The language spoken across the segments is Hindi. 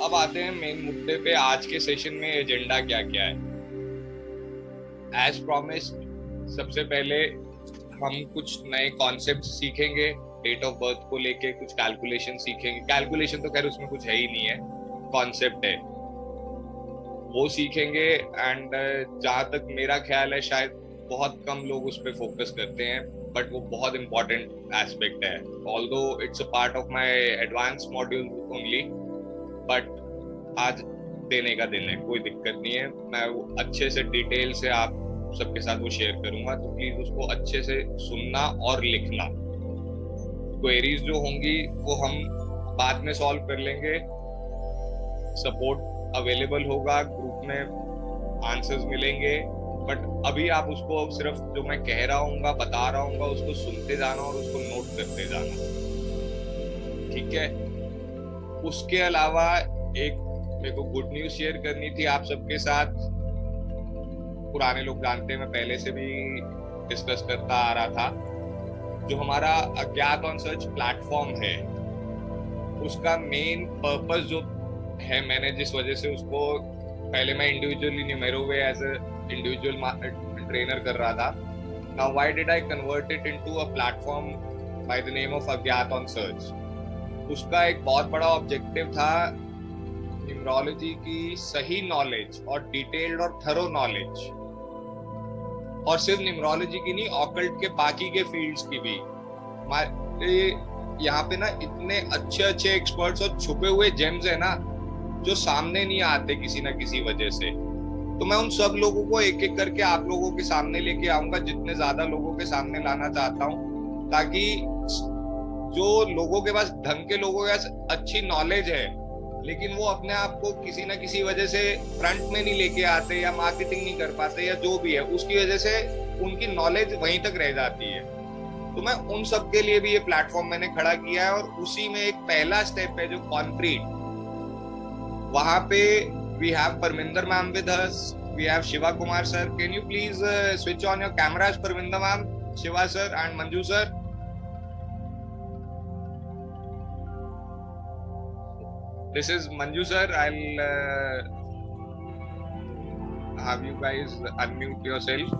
अब आते हैं मेन मुद्दे पे। आज के सेशन में एजेंडा क्या क्या है। एज प्रॉमिस्ड, सबसे पहले हम कुछ नए कॉन्सेप्ट सीखेंगे। डेट ऑफ बर्थ को लेके कुछ कैलकुलेशन सीखेंगे। कैलकुलेशन तो खैर उसमें कुछ है ही नहीं है, कॉन्सेप्ट है, वो सीखेंगे। एंड जहां तक मेरा ख्याल है शायद बहुत कम लोग उस पर फोकस करते हैं, बट वो बहुत इंपॉर्टेंट एस्पेक्ट है। Although it's a part of my advance module only, but आज देने का दिन है, कोई दिक्कत नहीं है। मैं वो अच्छे से डिटेल से आप सबके साथ वो शेयर करूंगा, तो प्लीज उसको अच्छे से सुनना और लिखना। क्वेरीज जो होंगी वो हम बाद में सॉल्व कर लेंगे। सपोर्ट अवेलेबल होगा, ग्रुप में आंसर्स मिलेंगे, बट अभी आप उसको सिर्फ जो मैं कह रहा हूँ बता रहा हूँ उसको सुनते जाना और उसको नोट करते जाना, ठीक है। उसके अलावा एक मेरे को गुड न्यूज शेयर करनी थी आप सबके साथ। पुराने लोग जानते हैं, मैं पहले से भी डिस्कस करता आ रहा था। जो हमारा अज्ञात ऑन सर्च प्लेटफॉर्म है, उसका मेन पर्पस जो है, मैंने जिस वजह से उसको पहले मैं इंडिविजुअली न्यूमेरोवे एज अ इंडिविजुअल ट्रेनर कर रहा था। Now why did I convert it into a platform by the name of अज्ञात ऑन सर्च। उसका एक बहुत बड़ा ऑब्जेक्टिव था न्यूमरोलॉजी की सही नॉलेज और डिटेल्ड और थरो नॉलेज, और सिर्फ न्यूमरोलॉजी की नहीं, ऑकल्ट के बाकी के फील्ड्स की भी। हमारे यहाँ पे ना इतने अच्छे अच्छे एक्सपर्ट्स और छुपे हुए जेम्स है ना, जो सामने नहीं आते किसी ना किसी वजह से। तो मैं उन सब लोगों को एक एक करके आप लोगों के सामने लेके आऊंगा, जितने ज्यादा लोगों के सामने लाना चाहता हूँ, ताकि जो लोगों के पास, ढंग के लोगों के पास अच्छी नॉलेज है, लेकिन वो अपने आप को किसी ना किसी वजह से फ्रंट में नहीं लेके आते या मार्केटिंग नहीं कर पाते या जो भी है, उसकी वजह से उनकी नॉलेज वहीं तक रह जाती है। तो मैं उन सब के लिए भी ये प्लेटफॉर्म मैंने खड़ा किया है, और उसी में एक पहला स्टेप है जो कॉन्क्रीट। वहां पे we have Parminder ma'am with us, we have Shiva Kumar sir. Can you please switch on your cameras, Parminder ma'am, Shiva sir and Manju sir. This is Manju sir. I'll have you guys unmute yourself.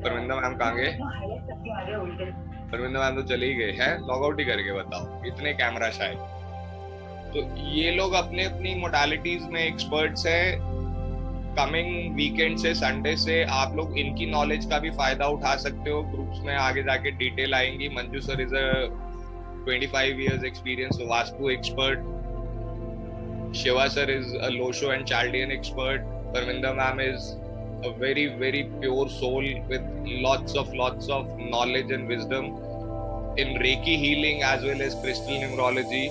Parminder ma'am कहाँ गए? परमिंदा मैम तो चले ही गए हैं, लॉग आउट ही करके बताओ, इतने कैमरा शायद। तो ये लोग अपने अपनी मोडालिटीज में एक्सपर्ट्स हैं। कमिंग वीकेंड से, संडे से आप लोग इनकी नॉलेज का भी फायदा उठा सकते हो। ग्रुप्स में आगे जाके डिटेल आएंगी। Manju sir is a 25 years experience Vastu expert. Shiva sir is a Losho and Chaldean expert. Parminder ma'am is a very very pure soul with lots of knowledge and wisdom in Reiki healing as well as crystal numerology.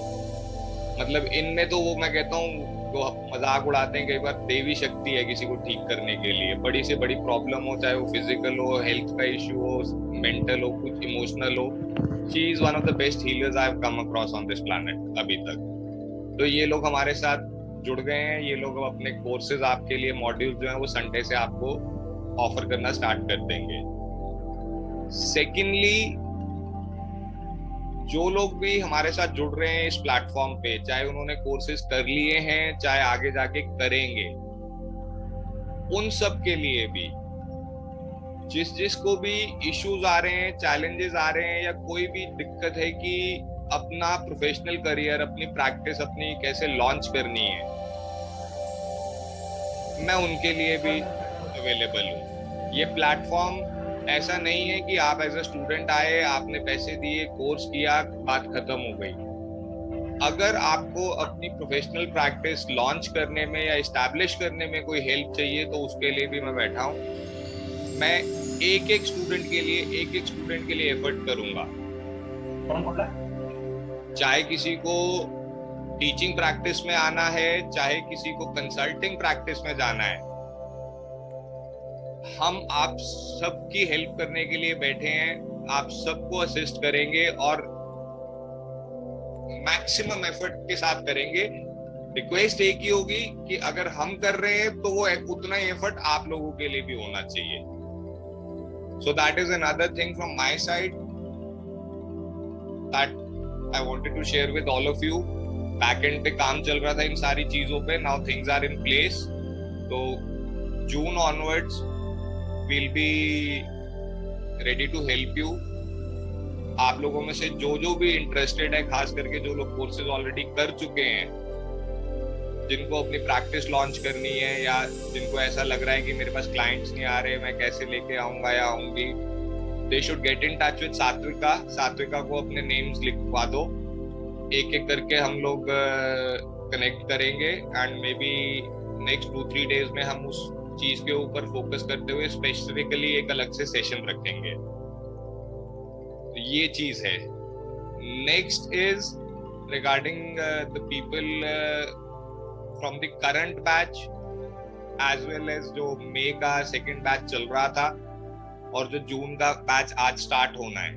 मतलब इनमें तो वो मैं कहता हूँ, वो मजाक उड़ाते हैं कई बार, देवी शक्ति है किसी को ठीक करने के लिए। बड़ी से बड़ी प्रॉब्लम हो, चाहे वो फिजिकल हो, हेल्थ का इश्यू हो, मेंटल हो, कुछ इमोशनल हो, she is one of the best healers I have come across on this planet अभी तक। तो ये लोग हमारे साथ जुड़ गए हैं। ये लोग अब अपने कोर्सेज आपके लिए, मॉड्यूल जो है वो संडे से आपको ऑफर करना स्टार्ट कर देंगे। सेकेंडली, जो लोग भी हमारे साथ जुड़ रहे हैं इस प्लेटफॉर्म पे, चाहे उन्होंने कोर्सेज कर लिए हैं चाहे आगे जाके करेंगे, उन सब के लिए भी जिसको भी इश्यूज आ रहे हैं, चैलेंजेस आ रहे हैं, या कोई भी दिक्कत है कि अपना प्रोफेशनल करियर, अपनी प्रैक्टिस अपनी कैसे लॉन्च करनी है, मैं उनके लिए भी अवेलेबल हूँ। ये प्लेटफॉर्म ऐसा नहीं है कि आप एज अ स्टूडेंट आए, आपने पैसे दिए, कोर्स किया, बात खत्म हो गई। अगर आपको अपनी प्रोफेशनल प्रैक्टिस लॉन्च करने में या इस्टेब्लिश करने में कोई हेल्प चाहिए, तो उसके लिए भी मैं बैठा हूँ। मैं एक एक स्टूडेंट के लिए एफर्ट करूंगा। चाहे किसी को टीचिंग प्रैक्टिस में आना है, चाहे किसी को कंसल्टिंग प्रैक्टिस में जाना है, हम आप सबकी हेल्प करने के लिए बैठे हैं। आप सबको असिस्ट करेंगे और मैक्सिमम एफर्ट के साथ करेंगे। रिक्वेस्ट एक ही होगी कि अगर हम कर रहे हैं तो वो उतना ही एफर्ट आप लोगों के लिए भी होना चाहिए। So that is another thing from my side that I wanted to share with all of you. Back end पे काम चल रहा था इन सारी चीजों पे. Now things are in place. तो June onwards will be ready to help you. आप लोगों में से जो भी इंटरेस्टेड है, खास करके जो लोग कोर्सेज ऑलरेडी कर चुके हैं, जिनको अपनी प्रैक्टिस लॉन्च करनी है, या जिनको ऐसा लग रहा है कि मेरे पास क्लाइंट्स नहीं आ रहे, मैं कैसे लेके आऊंगा या आऊंगी, they should get in touch with Satvika. Satvika को अपने नेम्स लिखवा दो. एक एक करके हम लोग कनेक्ट करेंगे and may be next 2-3 days में हम उस चीज के ऊपर फोकस करते हुए स्पेसिफिकली एक अलग से सेशन रखेंगे. ये चीज है. Next is regarding the people from the current batch as well as जो मई का सेकंड बैच चल रहा था और जो जून का बैच आज स्टार्ट होना है,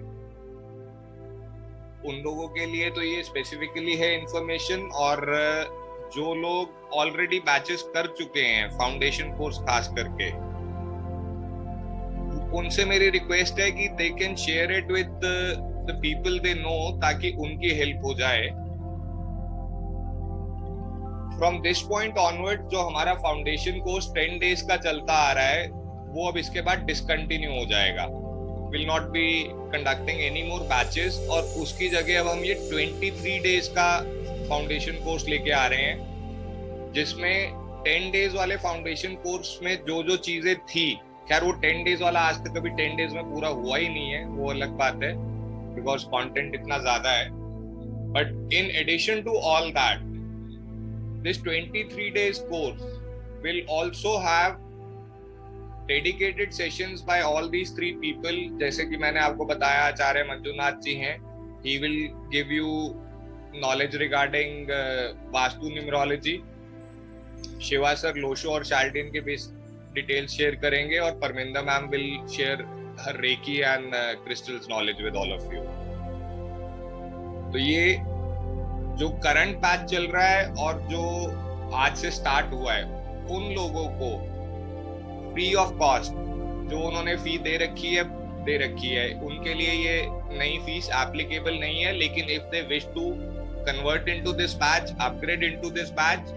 उन लोगों के लिए तो ये स्पेसिफिकली है इंफॉर्मेशन. और जो लोग ऑलरेडी बैचेस कर चुके हैं, फाउंडेशन कोर्स खास करके, उनसे मेरी रिक्वेस्ट है कि they can share it with the people they know, ताकि उनकी हेल्प हो जाए. फ्रॉम दिस पॉइंट ऑनवर्ड जो हमारा फाउंडेशन कोर्स 10 डेज का चलता आ रहा है, वो अब इसके बाद डिसकंटिन्यू हो जाएगा. Will not be conducting any more batches. और उसकी जगह अब हम ये 23 डेज का फाउंडेशन कोर्स लेके आ रहे हैं, जिसमें 10 डेज वाले फाउंडेशन कोर्स में जो चीजें थी, खैर वो 10 डेज वाला आज तक कभी 10 डेज में पूरा हुआ ही नहीं है, वो अलग बात है, बिकॉज कंटेंट इतना ज्यादा है. But in addition to all that, this 23 days course will also have dedicated sessions by all these 3 people. जैसे कि मैंने आपको बताया, आचार्य मंजुनाथ जी हैं. He will give you knowledge regarding vastu numerology. Shiva sir Lo Shu और शाल्डिन के बेस डिटेल्स शेयर करेंगे, और Parminder ma'am will share her reiki and crystals knowledge with all of you. तो ये जो करंट बैच चल रहा है और जो आज से स्टार्ट हुआ है, उन लोगों को फ्री ऑफ कॉस्ट जो उन्होंने फी दे रखी है, उनके लिए ये नई फीस एप्लीकेबल नहीं है. लेकिन if they wish to convert into this batch, upgrade into this batch,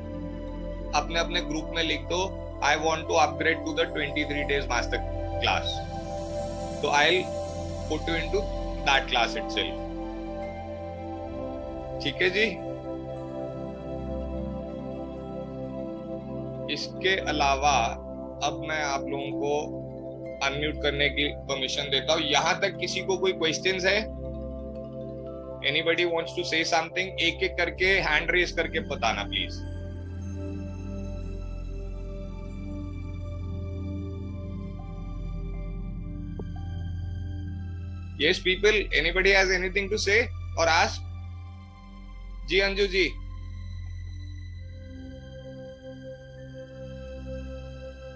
अपने अपने ग्रुप में लिख दो, I want to upgrade to the 23 days master class. तो I will put you into that class itself. ठीक है जी. इसके अलावा अब मैं आप लोगों को अनम्यूट करने की परमिशन देता हूं. यहां तक किसी को कोई क्वेश्चंस है? Anybody wants to say something? एक एक करके हैंड रेज करके बताना please. Yes people, anybody has anything to say or ask? जी Anju ji.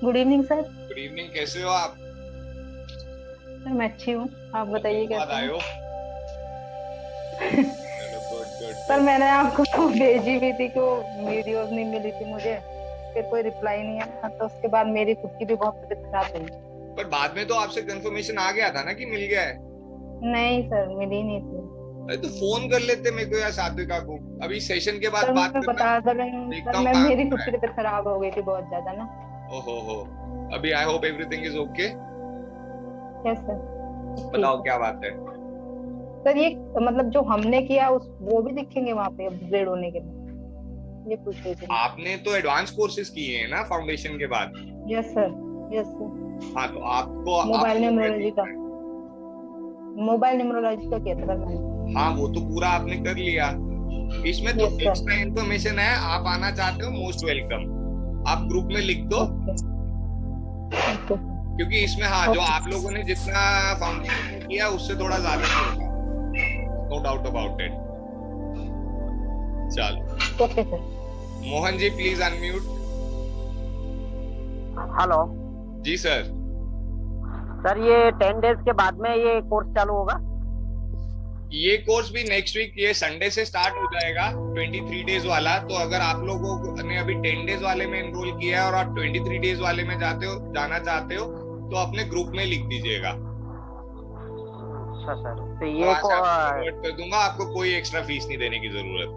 Good evening sir. Good evening. कैसे हो आप? सर मैं अच्छी हूँ, आप बताइए कैसे आए हो? सर मैंने आपको भेजी भी थी कि वीडियोस नहीं मिली थी मुझे, फिर कोई रिप्लाई नहीं आया, तो उसके बाद मेरी खुद की भी बहुत तबीयत खराब हुई. पर बाद में तो आपसे कंफर्मेशन आ गया था ना कि मिल गया है? नहीं सर, मिली नहीं थी. अरे तो फोन कर लेते मेरे को या सात्विका को. अभी सेशन के बाद बात करना. बता दो सर, मेरी खुद की तबीयत खराब हो गई थी बहुत ज्यादा ना. ओहो. अभी I hope everything is okay. Yes sir. बताओ क्या बात है सर. ये मतलब जो हमने किया वो भी दिखेंगे वहाँ पे अपग्रेड होने के बाद? ये पूछ रही थी. आपने तो एडवांस कोर्सेज किए हैं ना फाउंडेशन के बाद? Yes sir. Yes sir. हाँ, तो आपको मोबाइल न्यूमरोलॉजी का किया था सर मैंने. हाँ, वो तो पूरा आपने कर लिया. इसमें तो एक्स्ट्रा इन्फॉर्मेशन है. आप आना चाहते हो, मोस्ट वेलकम. आप ग्रुप में लिख दो. क्योंकि इसमें जो आप लोगों ने जितना फाउंडेशन किया उससे थोड़ा ज्यादा होगा, नो डाउट अबाउट इट. चलो okay sir. Mohan ji please unmute. Hello ji sir. Sir ये 10 डेज के बाद में ये कोर्स चालू होगा? ये कोर्स भी नेक्स्ट वीक, ये संडे से स्टार्ट हो जाएगा 23 डेज वाला. तो अगर आप लोगों ने अभी 10 डेज वाले में एनरोल किया है और आप 23 डेज वाले में जाना चाहते हो, तो अपने ग्रुप में लिख दीजिएगा. अच्छा सर, तो तो ये वहाँ से आपको convert कर दूंगा, आपको कोई एक्स्ट्रा फीस नहीं देने की जरूरत।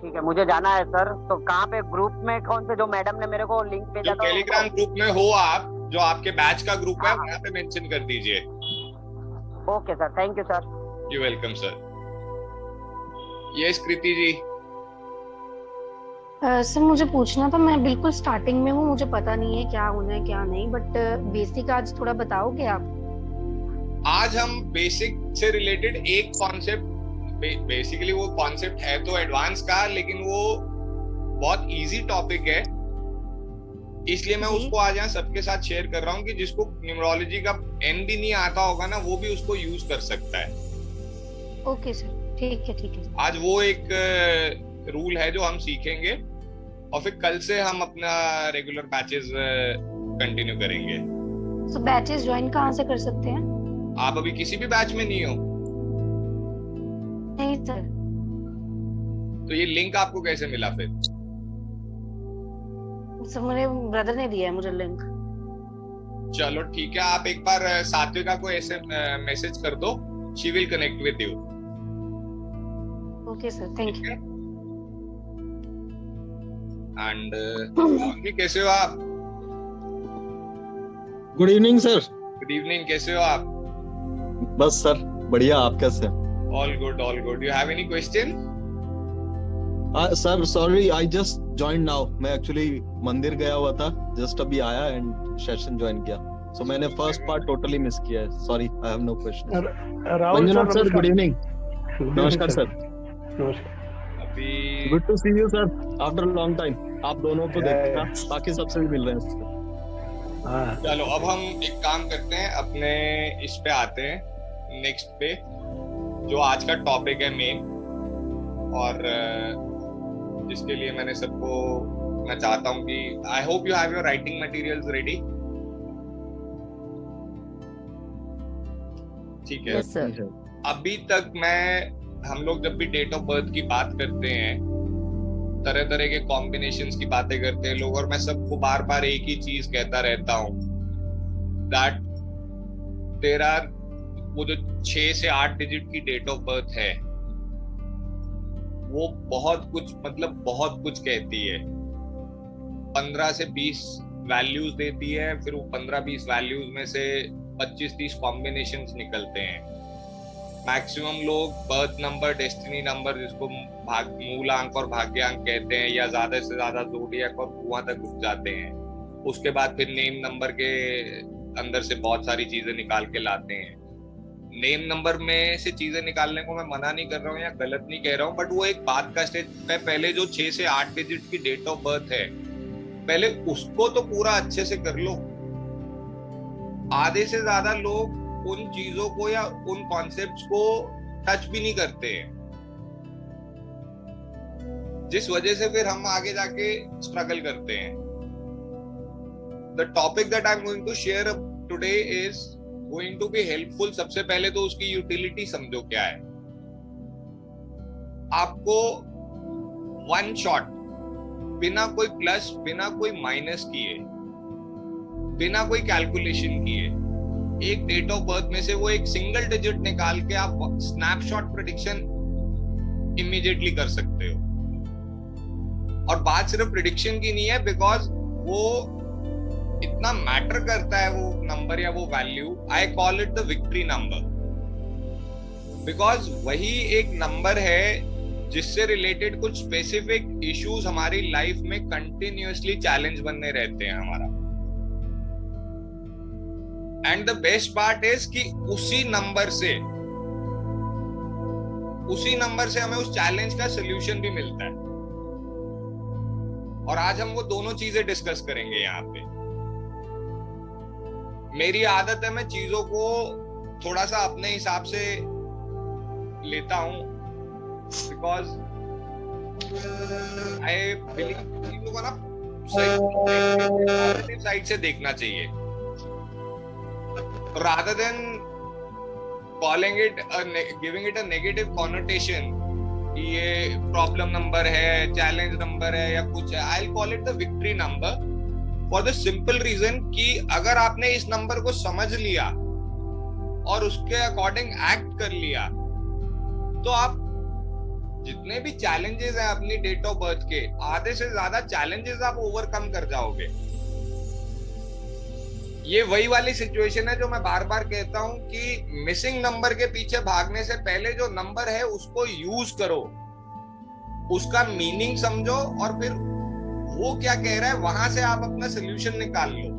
ठीक है, मुझे जाना है सर। तो कहाँ पे, ग्रुप में कौन से, जो मैडम ने मेरे को लिंक भेजा जो था टेलीग्राम ग्रुप में हो आप, जो आपके बैच का ग्रुप है, हाँ। वहाँ पे मेंशन कर दीजिए। Okay sir, thank you sir. You welcome sir. Yes Kriti ji. Sir मुझे पूछना था, मैं बिल्कुल स्टार्टिंग में हूँ, मुझे पता नहीं है क्या होना है क्या नहीं, बट बेसिक आज थोड़ा बताओगे आप? आज हम बेसिक से रिलेटेड एक कॉन्सेप्ट, बेसिकली वो कॉन्सेप्ट है तो एडवांस का, लेकिन वो बहुत इजी टॉपिक है, इसलिए मैं उसको आज यहाँ सबके साथ शेयर कर रहा हूँ कि जिसको न्यूमरोलॉजी का एन भी नहीं आता होगा ना, वो भी उसको यूज कर सकता है। ओके सर, ठीक है ठीक है। आज वो एक रूल है जो हम सीखेंगे, और फिर कल से हम अपना रेगुलर बैचेस कंटिन्यू करेंगे। तो बैचेस ज्वाइन कहाँ से कर सकते हैं? आप अभी किसी भी बैच में नहीं हो? नहीं सर। तो ये लिंक आपको कैसे मिला फिर? सर मेरे ब्रदर ने दिया है मुझे लिंक। चलो ठीक है, आप एक बार सात्विका को ऐसे मैसेज कर दो, she will connect with you. Okay sir, thank you. And कैसे हो आप? Good evening sir. Good evening, कैसे हो आप? बस सर बढ़िया, आप कैसे? All good all good. You have any question? Sir sorry, I just join now. मैं एक्चुअली मंदिर गया हुआ था, जस्ट अभी आया एंड सेशन ज्वाइन किया, सो मैंने फर्स्ट पार्ट टोटली मिस किया है। Sorry, I have no question. Rahul sir good evening. नमस्कार सर। नमस्कार। अभी good to see you sir after long time. आप दोनों को देखा, बाकी सबसे भी मिल रहे हैं। चलो अब हम एक काम करते हैं, अपने इस पे आते हैं, नेक्स्ट पे, जो आज का टॉपिक है मेन, और जिसके लिए मैंने सबको, मैं चाहता हूं कि I hope you have your writing materials ready. ठीक है। Yes sir. अभी तक हम लोग जब भी डेट ऑफ बर्थ की बात करते हैं, तरह तरह के कॉम्बिनेशंस की बातें करते हैं लोग, और मैं सबको बार बार एक ही चीज कहता रहता हूं, दैट तेरा वो जो 6 से 8 डिजिट की डेट ऑफ बर्थ है, वो बहुत कुछ, मतलब बहुत कुछ कहती है। 15 से 20 वैल्यूज देती है, फिर वो 15-20 वैल्यूज में से 25-30 कॉम्बिनेशंस निकलते हैं। मैक्सिमम लोग बर्थ नंबर, डेस्टिनी नंबर, जिसको मूलांक और भाग्यांक कहते हैं, या ज्यादा से ज्यादा ज़ोडिएक और कुआं तक रुक जाते हैं। उसके बाद फिर नेम नंबर के अंदर से बहुत सारी चीजें निकाल के लाते हैं। नेम नंबर में से चीजें निकालने को मैं मना नहीं कर रहा हूँ या गलत नहीं कह रहा हूँ, बट वो एक बात का स्टेज पे, पहले जो 6 से 8 डिजिट की डेट ऑफ बर्थ है, पहले उसको तो पूरा अच्छे से कर लो। आधे से ज्यादा लोग उन चीजों को या उन कॉन्सेप्ट्स को टच भी नहीं करते हैं, जिस वजह से फिर हम आगे जाके स्ट्रगल करते हैं। The topic that I am going to share today is going to be helpful. सबसे पहले तो उसकी यूटिलिटी समझो क्या है। आपको वन शॉट, बिना कोई प्लस, बिना कोई माइनस किए, बिना कोई कैलकुलेशन किए, एक डेट ऑफ बर्थ में से वो एक सिंगल डिजिट निकाल के आप स्नैपशॉट प्रेडिक्शन इमीडिएटली कर सकते हो। और बात सिर्फ प्रेडिक्शन की नहीं है, बिकॉज वो इतना मैटर करता है, वो नंबर या वो value. I call it the victory number, because वही एक नंबर है जिससे रिलेटेड कुछ स्पेसिफिक इश्यूज हमारी लाइफ में कंटिन्यूअसली चैलेंज बनने रहते हैं हमारा। And the best part is कि उसी नंबर से हमें उस चैलेंज का सोल्यूशन भी मिलता है। और आज हम वो दोनों चीजें डिस्कस करेंगे यहाँ पे। मेरी आदत है, मैं चीजों को थोड़ा सा अपने हिसाब से लेता हूं, बिकॉज आई बिलीव चीजों को ना पॉजिटिव साइड से देखना चाहिए, rather than calling it giving it a negative connotation कि ये प्रॉब्लम नंबर है, चैलेंज नंबर है या कुछ है। I'll call it the victory number for the simple reason कि अगर आपने इस नंबर को समझ लिया और उसके अकॉर्डिंग एक्ट कर लिया, तो आप जितने भी चैलेंजेस हैं अपनी डेट ऑफ बर्थ के, आधे से ज्यादा चैलेंजेस आप ओवरकम कर जाओगे। ये वही वाली सिचुएशन है जो मैं बार बार कहता हूं कि मिसिंग नंबर के पीछे भागने से पहले जो नंबर है उसको यूज करो, उसका मीनिंग समझो और फिर वो क्या कह रहा है वहां से आप अपना सोल्यूशन निकाल लो।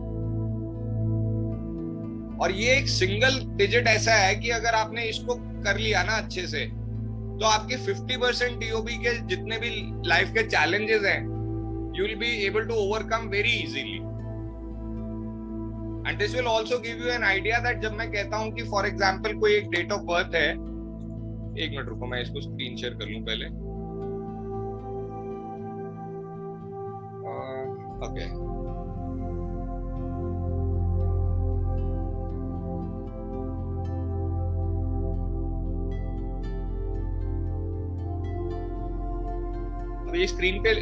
और ये एक सिंगल डिजिट ऐसा है कि अगर आपने इसको कर लिया ना अच्छे से, तो आपके 50% DOB के जितने भी लाइफ के चैलेंजेस हैं, you will be able to overcome very easily. And this will also give you an idea that जब मैं कहता हूं कि फॉर एग्जांपल कोई एक डेट ऑफ बर्थ है, एक मिनट रुको मैं इसको स्क्रीन शेयर कर लूं पहले। ओके अब ये स्क्रीन पे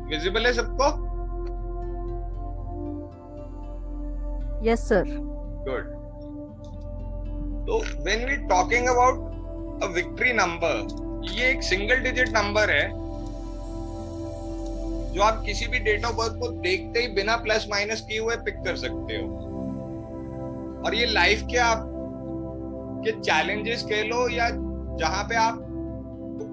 विजिबल है सबको? Yes sir. गुड। तो when we talking about a victory number, ये एक सिंगल डिजिट नंबर है जो आप किसी भी डेट ऑफ बर्थ को देखते ही बिना प्लस माइनस किए हुए पिक कर सकते हो। और ये लाइफ के आप के चैलेंजेस कह लो या जहां पे आप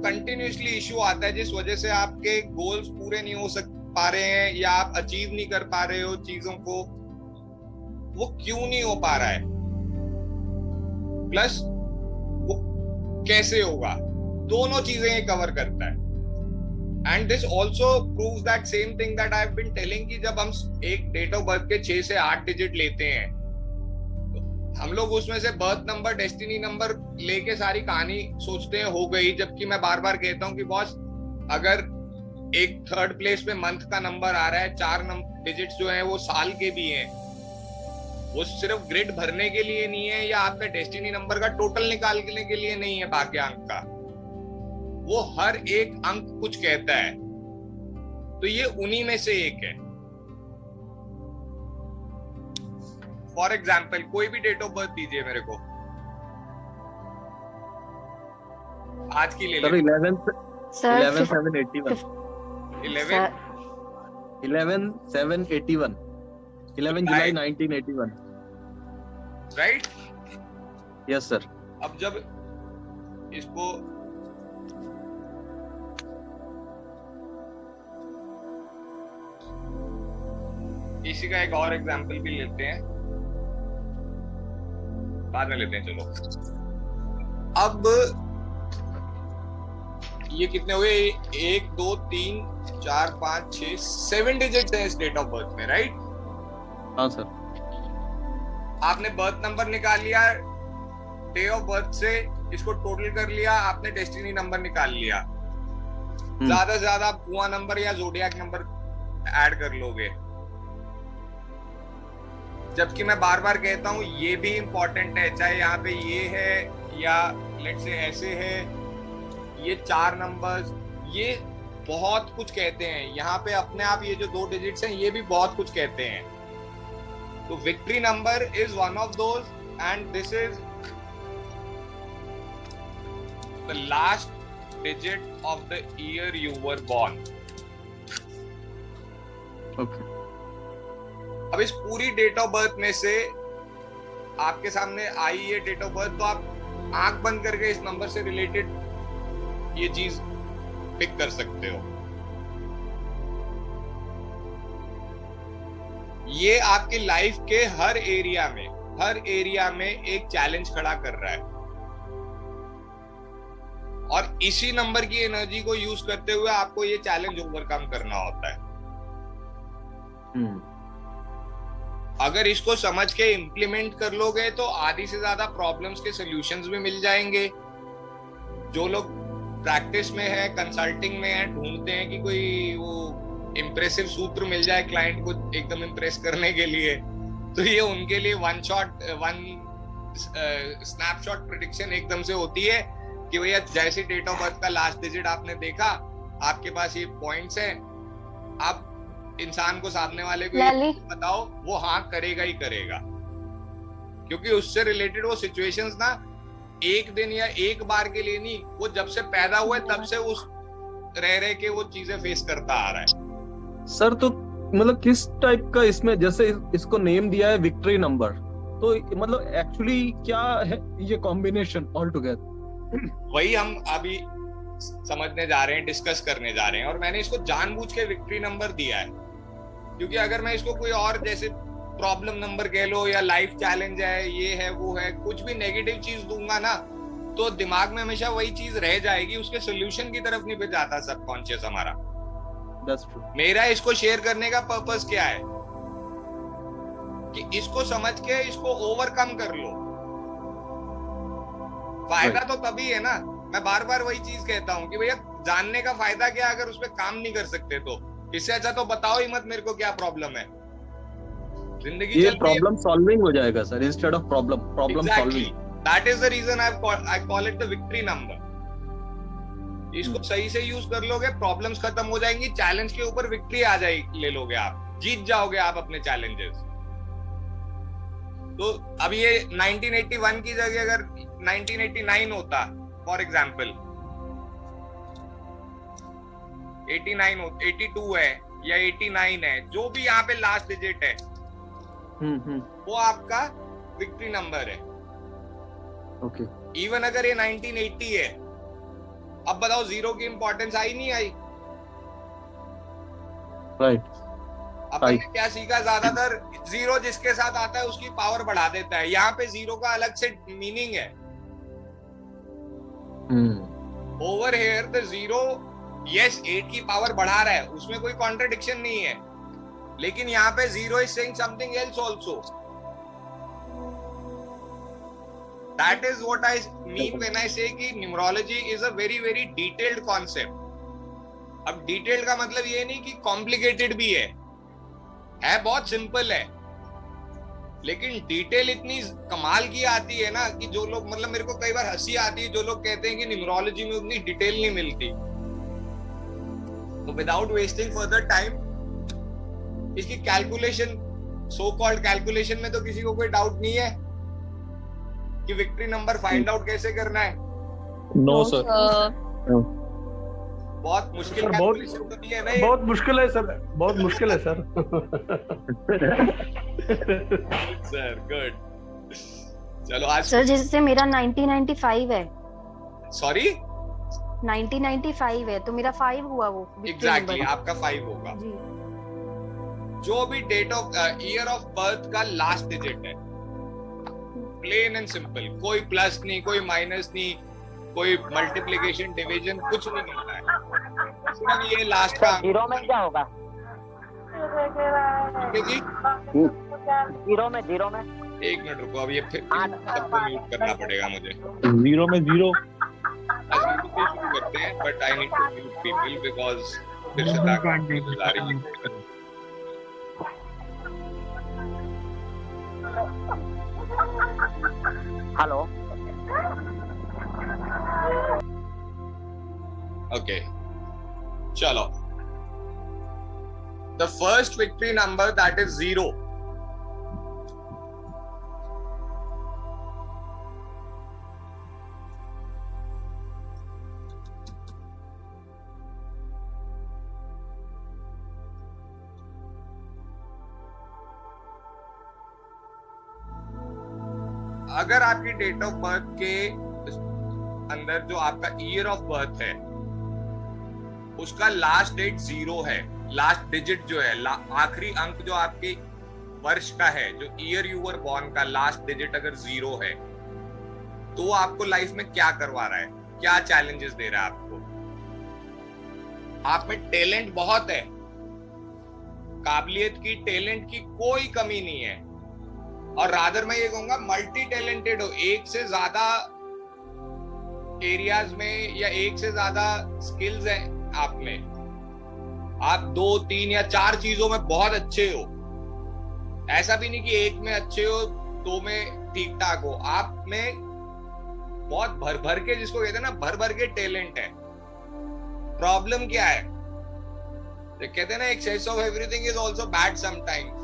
कंटिन्यूअसली इशू आता है जिस वजह से आपके गोल्स पूरे नहीं हो पा रहे हैं या आप अचीव नहीं कर पा रहे हो चीजों को, वो क्यों नहीं हो पा रहा है, प्लस वो कैसे होगा, दोनों चीजें ये कवर करता है। And this also proves that same thing that I have been telling कि जब हम एक डेट ऑफ बर्थ के 6 से 8 डिजिट लेते हैं, हम लोग उसमें से बर्थ नंबर, डेस्टिनी नंबर लेके सारी कहानी सोचते हैं हो गई। जबकि मैं बार बार कहता हूं कि बॉस, अगर एक 3rd प्लेस पे मंथ का नंबर आ रहा है, 4 डिजिट्स जो हैं वो साल के भी हैं, वो सिर्फ ग्रिड भरने के लिए नहीं है या आपका डेस्टिनी नंबर का टोटल निकालने के लिए नहीं है भाग्य अंक का, वो हर एक अंक कुछ कहता है। तो ये उन्हीं में से एक है। फॉर एग्जाम्पल कोई भी डेट ऑफ बर्थ दीजिए मेरे को, आज की ले सर लें। 11/7/81 11/7/81 11 जुलाई 1981 राइट? Yes sir. अब जब इसको इसी का एक और एग्जाम्पल भी लेते हैं, बाद में लेते हैं चलो। अब ये कितने हुए? 1 2 3 4 5 6 7 डिजिट है इस डेट ऑफ बर्थ में, राइट? हाँ सर। आपने बर्थ नंबर निकाल लिया, डे ऑफ बर्थ से इसको टोटल कर लिया, आपने डेस्टिनी नंबर निकाल लिया, ज्यादा से ज्यादा आप कुआं नंबर या जोडियाक नंबर ऐड कर लोगे। जबकि मैं बार बार कहता हूं ये भी इंपॉर्टेंट है, चाहे यहाँ पे ये है या लेट्स से ऐसे है, ये 4 नंबर्स ये बहुत कुछ कहते हैं। यहाँ पे अपने आप ये जो 2 डिजिट्स हैं ये भी बहुत कुछ कहते हैं। तो victory number is one of those and this is the last digit of the year you were born. Okay. अब इस पूरी डेट ऑफ बर्थ में से आपके सामने आई ये डेट ऑफ बर्थ, तो आप आंख बंद करके इस नंबर से रिलेटेड ये चीज पिक कर सकते हो। ये आपकी लाइफ के हर एरिया में एक चैलेंज खड़ा कर रहा है और इसी नंबर की एनर्जी को यूज करते हुए आपको ये चैलेंज ओवरकम करना होता है। अगर इसको समझ के इम्प्लीमेंट कर लोगे तो आधी से ज्यादा प्रॉब्लम्स के सॉल्यूशंस भी मिल जाएंगे। जो लोग प्रैक्टिस में है, कंसल्टिंग में है, ढूंढते हैं कि कोई वो इम्प्रेसिव सूत्र मिल जाए क्लाइंट को एकदम इम्प्रेस करने के लिए, तो ये उनके लिए वन स्नैपशॉट प्रेडिक्शन एकदम से होती है कि भैया जैसे डेट ऑफ बर्थ का लास्ट डिजिट आपने देखा, आपके पास ये पॉइंट्स हैं, आप इंसान को सामने वाले को बताओ, वो हाँ करेगा ही करेगा। क्योंकि उससे रिलेटेड वो सिचुएशंस ना एक दिन या एक बार के लिए नहीं, वो जब से पैदा हुआ है तब से उस रह के वो चीजें फेस करता आ रहा है। सर तो मतलब किस टाइप का इसमें, जैसे इसको नेम दिया है विक्ट्री नंबर, तो मतलब एक्चुअली क्या है ये कॉम्बिनेशन ऑल टुगेदर? वही हम अभी समझने जा रहे हैं, डिस्कस करने जा रहे हैं। और मैंने इसको जानबूझ के विक्ट्री नंबर दिया है, क्योंकि अगर मैं इसको कोई और जैसे प्रॉब्लम नंबर कह लो या लाइफ चैलेंज है, ये है वो है, कुछ भी नेगेटिव चीज दूंगा ना तो दिमाग में हमेशा वही चीज रह जाएगी, उसके सोल्यूशन की तरफ नहीं जाता सबकॉन्शियस हमारा। That's true. मेरा इसको शेयर करने का पर्पस क्या है कि इसको समझ के इसको ओवरकम कर लो। फायदा तो तभी है ना, मैं बार बार वही चीज कहता हूँ कि भैया जानने का फायदा क्या अगर उस पर काम नहीं कर सकते तो। इससे अच्छा तो बताओ ही मत मेरे को क्या प्रॉब्लम है। जिंदगी ये प्रॉब्लम सॉल्विंग हो जाएगा sir, instead of problem solving. That is the reason I call it the victory number. इसको सही से यूज कर लोगे, प्रॉब्लम्स खत्म हो जाएंगी, चैलेंज के ऊपर विक्ट्री आ जाएगी, ले लोगे आप, जीत जाओगे आप अपने चैलेंजेस। तो अब ये 1981 की जगह अगर 1989 होता फॉर एग्जाम्पल, 82 है या 89 है, जो भी यहाँ पे लास्ट डिजिट है वो आपका विक्ट्री नंबर है। ओके। इवन अगर ये 1980 है, अब बताओ जीरो की इंपॉर्टेंस आई नहीं आई? राइट। अपन ने क्या सीखा, ज्यादातर जीरो जिसके साथ आता है उसकी पावर बढ़ा देता है। यहाँ पे जीरो का अलग से मीनिंग है। Over here the zero, yes 8 की पावर बढ़ा रहा है, उसमें कोई कॉन्ट्रडिक्शन नहीं है, लेकिन यहाँ पे zero is saying something else also. That is what I mean when I say कि numerology is a very very detailed concept। अब डिटेल्ड का मतलब ये नहीं कि कॉम्प्लिकेटेड भी है बहुत सिंपल है, लेकिन डिटेल इतनी कमाल की आती है ना कि जो लोग, मतलब मेरे को कई बार हंसी आती है जो लोग कहते हैं कि न्यूमरोलॉजी में उतनी डिटेल नहीं मिलती। तो विदाउट वेस्टिंग फर्दर टाइम, इसकी कैलकुलेशन, सो कॉल्ड कैलकुलेशन में तो किसी को कोई डाउट नहीं है कि विक्ट्री नंबर फाइंड आउट कैसे करना है। No sir. बहुत मुश्किल बहुत कैलकुलेशन तो नहीं है ना ये। बहुत मुश्किल है सर, बहुत मुश्किल है सर। Sir good. चलो आज सर जैसे मेरा 1995 है, सॉरी 1995 है तो मेरा 5 हुआ वो एग्जैक्टली आपका 5 होगा। जी। जो भी date of year of birth का लास्ट डिजिट है, प्लेन एंड सिंपल, कोई प्लस नहीं, कोई माइनस नहीं, कोई मल्टीप्लिकेशन डिवीजन कुछ नहीं मिलता है, सिर्फ ये लास्ट का जीरो में क्या होगा? जी जीरो में एक मिनट रुको, अब ये फिर सबको म्यूट करना पड़ेगा मुझे। जीरो में जीरो शुरू करते हैं, but I need to mute people because फिर से बैकग्राउंड आ रही है। हेलो। ओके चलो, the first victory number that is 0। अगर आपकी डेट ऑफ बर्थ के अंदर जो आपका ईयर ऑफ बर्थ है उसका लास्ट डेट 0 है, लास्ट डिजिट जो है, आखिरी अंक जो आपके वर्ष का है, जो ईयर यू वर बॉर्न का लास्ट डिजिट अगर 0 है, तो आपको लाइफ में क्या करवा रहा है, क्या चैलेंजेस दे रहा है आपको? आप में टैलेंट बहुत है, काबिलियत की, टैलेंट की कोई कमी नहीं है, और रादर मैं ये कहूंगा मल्टी टैलेंटेड हो, एक से ज्यादा एरियाज में या एक से ज्यादा स्किल्स हैं आप में, आप 2, 3 या 4 चीजों में बहुत अच्छे हो। ऐसा भी नहीं कि एक में अच्छे हो, 2 में ठीक ठाक हो, आप में बहुत भर भर के, जिसको कहते हैं ना भर भर के टैलेंट है। प्रॉब्लम क्या है, तो कहते हैं ना excess of everything is also bad sometimes.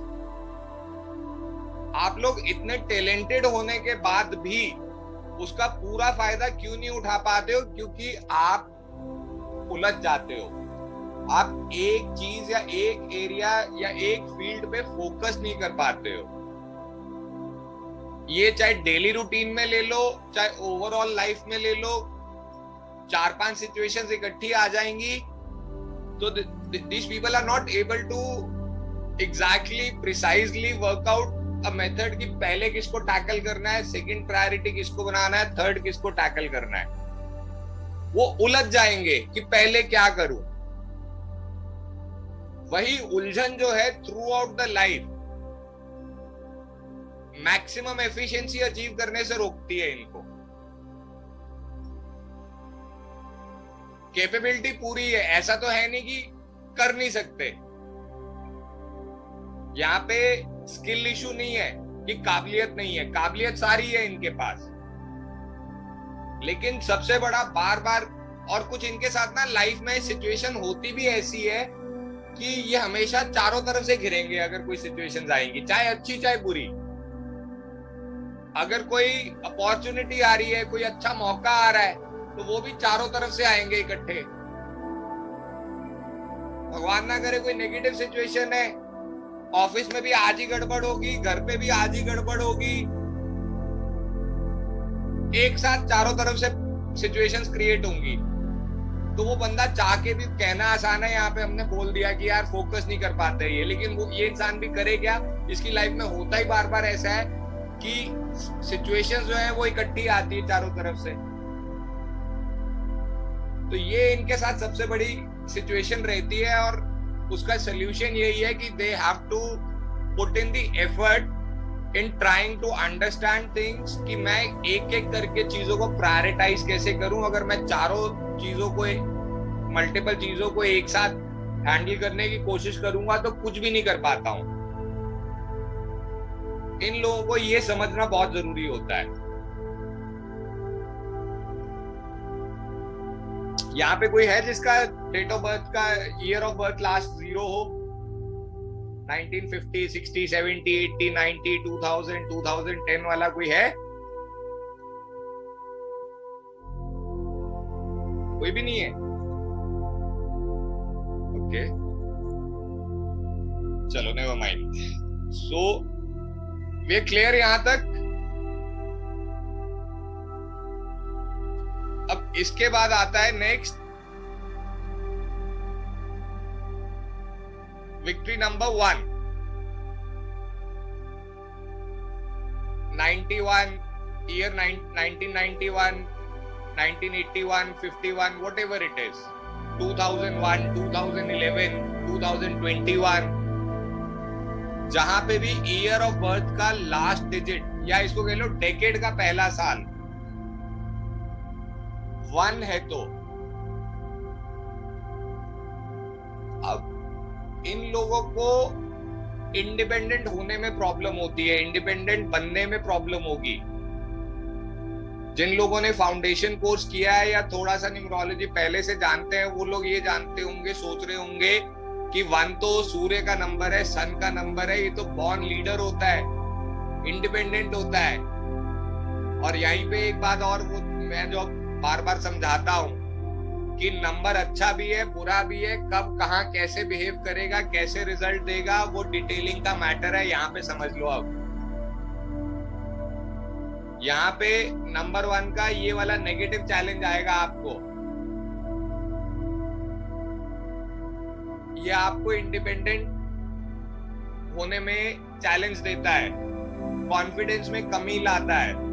आप लोग इतने टैलेंटेड होने के बाद भी उसका पूरा फायदा क्यों नहीं उठा पाते हो? क्योंकि आप उलझ जाते हो, आप एक चीज या एक एरिया या एक फील्ड पे फोकस नहीं कर पाते हो। ये चाहे डेली रूटीन में ले लो, चाहे ओवरऑल लाइफ में ले लो, 4-5 सिचुएशंस इकट्ठी आ जाएंगी तो these people are not able to exactly precisely work out a method कि पहले किसको टैकल करना है, सेकंड प्रायोरिटी किसको बनाना है, थर्ड किसको टैकल करना है। वो उलझ जाएंगे कि पहले क्या करूं। वही उलझन जो है through out the life maximum efficiency achieve करने से रोकती है इनको। कैपेबिलिटी पूरी है, ऐसा तो है नहीं कि कर नहीं सकते। यहाँ पे स्किल इशू नहीं है कि काबिलियत नहीं है, काबिलियत सारी है इनके पास। लेकिन सबसे बड़ा बार बार और कुछ इनके साथ ना लाइफ में सिचुएशन होती भी ऐसी है कि ये हमेशा चारों तरफ से घिरेंगे। अगर कोई सिचुएशन आएंगी, चाहे अच्छी चाहे बुरी, अगर कोई अपॉर्चुनिटी आ रही है, कोई अच्छा मौका आ रहा है, तो वो भी चारों तरफ से आएंगे इकट्ठे। भगवान ना करे कोई नेगेटिव सिचुएशन है, ऑफिस में भी आज ही गड़बड़ होगी, घर पे भी आज ही गड़बड़ होगी, एक साथ चारों तरफ से सिचुएशंस क्रिएट होंगी। तो वो बंदा चाह के भी, कहना आसान है, यहाँ पे हमने बोल दिया कि यार फोकस नहीं कर पाते ये, लेकिन वो ये इंसान भी करे क्या? इसकी लाइफ में होता ही बार बार ऐसा है कि सिचुएशंस जो है वो इकट्ठी आती है चारों तरफ से। तो ये इनके साथ सबसे बड़ी सिचुएशन रहती है और उसका सोल्यूशन यही है कि they have to put in the effort in trying to understand things कि मैं एक एक करके चीजों को प्रायोरिटाइज कैसे करूं। अगर मैं चारों चीजों को, मल्टीपल चीजों को एक साथ हैंडल करने की कोशिश करूंगा तो कुछ भी नहीं कर पाता हूं। इन लोगों को ये समझना बहुत जरूरी होता है। यहाँ पे कोई है जिसका डेट ऑफ बर्थ का ईयर ऑफ बर्थ लास्ट 0 हो? 1950, 60, 70, 80, 90, 2000, 2010 वाला कोई है? कोई भी नहीं है? ओके, चलो never mind. So we are clear यहां तक। अब इसके बाद आता है next victory number 1। 91 year, 1991, 1981, 51, whatever it is, 2001, 2011, 2021, जहां पे भी ईयर ऑफ बर्थ का लास्ट डिजिट या इसको कह लो डेकेड का पहला साल 1 है, तो अब इन लोगों को इंडिपेंडेंट होने में प्रॉब्लम होती है, इंडिपेंडेंट बनने में प्रॉब्लम होगी। जिन लोगों ने फाउंडेशन कोर्स किया है या थोड़ा सा न्यूमरोलॉजी पहले से जानते हैं, वो लोग ये जानते होंगे, सोच रहे होंगे कि 1 तो सूर्य का नंबर है, सन का नंबर है, ये तो बॉर्न लीडर होता है, इंडिपेंडेंट होता है। और यहीं पे एक बात और, वो मैं जो बार बार समझाता हूं कि नंबर अच्छा भी है, बुरा भी है, कब कहां कैसे बिहेव करेगा, कैसे रिजल्ट देगा, वो डिटेलिंग का मैटर है। यहाँ पे समझ लो। अब यहाँ पे नंबर 1 का ये वाला नेगेटिव चैलेंज आएगा आपको। ये आपको इंडिपेंडेंट होने में चैलेंज देता है, कॉन्फिडेंस में कमी लाता है।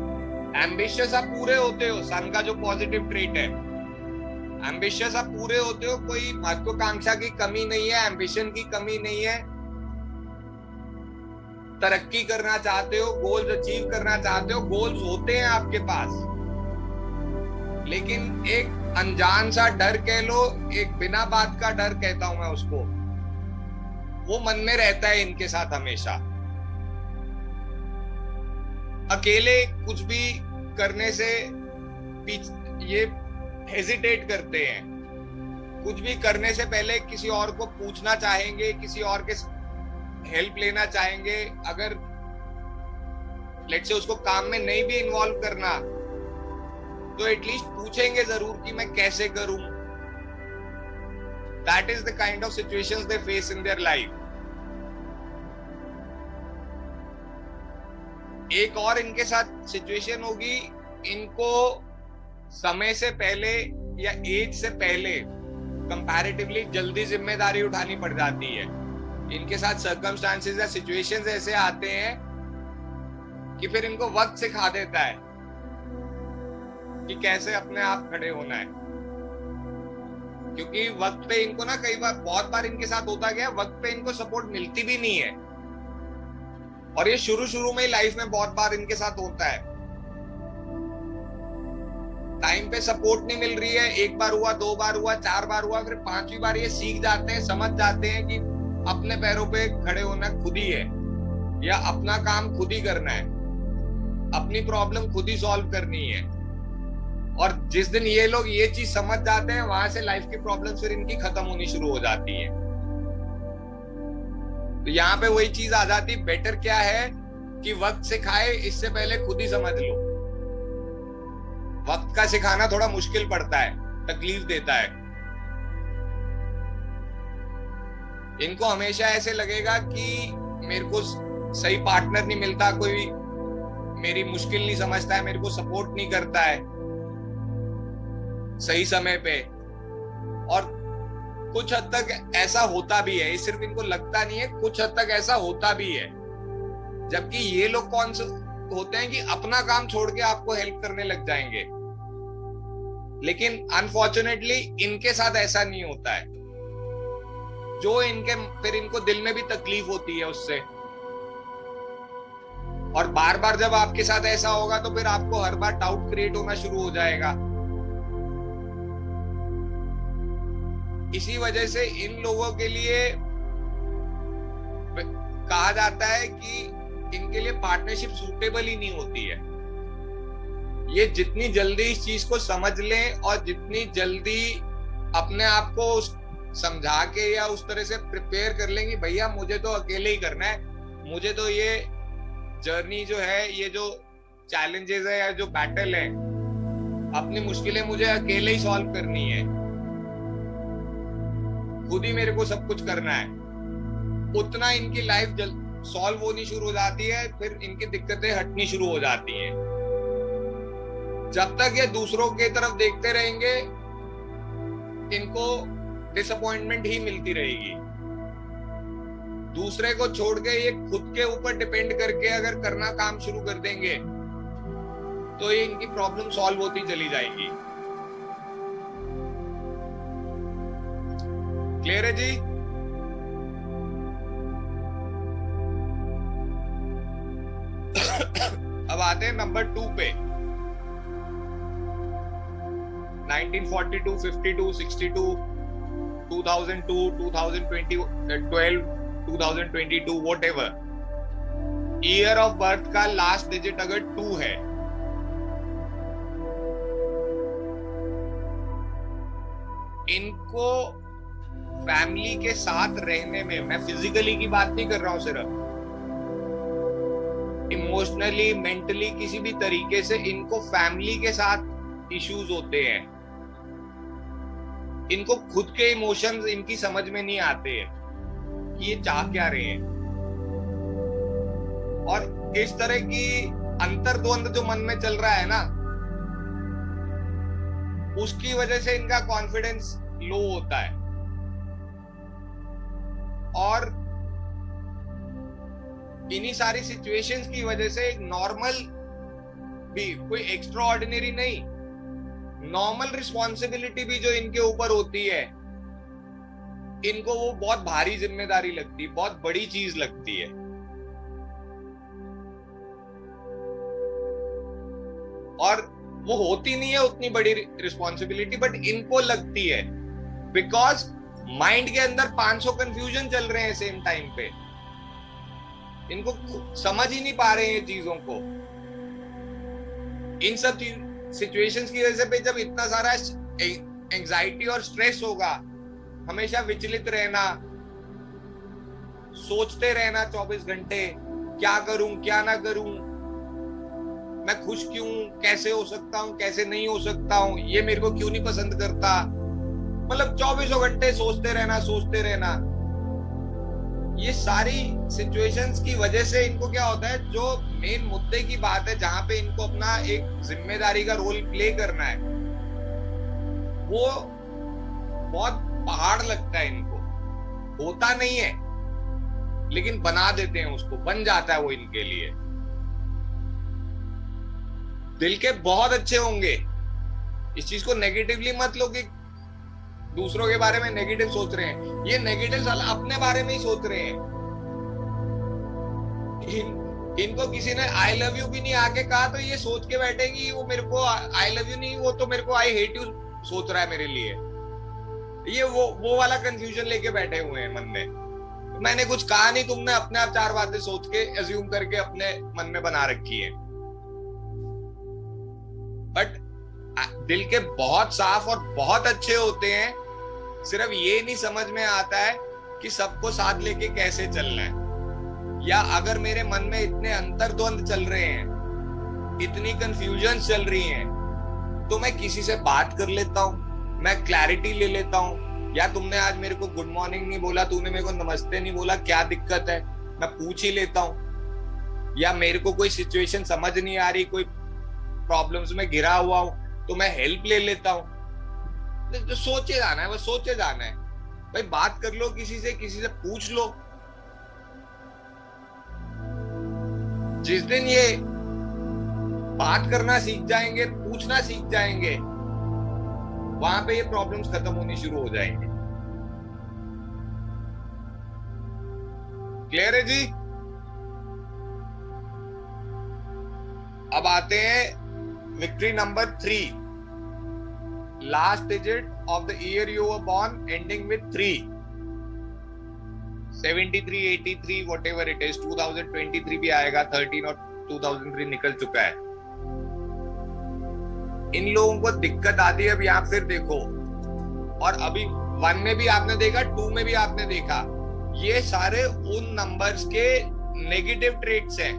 एम्बिशियस आप पूरे होते हो, सन का जो पॉजिटिव ट्रेट है, एम्बिशियस आप पूरे होते हो, कोई महत्वाकांक्षा की कमी नहीं है, एम्बिशन की कमी नहीं है, तरक्की करना चाहते हो, गोल्स अचीव करना चाहते हो, गोल्स होते हैं आपके पास। लेकिन एक अनजान सा डर कह लो, एक बिना बात का डर कहता हूं मैं उसको, वो मन में रहता है इनके साथ हमेशा। अकेले कुछ भी करने से ये हेजिटेट करते हैं, कुछ भी करने से पहले किसी और को पूछना चाहेंगे, किसी और के हेल्प लेना चाहेंगे। अगर लेट्स से उसको काम में नहीं भी इन्वॉल्व करना, तो एटलीस्ट पूछेंगे जरूर कि मैं कैसे करूं। That is the kind of situations they face in their life. एक और इनके साथ सिचुएशन होगी, इनको समय से पहले या एज से पहले कंपैरेटिवली जल्दी जिम्मेदारी उठानी पड़ जाती है। इनके साथ सर्कमस्टांसेस या सिचुएशंस ऐसे आते हैं कि फिर इनको वक्त सिखा देता है कि कैसे अपने आप खड़े होना है। क्योंकि वक्त पे इनको ना कई बार, बहुत बार इनके साथ होता गया, वक्त पे इनको सपोर्ट मिलती भी नहीं है। और ये शुरू में ही लाइफ में बहुत बार इनके साथ होता है, टाइम पे सपोर्ट नहीं मिल रही है। एक बार हुआ, 2 बार हुआ, 4 बार हुआ, फिर 5वीं बार ये सीख जाते हैं, समझ जाते हैं कि अपने पैरों पे खड़े होना खुद ही है, या अपना काम खुद ही करना है, अपनी प्रॉब्लम खुद ही सॉल्व करनी है। और जिस दिन ये लोग ये चीज समझ जाते हैं, वहां से लाइफ की प्रॉब्लम्स फिर इनकी खत्म होनी शुरू हो जाती है। तो यहाँ पे वही चीज आ जाती, बेटर क्या है कि वक्त सिखाए, इससे पहले खुद ही समझ लो। वक्त का सिखाना थोड़ा मुश्किल पड़ता है, तकलीफ देता है। इनको हमेशा ऐसे लगेगा कि मेरे को सही पार्टनर नहीं मिलता, कोई मेरी मुश्किल नहीं समझता है, मेरे को सपोर्ट नहीं करता है सही समय पे। और कुछ हद तक ऐसा होता भी है, ये सिर्फ इनको लगता नहीं है, कुछ हद तक ऐसा होता भी है। जबकि ये लोग कौन से होते हैं कि अपना काम छोड़ के आपको हेल्प करने लग जाएंगे, लेकिन अनफॉर्चुनेटली इनके साथ ऐसा नहीं होता है। जो इनके फिर इनको दिल में भी तकलीफ होती है उससे। और बार बार जब आपके साथ ऐसा होगा तो फिर आपको हर बार डाउट क्रिएट होना शुरू हो जाएगा। इसी वजह से इन लोगों के लिए कहा जाता है कि इनके लिए पार्टनरशिप सूटेबल ही नहीं होती है। ये जितनी जल्दी इस चीज को समझ लें और जितनी जल्दी अपने आप को समझा के या उस तरह से प्रिपेयर कर लेंगे, भैया मुझे तो अकेले ही करना है, मुझे तो ये जर्नी जो है, ये जो चैलेंजेस है या जो बैटल है, अपनी मुश्किलें मुझे अकेले ही सॉल्व करनी है, खुद ही मेरे को सब कुछ करना है, उतना इनकी लाइफ सॉल्व होनी शुरू हो जाती है। फिर इनकी दिक्कतें हटनी शुरू हो जाती हैं। जब तक ये दूसरों की तरफ देखते रहेंगे, इनको डिसअपॉइंटमेंट ही मिलती रहेगी। दूसरे को छोड़ के ये खुद के ऊपर डिपेंड करके अगर करना काम शुरू कर देंगे, तो ये इनकी प्रॉब्लम सॉल्व होती चली जाएगी। क्लियर है जी? अब आते हैं नंबर 2 पे। 1942, 52, 62, 2002, 2012, 2022, whatever. ईयर ऑफ बर्थ का लास्ट डिजिट अगर 2 है, इनको फैमिली के साथ रहने में, मैं फिजिकली की बात नहीं कर रहा हूं, सिर्फ इमोशनली, मेंटली, किसी भी तरीके से इनको फैमिली के साथ इश्यूज होते हैं। इनको खुद के इमोशंस इनकी समझ में नहीं आते हैं कि ये चाह क्या रहे हैं। और इस तरह की अंतर्द्वंद जो मन में चल रहा है ना, उसकी वजह से इनका कॉन्फिडेंस लो होता है। और इन्हीं सारी सिचुएशंस की वजह से एक नॉर्मल भी, कोई एक्स्ट्रा ऑर्डिनरी नहीं, नॉर्मल रिस्पॉन्सिबिलिटी भी जो इनके ऊपर होती है, इनको वो बहुत भारी जिम्मेदारी लगती है, बहुत बड़ी चीज लगती है। और वो होती नहीं है उतनी बड़ी रिस्पॉन्सिबिलिटी, बट इनको लगती है, बिकॉज माइंड के अंदर 500 कंफ्यूजन चल रहे हैं सेम टाइम पे। इनको समझ ही नहीं पा रहे हैं ये चीजों को। इन सब सिचुएशंस की वजह से जब इतना सारा एंजाइटी और स्ट्रेस होगा, हमेशा विचलित रहना, सोचते रहना 24 घंटे, क्या करूं क्या ना करूं, मैं खुश क्यों, कैसे हो सकता हूँ, कैसे नहीं हो सकता हूँ, ये मेरे को क्यों नहीं पसंद करता, मतलब 24 घंटे सोचते रहना। ये सारी सिचुएशंस की वजह से इनको क्या होता है, जो मेन मुद्दे की बात है जहां पे इनको अपना एक जिम्मेदारी का रोल प्ले करना है, वो बहुत पहाड़ लगता है इनको, होता नहीं है लेकिन बना देते हैं उसको, बन जाता है वो इनके लिए। दिल के बहुत अच्छे होंगे, इस चीज को नेगेटिवली मत लो कि दूसरों के बारे में नेगेटिव सोच रहे हैं, ये नेगेटिव साला अपने बारे में ही सोच रहे हैं। इनको किसी ने आई लव यू भी नहीं आके कहा तो ये सोच के बैठेगी वो मेरे को आई लव यू नहीं, वो तो मेरे को आई हेट यू सोच रहा है मेरे लिए। ये वो वाला कंफ्यूजन लेके बैठे हुए हैं मन में। तो मैंने कुछ कहा नहीं, तुमने अपने आप 4 बातें सोच के अज्यूम करके अपने मन में बना रखी है। बट दिल के बहुत साफ और बहुत अच्छे होते हैं, सिर्फ ये नहीं समझ में आता है कि सबको साथ लेके कैसे चलना है, या अगर मेरे मन में इतने अंतर्द्वंद चल रहे हैं, इतनी कंफ्यूजन चल रही हैं, तो मैं किसी से बात कर लेता हूँ, मैं क्लैरिटी ले लेता हूँ। या तुमने आज मेरे को गुड मॉर्निंग नहीं बोला, तूने मेरे को नमस्ते नहीं बोला, क्या दिक्कत है, मैं पूछ ही लेता हूँ। या मेरे को कोई सिचुएशन समझ नहीं आ रही, कोई प्रॉब्लम्स में घिरा हुआ हूँ, तो मैं हेल्प ले लेता हूँ। तो सोचे जाना है, बस सोचे जाना है भाई, बात कर लो किसी से पूछ लो। जिस दिन ये बात करना सीख जाएंगे, पूछना सीख जाएंगे, वहां पे ये प्रॉब्लम्स खत्म होनी शुरू हो जाएंगे। क्लियर है जी? अब आते हैं victory number 3, last digit of the year you were born ending with 3, 73, 83, whatever it is. 2023 भी आएगा, 13 और 2003 निकल चुका है। इन लोगों को दिक्कत आती है। अब यहाँ फिर देखो, और अभी 1 में भी आपने देखा, 2 में भी आपने देखा, ये सारे उन नंबर्स के नेगेटिव ट्रेट्स हैं।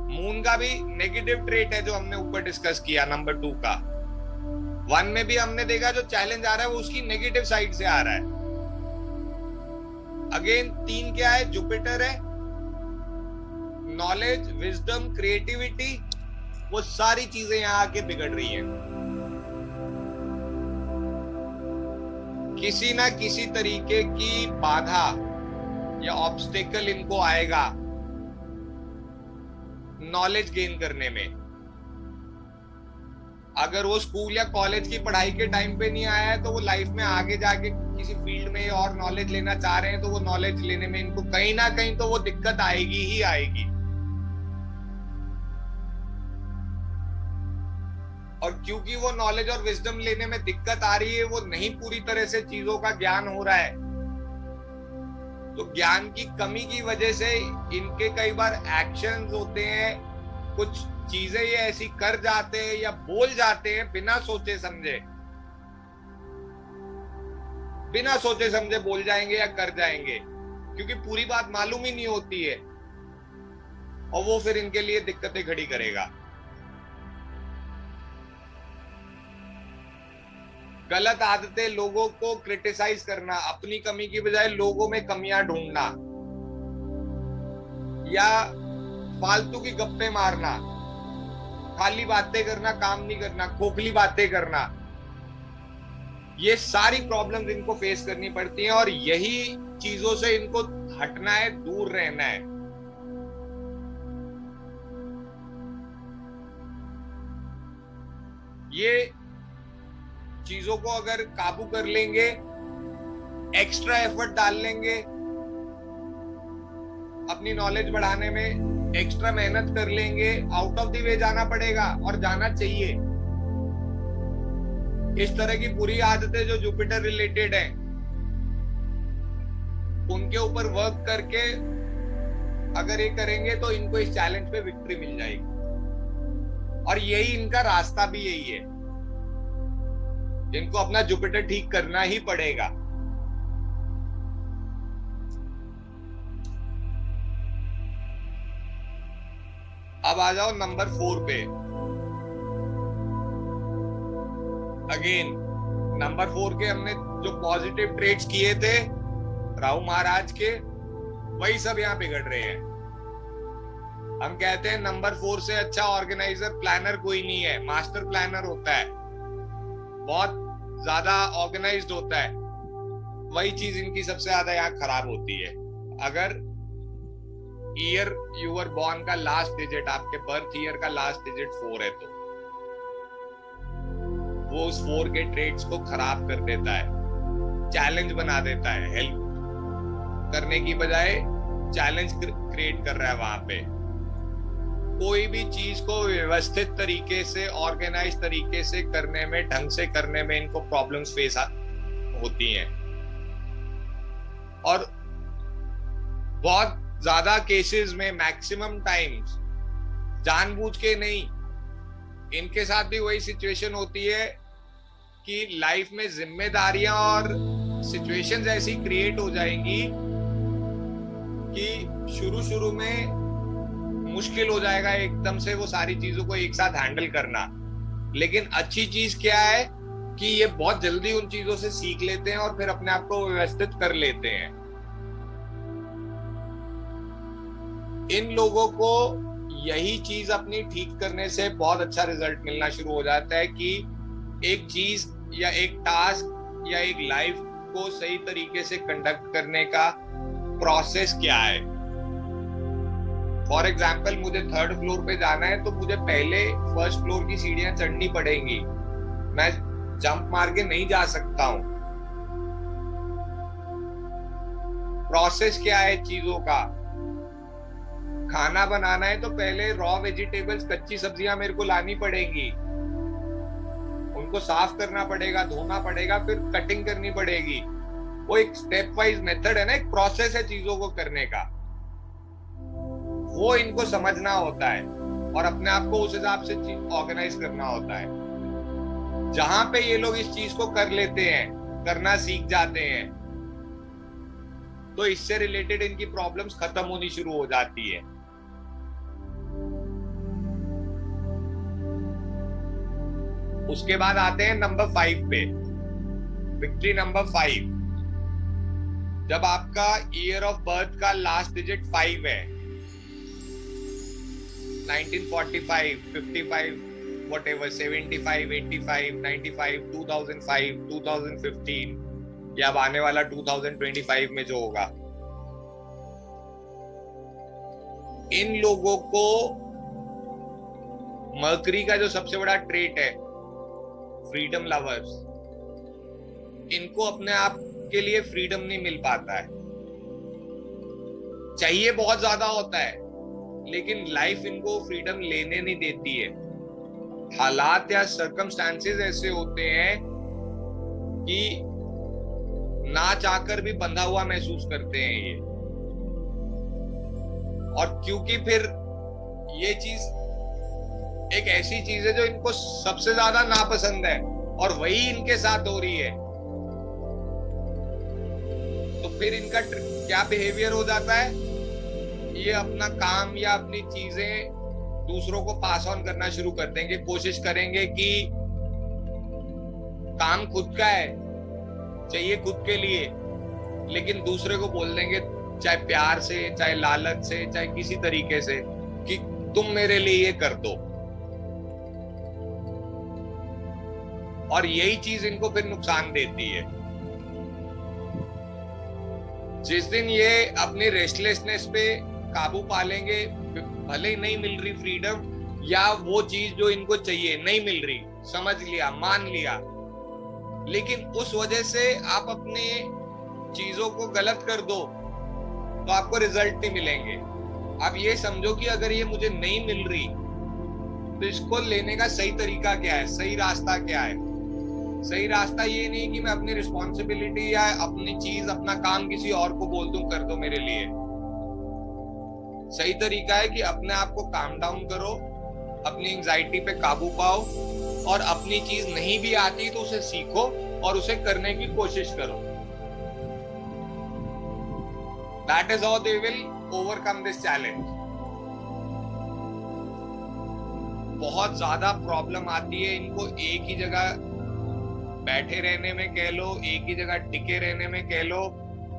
मून का भी नेगेटिव ट्रेट है जो हमने ऊपर डिस्कस किया, नंबर 2 का। 1 में भी हमने देखा जो चैलेंज आ रहा है वो उसकी नेगेटिव साइड से आ रहा है। अगेन 3 क्या है? जुपिटर है। नॉलेज, विजडम, क्रिएटिविटी, वो सारी चीजें यहां आके बिगड़ रही हैं। किसी ना किसी तरीके की बाधा या ऑब्स्टेकल इनको आएगा नॉलेज गेन करने में। अगर वो स्कूल या कॉलेज की पढ़ाई के टाइम पे नहीं आया है तो वो लाइफ में आगे जाके किसी फील्ड में और नॉलेज लेना चाह रहे हैं, तो वो नॉलेज लेने में इनको कहीं ना कहीं तो वो दिक्कत आएगी ही आएगी। और क्योंकि वो नॉलेज और विजडम लेने में दिक्कत आ रही है, वो नहीं पूरी तरह से चीजों का ज्ञान हो रहा है, तो ज्ञान की कमी की वजह से इनके कई बार एक्शंस होते हैं, कुछ चीजें ये ऐसी कर जाते हैं या बोल जाते हैं बिना सोचे समझे, बिना सोचे समझे बोल जाएंगे या कर जाएंगे, क्योंकि पूरी बात मालूम ही नहीं होती है, और वो फिर इनके लिए दिक्कतें खड़ी करेगा। गलत आदतें, लोगों को क्रिटिसाइज करना, अपनी कमी की बजाय लोगों में कमियां ढूंढना, या फालतू की गप्पे मारना, खाली बातें करना, काम नहीं करना, खोखली बातें करना, ये सारी प्रॉब्लम्स इनको फेस करनी पड़ती हैं, और यही चीजों से इनको हटना है, दूर रहना है। ये चीजों को अगर काबू कर लेंगे, एक्स्ट्रा एफर्ट डाल लेंगे, अपनी नॉलेज बढ़ाने में एक्स्ट्रा मेहनत कर लेंगे, आउट ऑफ द वे जाना पड़ेगा और जाना चाहिए। इस तरह की बुरी आदतें जो जुपिटर रिलेटेड हैं, उनके ऊपर वर्क करके अगर ये करेंगे तो इनको इस चैलेंज पे विक्ट्री मिल जाएगी। और यही इनका रास्ता भी यही है, इनको अपना जुपिटर ठीक करना ही पड़ेगा। अब आ जाओ नंबर 4 पे। अगेन नंबर 4 के हमने जो पॉजिटिव ट्रेड्स किए थे राहु महाराज के, वही सब यहाँ बिगड़ रहे हैं। हम कहते हैं नंबर 4 से अच्छा ऑर्गेनाइजर प्लानर कोई नहीं है। मास्टर प्लानर होता है, बहुत ज्यादा ऑर्गेनाइज्ड होता है, वही चीज इनकी सबसे ज्यादा यहाँ खराब होती है। अगर ईयर यू वर बॉर्न का लास्ट डिजिट, आपके बर्थ ईयर का लास्ट डिजिट 4 है, तो वो उस 4 के ट्रेड्स को खराब कर देता है, चैलेंज बना देता है। हेल्प करने की बजाय चैलेंज क्रिएट कर रहा है वहां पे। कोई भी चीज को व्यवस्थित तरीके से, ऑर्गेनाइज तरीके से करने में, ढंग से करने में इनको प्रॉब्लम्स फेस होती हैं। और बहुत ज्यादा केसेस में, मैक्सिमम टाइम्स जानबूझ के नहीं, इनके साथ भी वही सिचुएशन होती है कि लाइफ में जिम्मेदारियां और सिचुएशंस ऐसी क्रिएट हो जाएंगी कि शुरू में मुश्किल हो जाएगा एकदम से वो सारी चीजों को एक साथ हैंडल करना। लेकिन अच्छी चीज क्या है कि ये बहुत जल्दी उन चीजों से सीख लेते हैं और फिर अपने आप को व्यवस्थित कर लेते हैं। इन लोगों को यही चीज अपनी ठीक करने से बहुत अच्छा रिजल्ट मिलना शुरू हो जाता है कि एक चीज या एक टास्क या एक लाइफ को सही तरीके से कंडक्ट करने का प्रोसेस क्या है। फॉर एग्जाम्पल, मुझे 3rd फ्लोर पे जाना है तो मुझे पहले 1st फ्लोर की सीढ़ियां चढ़नी पड़ेंगी, मैं जंप मार के नहीं जा सकता हूं। प्रोसेस क्या है चीजों का। खाना बनाना है तो पहले रॉ वेजिटेबल्स, कच्ची सब्जियां मेरे को लानी पड़ेंगी, उनको साफ करना पड़ेगा, धोना पड़ेगा, फिर कटिंग करनी पड़ेगी। वो एक स्टेप वाइज मेथड है ना, एक प्रोसेस है चीजों को करने का, वो इनको समझना होता है और अपने आप को उस हिसाब से ऑर्गेनाइज करना होता है। जहां पे ये लोग इस चीज को कर लेते हैं, करना सीख जाते हैं, तो इससे रिलेटेड इनकी प्रॉब्लम्स खत्म होनी शुरू हो जाती है। उसके बाद आते हैं नंबर 5 पे, विक्ट्री नंबर 5। जब आपका ईयर ऑफ बर्थ का लास्ट डिजिट 5 है, 1945, 55, whatever, 75, 85, 95, 2005, 2015 या अब आने वाला 2025 में जो होगा, इन लोगों को मर्करी का जो सबसे बड़ा ट्रेट है, फ्रीडम लवर्स, इनको अपने आप के लिए फ्रीडम नहीं मिल पाता है। चाहिए बहुत ज्यादा होता है लेकिन लाइफ इनको फ्रीडम लेने नहीं देती है। हालात या सर्कमस्टांसेस ऐसे होते हैं कि ना चाहकर भी बंधा हुआ महसूस करते हैं ये। और क्योंकि फिर ये चीज एक ऐसी चीज है जो इनको सबसे ज्यादा नापसंद है और वही इनके साथ हो रही है, तो फिर इनका क्या बिहेवियर हो जाता है, ये अपना काम या अपनी चीजें दूसरों को पास ऑन करना शुरू कर देंगे। कोशिश करेंगे कि काम खुद का है, चाहिए खुद के लिए, लेकिन दूसरे को बोल देंगे, चाहे प्यार से, चाहे लालच से, चाहे किसी तरीके से, कि तुम मेरे लिए ये कर दो। और यही चीज इनको फिर नुकसान देती है। जिस दिन ये अपनी रेस्टलेसनेस पे काबू पा लेंगे, भले ही नहीं मिल रही फ्रीडम या वो चीज जो इनको चाहिए नहीं मिल रही, समझ लिया, मान लिया, लेकिन उस वजह से आप अपने चीजों को गलत कर दो तो आपको रिजल्ट नहीं मिलेंगे। आप ये समझो कि अगर ये मुझे नहीं मिल रही तो इसको लेने का सही तरीका क्या है, सही रास्ता क्या है। सही रास्ता ये नहीं कि मैं अपनी रिस्पॉन्सिबिलिटी या अपनी चीज, अपना काम किसी और को बोल दूं कर दो मेरे लिए। सही तरीका है कि अपने आप को काम डाउन करो, अपनी एंजाइटी पे काबू पाओ और अपनी चीज नहीं भी आती तो उसे सीखो और उसे करने की कोशिश करो। That is how they will overcome this challenge. बहुत ज्यादा प्रॉब्लम आती है इनको एक ही जगह बैठे रहने में कह लो, एक ही जगह टिके रहने में कह लो,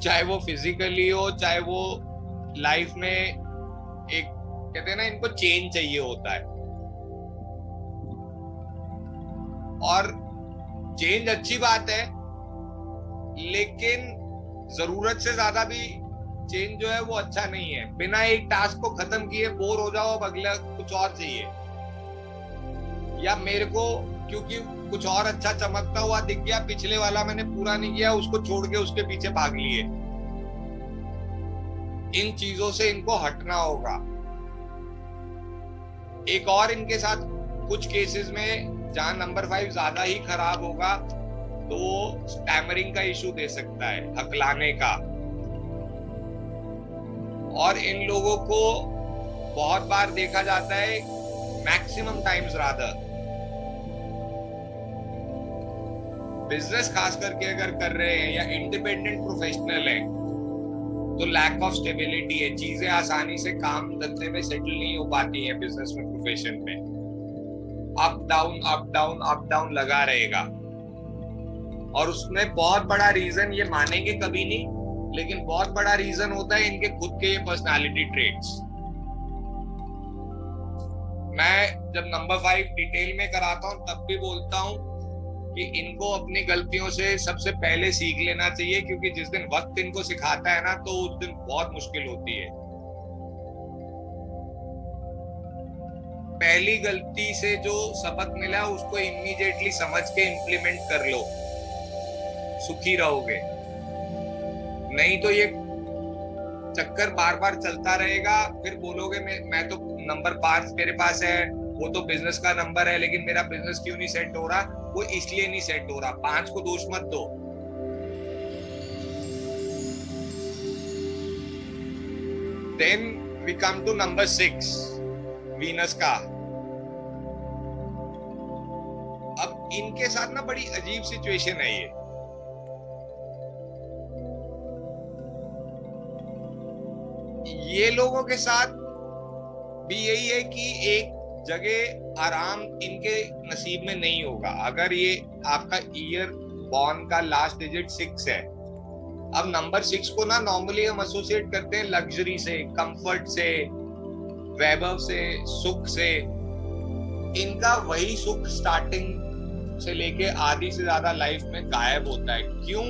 चाहे वो फिजिकली हो चाहे वो लाइफ में एक कहते हैं ना, इनको चेंज चाहिए होता है। और चेंज अच्छी बात है, लेकिन जरूरत से ज्यादा भी चेंज जो है वो अच्छा नहीं है। बिना एक टास्क को खत्म किए बोर हो जाओ, अब अगला कुछ और चाहिए, या मेरे को क्योंकि कुछ और अच्छा चमकता हुआ दिख गया, पिछले वाला मैंने पूरा नहीं किया, उसको छोड़ के उसके पीछे भाग लिए। इन चीजों से इनको हटना होगा। एक और इनके साथ कुछ केसेस में जहां नंबर 5 ज्यादा ही खराब होगा तो वो स्टैमरिंग का इशू दे सकता है, हकलाने का। और इन लोगों को बहुत बार देखा जाता है, मैक्सिमम टाइम्स रादर, बिजनेस खास करके अगर कर रहे हैं या इंडिपेंडेंट प्रोफेशनल है तो लैक ऑफ स्टेबिलिटी है। चीजें आसानी से काम धंधे में सेटल नहीं हो पाती हैं बिजनेस में, प्रोफेशन में। Up down up down up down लगा रहेगा। और उसमें बहुत बड़ा रीजन, ये मानेंगे कभी नहीं, लेकिन बहुत बड़ा रीजन होता है इनके खुद के पर्सनालिटी ट्रेट्स। मैं जब नंबर 5 डिटेल में कराता हूं तब भी बोलता हूं कि इनको अपनी गलतियों से सबसे पहले सीख लेना चाहिए, क्योंकि जिस दिन वक्त इनको सिखाता है ना तो उस दिन बहुत मुश्किल होती है। पहली गलती से जो सबक मिला उसको इमीडिएटली समझ के इम्प्लीमेंट कर लो, सुखी रहोगे। नहीं तो ये चक्कर बार बार चलता रहेगा, फिर बोलोगे मैं तो नंबर 5 मेरे पास है, वो तो बिजनेस का नंबर है, लेकिन मेरा बिजनेस क्यों नहीं सेट हो रहा? वो इसलिए नहीं सेट हो रहा। 5 को दोष मत दो। Then we come to number 6, Venus का। अब इनके साथ ना बड़ी अजीब सिचुएशन है ये लोगों के साथ भी यही है कि एक जगह आराम इनके नसीब में नहीं होगा। अगर ये आपका ईयर बॉर्न का लास्ट डिजिट 6 है, अब नंबर 6 को ना नॉर्मली हम एसोसिएट करते हैं लग्जरी से, कंफर्ट से, वैभव से, सुख से। इनका वही सुख स्टार्टिंग से लेके आधी से ज्यादा लाइफ में गायब होता है। क्यों?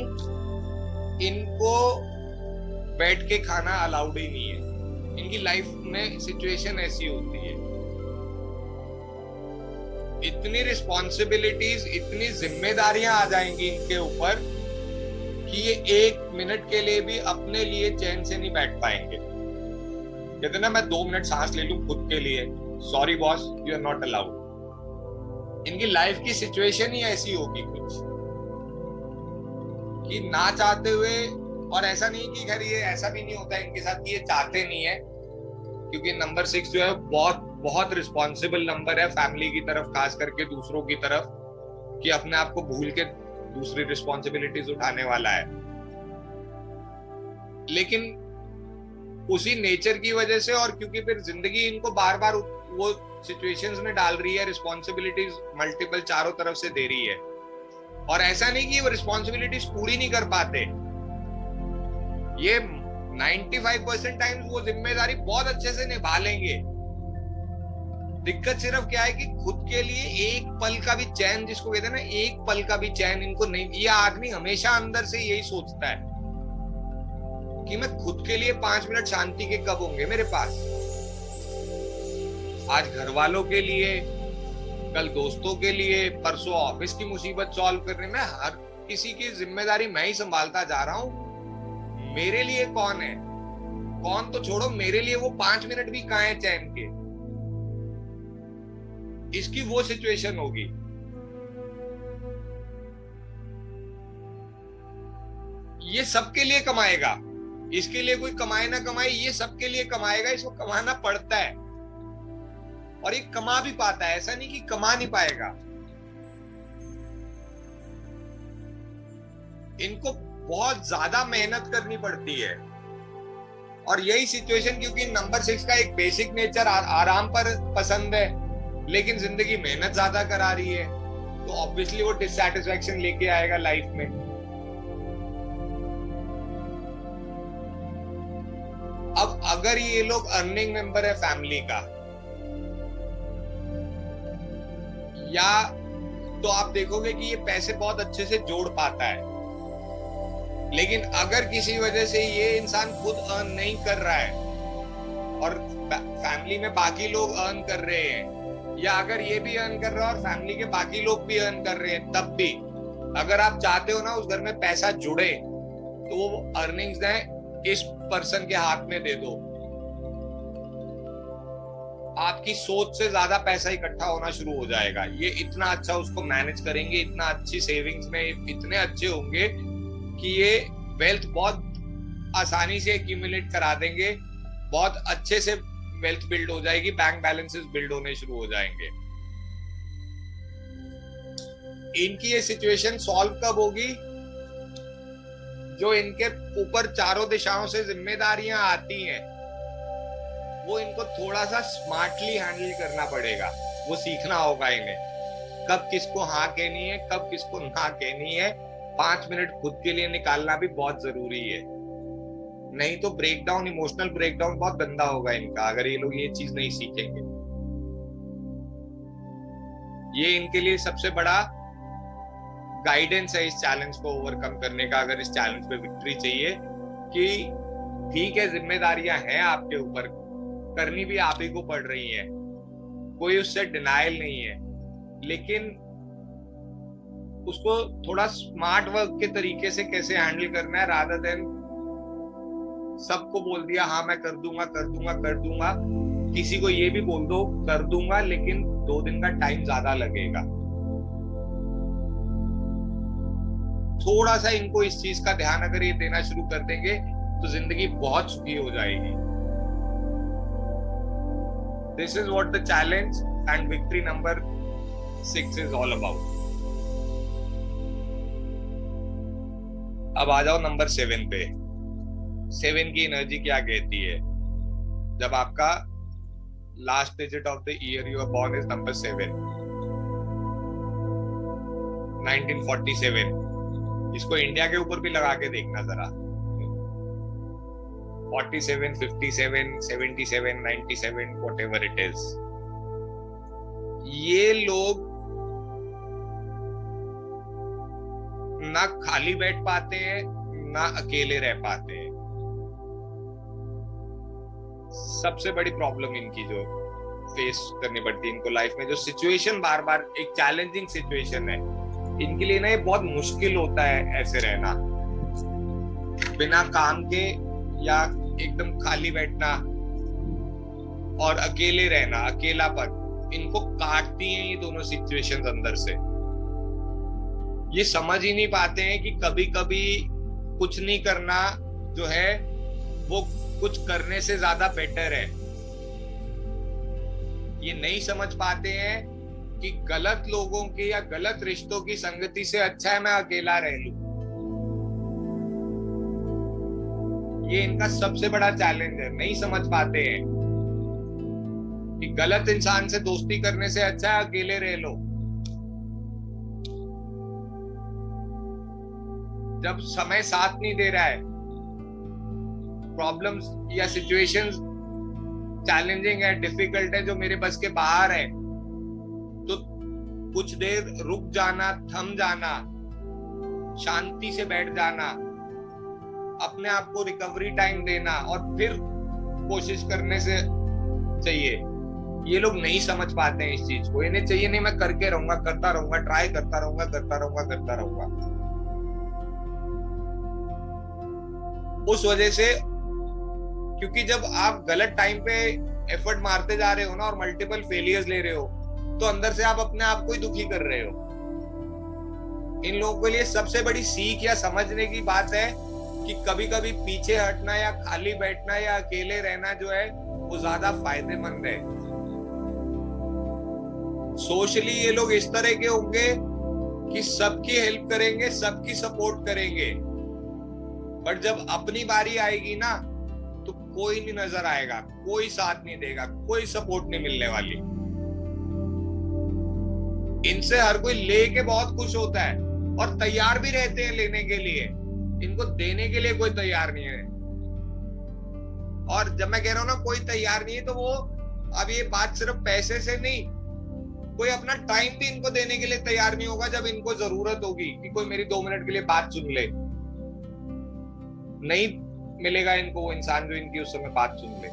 इनको बैठ के खाना अलाउड ही नहीं है। इनकी लाइफ में सिचुएशन ऐसी होती है, इतनी रिस्पॉन्सिबिलिटीज, इतनी जिम्मेदारियां आ जाएंगी इनके ऊपर कि ये 1 मिनट के लिए भी अपने लिए चैन से नहीं बैठ पाएंगे। कहते ना, मैं 2 मिनट सांस ले लूं खुद के लिए, sorry boss, you are not allowed. इनकी लाइफ की सिचुएशन ही ऐसी होगी कुछ कि ना चाहते हुए, और ऐसा नहीं कि खैर ये ऐसा भी नहीं होता है इनके साथ कि ये चाहते नहीं है, क्योंकि नंबर 6 जो है बहुत बहुत रिस्पॉन्सिबल नंबर है फैमिली की तरफ, खास करके दूसरों की तरफ, कि अपने आप को भूल के दूसरी रिस्पॉन्सिबिलिटीज उठाने वाला है। लेकिन उसी नेचर की वजह से, और क्योंकि फिर जिंदगी इनको बार बार वो सिचुएशंस में डाल रही है, रिस्पॉन्सिबिलिटीज मल्टीपल चारों तरफ से दे रही है, और ऐसा नहीं कि वो रिस्पॉन्सिबिलिटीज पूरी नहीं कर पाते। ये 95% टाइम्स वो जिम्मेदारी बहुत अच्छे से निभा लेंगे। दिक्कत सिर्फ क्या है कि खुद के लिए एक पल का भी चैन, जिसको कहते हैं ना, एक पल का भी चैन इनको नहीं। ये आदमी हमेशा अंदर से यही सोचता है कि मैं खुद के लिए 5 मिनट शांति के कब होंगे मेरे पास। आज घर वालों के लिए, कल दोस्तों के लिए, परसों ऑफिस की मुसीबत सॉल्व करने में हर किसी की जिम्मेदारी मैं ही संभालता जा रहा हूं। मेरे लिए कौन है? कौन तो छोड़ो, मेरे लिए वो 5 मिनट भी कहां है चैन के? इसकी वो सिचुएशन होगी। ये सबके लिए कमाएगा, इसके लिए कोई कमाए ना कमाए, ये सबके लिए कमाएगा। इसको कमाना पड़ता है और ये कमा भी पाता है, ऐसा नहीं कि कमा नहीं पाएगा। इनको बहुत ज्यादा मेहनत करनी पड़ती है। और यही सिचुएशन, क्योंकि नंबर 6 का एक बेसिक नेचर आराम पर पसंद है, लेकिन जिंदगी मेहनत ज्यादा करा रही है, तो ऑब्वियसली वो डिससैटिस्फैक्शन लेके आएगा लाइफ में। अब अगर ये लोग अर्निंग मेंबर है फैमिली का, या तो आप देखोगे कि ये पैसे बहुत अच्छे से जोड़ पाता है, लेकिन अगर किसी वजह से ये इंसान खुद अर्न नहीं कर रहा है और फैमिली में बाकी लोग अर्न कर रहे हैं, या अगर ये भी अर्न कर रहा है और फैमिली के बाकी लोग भी अर्न कर रहे हैं, तब भी अगर आप चाहते हो ना उस घर में पैसा जुड़े, तो वो अर्निंग्स इस पर्सन के हाथ में दे दो। आपकी सोच से ज्यादा पैसा इकट्ठा होना शुरू हो जाएगा। ये इतना अच्छा उसको मैनेज करेंगे, इतना अच्छी सेविंग्स में इतने अच्छे होंगे कि ये वेल्थ बहुत आसानी से एक्यूमुलेट करा देंगे, बहुत अच्छे से वेल्थ बिल्ड हो जाएगी, बैंक बैलेंसेस बिल्ड होने शुरू हो जाएंगे। इनकी ये सिचुएशन सॉल्व कब होगी? जो इनके ऊपर चारों दिशाओं से जिम्मेदारियां आती हैं, वो इनको थोड़ा सा स्मार्टली हैंडल करना पड़ेगा। वो सीखना होगा इन्हें कब किसको हाँ कहनी है, कब किसको ना कहनी है। 5 मिनट खुद के लिए निकालना भी बहुत जरूरी है, नहीं तो ब्रेकडाउन, इमोशनल ब्रेकडाउन बहुत गंदा होगा इनका, अगर ये लोग ये चीज नहीं सीखेंगे। ये इनके लिए सबसे बड़ा गाइडेंस है इस चैलेंज को ओवरकम करने का, अगर इस चैलेंज पे विक्ट्री चाहिए। कि ठीक है, जिम्मेदारियां हैं आपके ऊपर, करनी भी आप ही को पड़ रही है, कोई उससे डिनायल नहीं है, लेकिन उसको थोड़ा स्मार्ट वर्क के तरीके से कैसे हैंडल करना है, रादर देन सबको बोल दिया हाँ मैं कर दूंगा कर दूंगा कर दूंगा। किसी को ये भी बोल दो कर दूंगा, लेकिन 2 दिन का टाइम ज्यादा लगेगा। थोड़ा सा इनको इस चीज का ध्यान अगर ये देना शुरू कर देंगे तो जिंदगी बहुत सुखी हो जाएगी। This is what the challenge and victory number 6 is all about. अब आ जाओ नंबर 7 पे। 7 की एनर्जी क्या कहती है? जब आपका last digit of the year you are born is number 7, 1947। इसको इंडिया के ऊपर भी लगा के देखना जरा। 47, 57, 77, 97, whatever it is। ये लोग ना खाली बैठ पाते हैं, ना अकेले रह पाते हैं। सबसे बड़ी प्रॉब्लम इनकी जो फेस करनी पड़ती है इनको लाइफ में, जो सिचुएशन बार बार एक चैलेंजिंग सिचुएशन है इनके लिए ना, ये बहुत मुश्किल होता है ऐसे रहना, बिना काम के या एकदम खाली बैठना और अकेले रहना। अकेलापन इनको काटती हैं ये दोनों सिचुएशंस अंदर से। ये समझ ही नहीं पाते हैं कि कभी कभी कुछ नहीं करना जो है वो कुछ करने से ज्यादा बेटर है। ये नहीं समझ पाते हैं कि गलत लोगों के या गलत रिश्तों की संगति से अच्छा है मैं अकेला रह लूं। ये इनका सबसे बड़ा चैलेंज है। नहीं समझ पाते हैं कि गलत इंसान से दोस्ती करने से अच्छा है अकेले रह लो। जब समय साथ नहीं दे रहा है, प्रॉब्लम्स या सिचुएशंस चैलेंजिंग है, डिफिकल्ट है, जो मेरे बस के बाहर है, तो कुछ देर रुक जाना, थम जाना, शांति से बैठ जाना, अपने आप को रिकवरी टाइम देना और फिर कोशिश करने से चाहिए। ये लोग नहीं समझ पाते हैं इस चीज को। इन्हें चाहिए नहीं मैं करके रहूंगा, करता रहूंगा, ट्राई करता रहूंगा, करता रहूंगा, करता रहूंगा। उस वजह से, क्योंकि जब आप गलत टाइम पे एफर्ट मारते जा रहे हो ना और मल्टीपल फेलियर्स ले रहे हो, तो अंदर से आप अपने आप को ही दुखी कर रहे हो। इन लोगों के लिए सबसे बड़ी सीख या समझने की बात है कि कभी कभी पीछे हटना या खाली बैठना या अकेले रहना जो है वो ज्यादा फायदेमंद है। सोशली ये लोग इस तरह के होंगे कि सबकी हेल्प करेंगे, सबकी सपोर्ट करेंगे, बट जब अपनी बारी आएगी ना तो कोई नहीं नजर आएगा, कोई साथ नहीं देगा, कोई सपोर्ट नहीं मिलने वाली। इनसे हर कोई लेके बहुत खुश होता है और तैयार भी रहते हैं लेने के लिए, इनको देने के लिए कोई तैयार नहीं है। और जब मैं कह रहा हूं ना कोई तैयार नहीं है, तो वो अब ये बात सिर्फ पैसे से नहीं, कोई अपना टाइम भी इनको देने के लिए तैयार नहीं होगा जब इनको जरूरत होगी कि कोई मेरी 2 मिनट के लिए बात सुन ले। नहीं मिलेगा इनको वो इंसान जो इनकी उस समय बात सुन ले।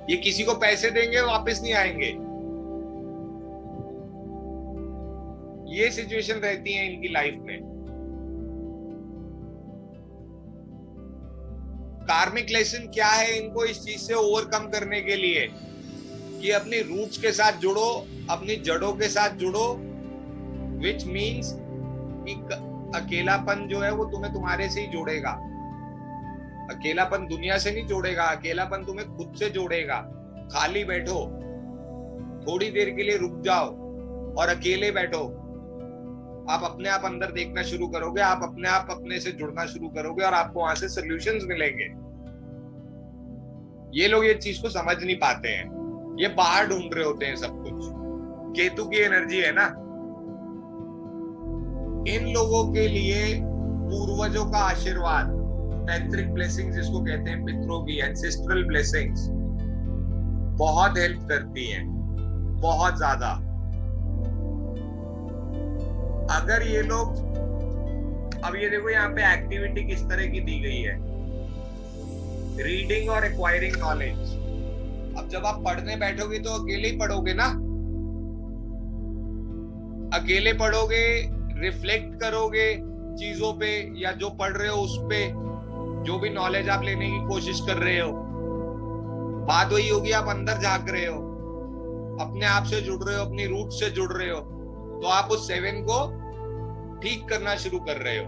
ये किसी को पैसे देंगे वापस नहीं आएंगे, ये सिचुएशन रहती है इनकी लाइफ में। कार्मिक लेसन क्या है इनको इस चीज से ओवरकम करने के लिए कि अपनी रूट्स के साथ जुड़ो, अपनी जड़ों के साथ जुड़ो, विच मीन्स कि अकेलापन जो है वो तुम्हें तुम्हारे से ही जोड़ेगा। अकेलापन दुनिया से नहीं जोड़ेगा, अकेलापन तुम्हें खुद से जोड़ेगा। खाली बैठो, थोड़ी देर के लिए रुक जाओ और अकेले बैठो, आप अपने आप अंदर देखना शुरू करोगे, आप अपने आप अपने से जुड़ना शुरू करोगे और आपको वहां से सॉल्यूशंस मिलेंगे। ये लोग ये चीज को समझ नहीं पाते हैं, ये बाहर ढूंढ रहे होते हैं सब कुछ। केतु की एनर्जी है ना, इन लोगों के लिए पूर्वजों का आशीर्वाद, टैंत्रिक ब्लेसिंग्स जिसको कहते हैं, पितरों की एंसेस्ट्रल ब्लेसिंग्स बहुत हेल्प करती हैं, बहुत ज्यादा। अगर ये लोग, अब ये देखो यहाँ पे एक्टिविटी किस तरह की दी गई है, रीडिंग और एक्वायरिंग नॉलेज। अब जब आप पढ़ने बैठोगे तो अकेले ही पढ़ोगे ना, अकेले पढ़ोगे, रिफ्लेक्ट करोगे चीजों पे या जो पढ़ रहे हो उस पे, जो भी नॉलेज आप लेने की कोशिश कर रहे हो, बात वही होगी, आप अंदर झांक रहे हो, अपने आप से जुड़ रहे हो, अपनी रूट से जुड़ रहे हो, तो आप उस 7 को ठीक करना शुरू कर रहे हो,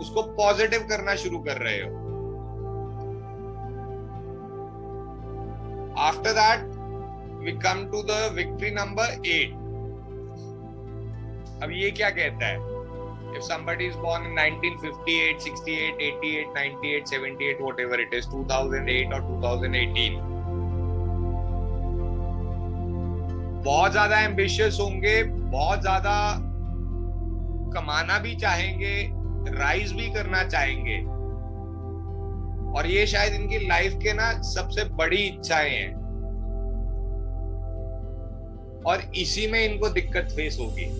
उसको पॉजिटिव करना शुरू कर रहे हो। After that we come to the victory number 8। अब ये क्या कहता है, if somebody is born in 1958, 68, 88, 98, 78, whatever it is, 2008 or 2018, बहुत ज्यादा एम्बिशियस होंगे, बहुत ज्यादा कमाना भी चाहेंगे, राइज भी करना चाहेंगे, और ये शायद इनकी लाइफ के ना सबसे बड़ी इच्छाएं हैं, और इसी में इनको दिक्कत फेस होगी।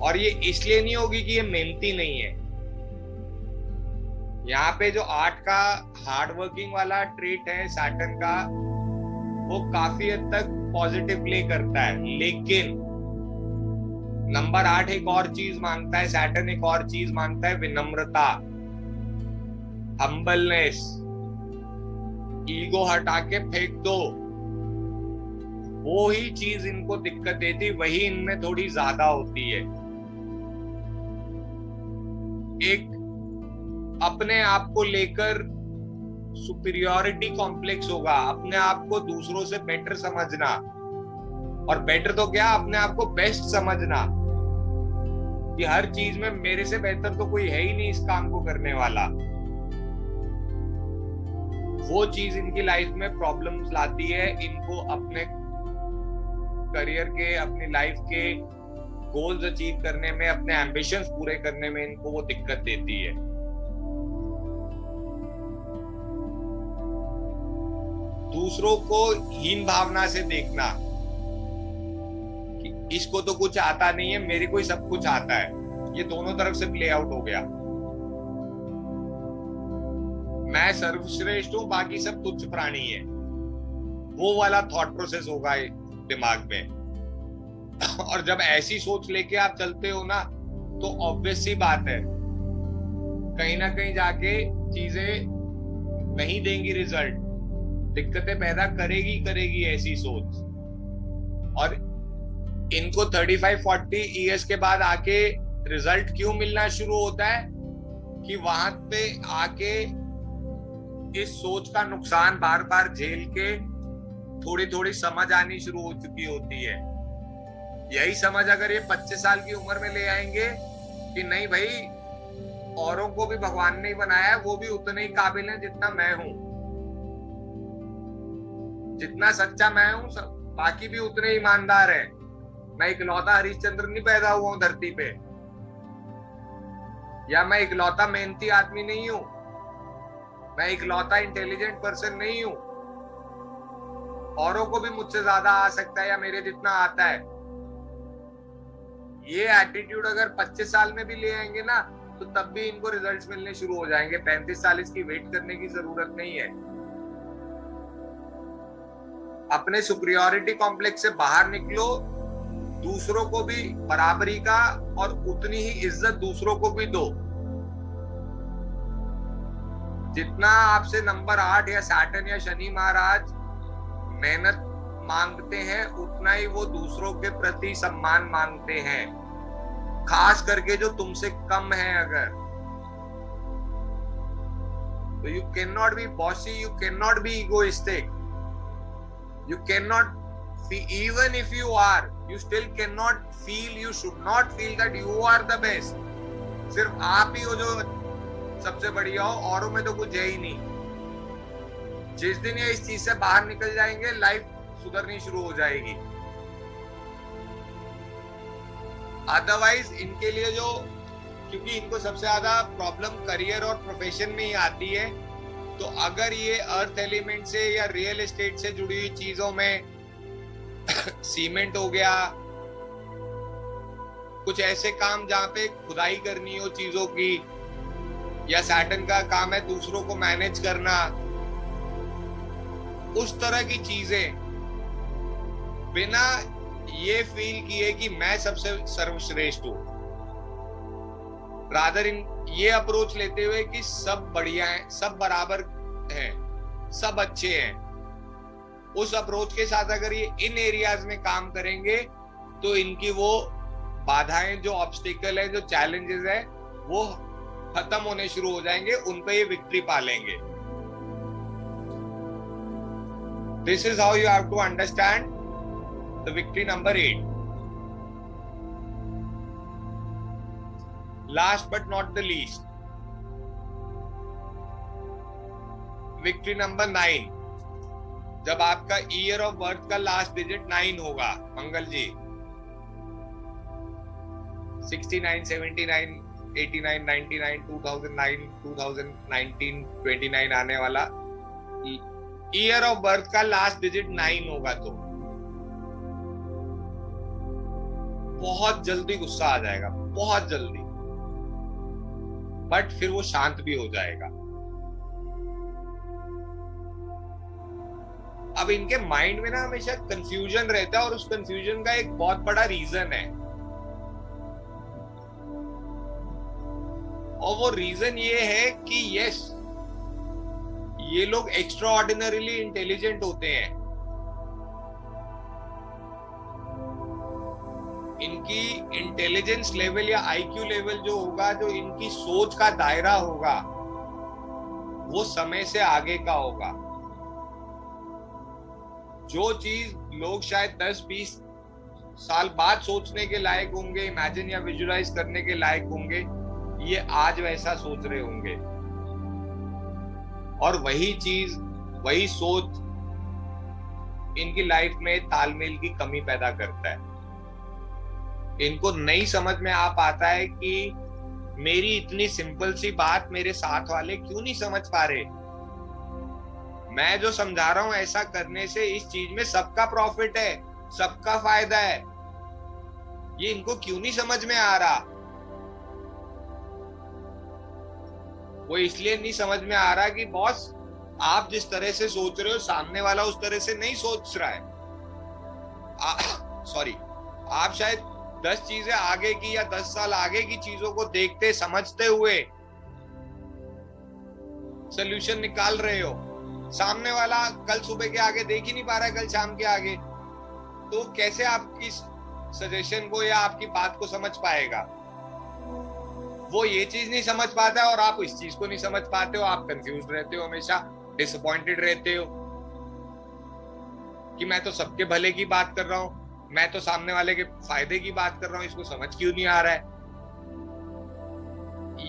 और ये इसलिए नहीं होगी कि ये मेहनती नहीं है। यहाँ पे जो 8 का हार्ड वर्किंग वाला ट्रेट है सैटर्न का, वो काफी हद तक पॉजिटिव प्ले करता है, लेकिन नंबर 8 एक और चीज मांगता है, सैटर्न एक और चीज मांगता है, विनम्रता, हम्बलनेस। ईगो हटा के फेंक दो, वो ही चीज इनको दिक्कत देती, वही इनमें थोड़ी ज्यादा होती है। एक अपने आप को लेकर सुपीरियोरिटी कॉम्प्लेक्स होगा, अपने आप को दूसरों से बेटर समझना, और बेटर तो क्या, अपने आप को बेस्ट समझना कि हर चीज में मेरे से बेहतर तो कोई है ही नहीं इस काम को करने वाला। वो चीज इनकी लाइफ में प्रॉब्लम्स लाती है, इनको अपने करियर के, अपनी लाइफ के गोल्स अचीव करने में, अपने एम्बिशंस पूरे करने में इनको वो दिक्कत देती है। दूसरों को हीन भावना से देखना कि इसको तो कुछ आता नहीं है, मेरे को ही सब कुछ आता है, ये दोनों तरफ से प्ले आउट हो गया। मैं सर्वश्रेष्ठ हूं, बाकी सब तुच्छ प्राणी है, वो वाला थॉट प्रोसेस होगा दिमाग में। और जब ऐसी सोच लेके आप चलते हो ना, तो ऑब्वियस सी बात है, कहीं ना कहीं जाके चीजें नहीं देंगी रिजल्ट, दिक्कतें पैदा करेगी ऐसी सोच। और इनको 35-40 ईयर्स के बाद आके रिजल्ट क्यों मिलना शुरू होता है कि वहां पे आके इस सोच का नुकसान बार बार झेल के थोड़ी थोड़ी समझ आनी शुरू हो चुकी होती है। यही समझ अगर ये 25 साल की उम्र में ले आएंगे कि नहीं भाई, औरों को भी भगवान ने बनाया है, वो भी उतने ही काबिल हैं जितना मैं हूं, जितना सच्चा मैं हूं सब बाकी भी उतने ईमानदार हैं। मैं इकलौता हरिश्चंद्र नहीं पैदा हुआ हूं धरती पे, या मैं इकलौता मेहनती आदमी नहीं हूं, मैं इकलौता इंटेलिजेंट पर्सन नहीं हूं। औरों को भी मुझसे ज्यादा आ सकता है या मेरे जितना आता है। ये एटीट्यूड अगर 25 साल में भी ले आएंगे ना तो तब भी इनको रिजल्ट्स मिलने शुरू हो जाएंगे। 35 साल इसकी वेट करने की जरूरत नहीं है। अपने सुपीरियॉरिटी कॉम्प्लेक्स से बाहर निकलो, दूसरों को भी बराबरी का और उतनी ही इज्जत दूसरों को भी दो। जितना आपसे नंबर 8 या सैटर्न या शनि महाराज मेहनत मांगते हैं, उतना ही वो दूसरों के प्रति सम्मान मांगते हैं, खास करके जो तुमसे कम है। अगर तो you can not be bossy, you can not be egoistic, you can not, even if you are, you still cannot feel, you should not feel that you are the best. सिर्फ आप ही हो जो सबसे बढ़िया हो, औरों में तो कुछ है ही नहीं। जिस दिन ये इस चीज से बाहर निकल जाएंगे, लाइफ सुधरनी शुरू हो जाएगी। अदरवाइज इनके लिए जो, क्योंकि इनको सबसे ज्यादा प्रॉब्लम करियर और प्रोफेशन में ही आती है, तो अगर ये अर्थ एलिमेंट से या रियल एस्टेट से जुड़ी हुई चीजों में सीमेंट हो गया, कुछ ऐसे काम जहां पे खुदाई करनी हो चीजों की, या सैटर्न का काम है दूसरों को मैनेज करना, उस तरह की चीजें बिना ये फील किए कि मैं सबसे सर्वश्रेष्ठ हूं, रादर इन ये अप्रोच लेते हुए कि सब बढ़िया हैं, सब बराबर हैं, सब अच्छे हैं, उस अप्रोच के साथ अगर ये इन एरियाज में काम करेंगे तो इनकी वो बाधाएं, जो ऑब्स्टिकल है, जो चैलेंजेस है, वो खत्म होने शुरू हो जाएंगे, उन पे ये विक्ट्री पा लेंगे। This is how you have to understand the victory number 8। Last but not the least, victory number 9। जब आपका ईयर ऑफ बर्थ का लास्ट डिजिट 9 होगा, मंगल जी 69, 79, 89, 99, 2009, 2019, 29 आने वाला, ईयर ऑफ बर्थ का लास्ट डिजिट 9 होगा तो बहुत जल्दी गुस्सा आ जाएगा, बहुत जल्दी, बट फिर वो शांत भी हो जाएगा। अब इनके माइंड में ना हमेशा कंफ्यूजन रहता है, और उस कंफ्यूजन का एक बहुत बड़ा रीजन है, और वो रीजन ये है कि यस, ये लोग एक्स्ट्रा ऑर्डिनरीली इंटेलिजेंट होते हैं। इनकी इंटेलिजेंस लेवल या आईक्यू लेवल जो होगा, जो इनकी सोच का दायरा होगा, वो समय से आगे का होगा। जो चीज लोग शायद 10-20 साल बाद सोचने के लायक होंगे, इमेजिन या विजुअलाइज करने के लायक होंगे, ये आज वैसा सोच रहे होंगे। और वही चीज, वही सोच इनकी लाइफ में तालमेल की कमी पैदा करता है। इनको नहीं समझ में आ पाता है कि मेरी इतनी सिंपल सी बात मेरे साथ वाले क्यों नहीं समझ पा रहे। मैं जो समझा रहा हूं, ऐसा करने से इस चीज में सबका प्रॉफिट है, सबका फायदा है, ये इनको क्यों नहीं समझ में आ रहा। वो इसलिए नहीं समझ में आ रहा कि बॉस, आप जिस तरह से सोच रहे हो, सामने वाला उस तरह से नहीं सोच रहा है। सॉरी, आप शायद 10 चीजें आगे की या 10 साल आगे की चीजों को देखते समझते हुए सोल्यूशन निकाल रहे हो। सामने वाला कल सुबह के आगे देख ही नहीं पा रहा है, कल शाम के आगे, तो कैसे आपकी सजेशन को या आपकी बात को समझ पाएगा। वो ये चीज नहीं समझ पाता है और आप इस चीज को नहीं समझ पाते हो। आप कंफ्यूज रहते हो, हमेशा डिसअपॉइंटेड रहते हो कि मैं तो सबके भले की बात कर रहा हूं, मैं तो सामने वाले के फायदे की बात कर रहा हूं, इसको समझ क्यों नहीं आ रहा है।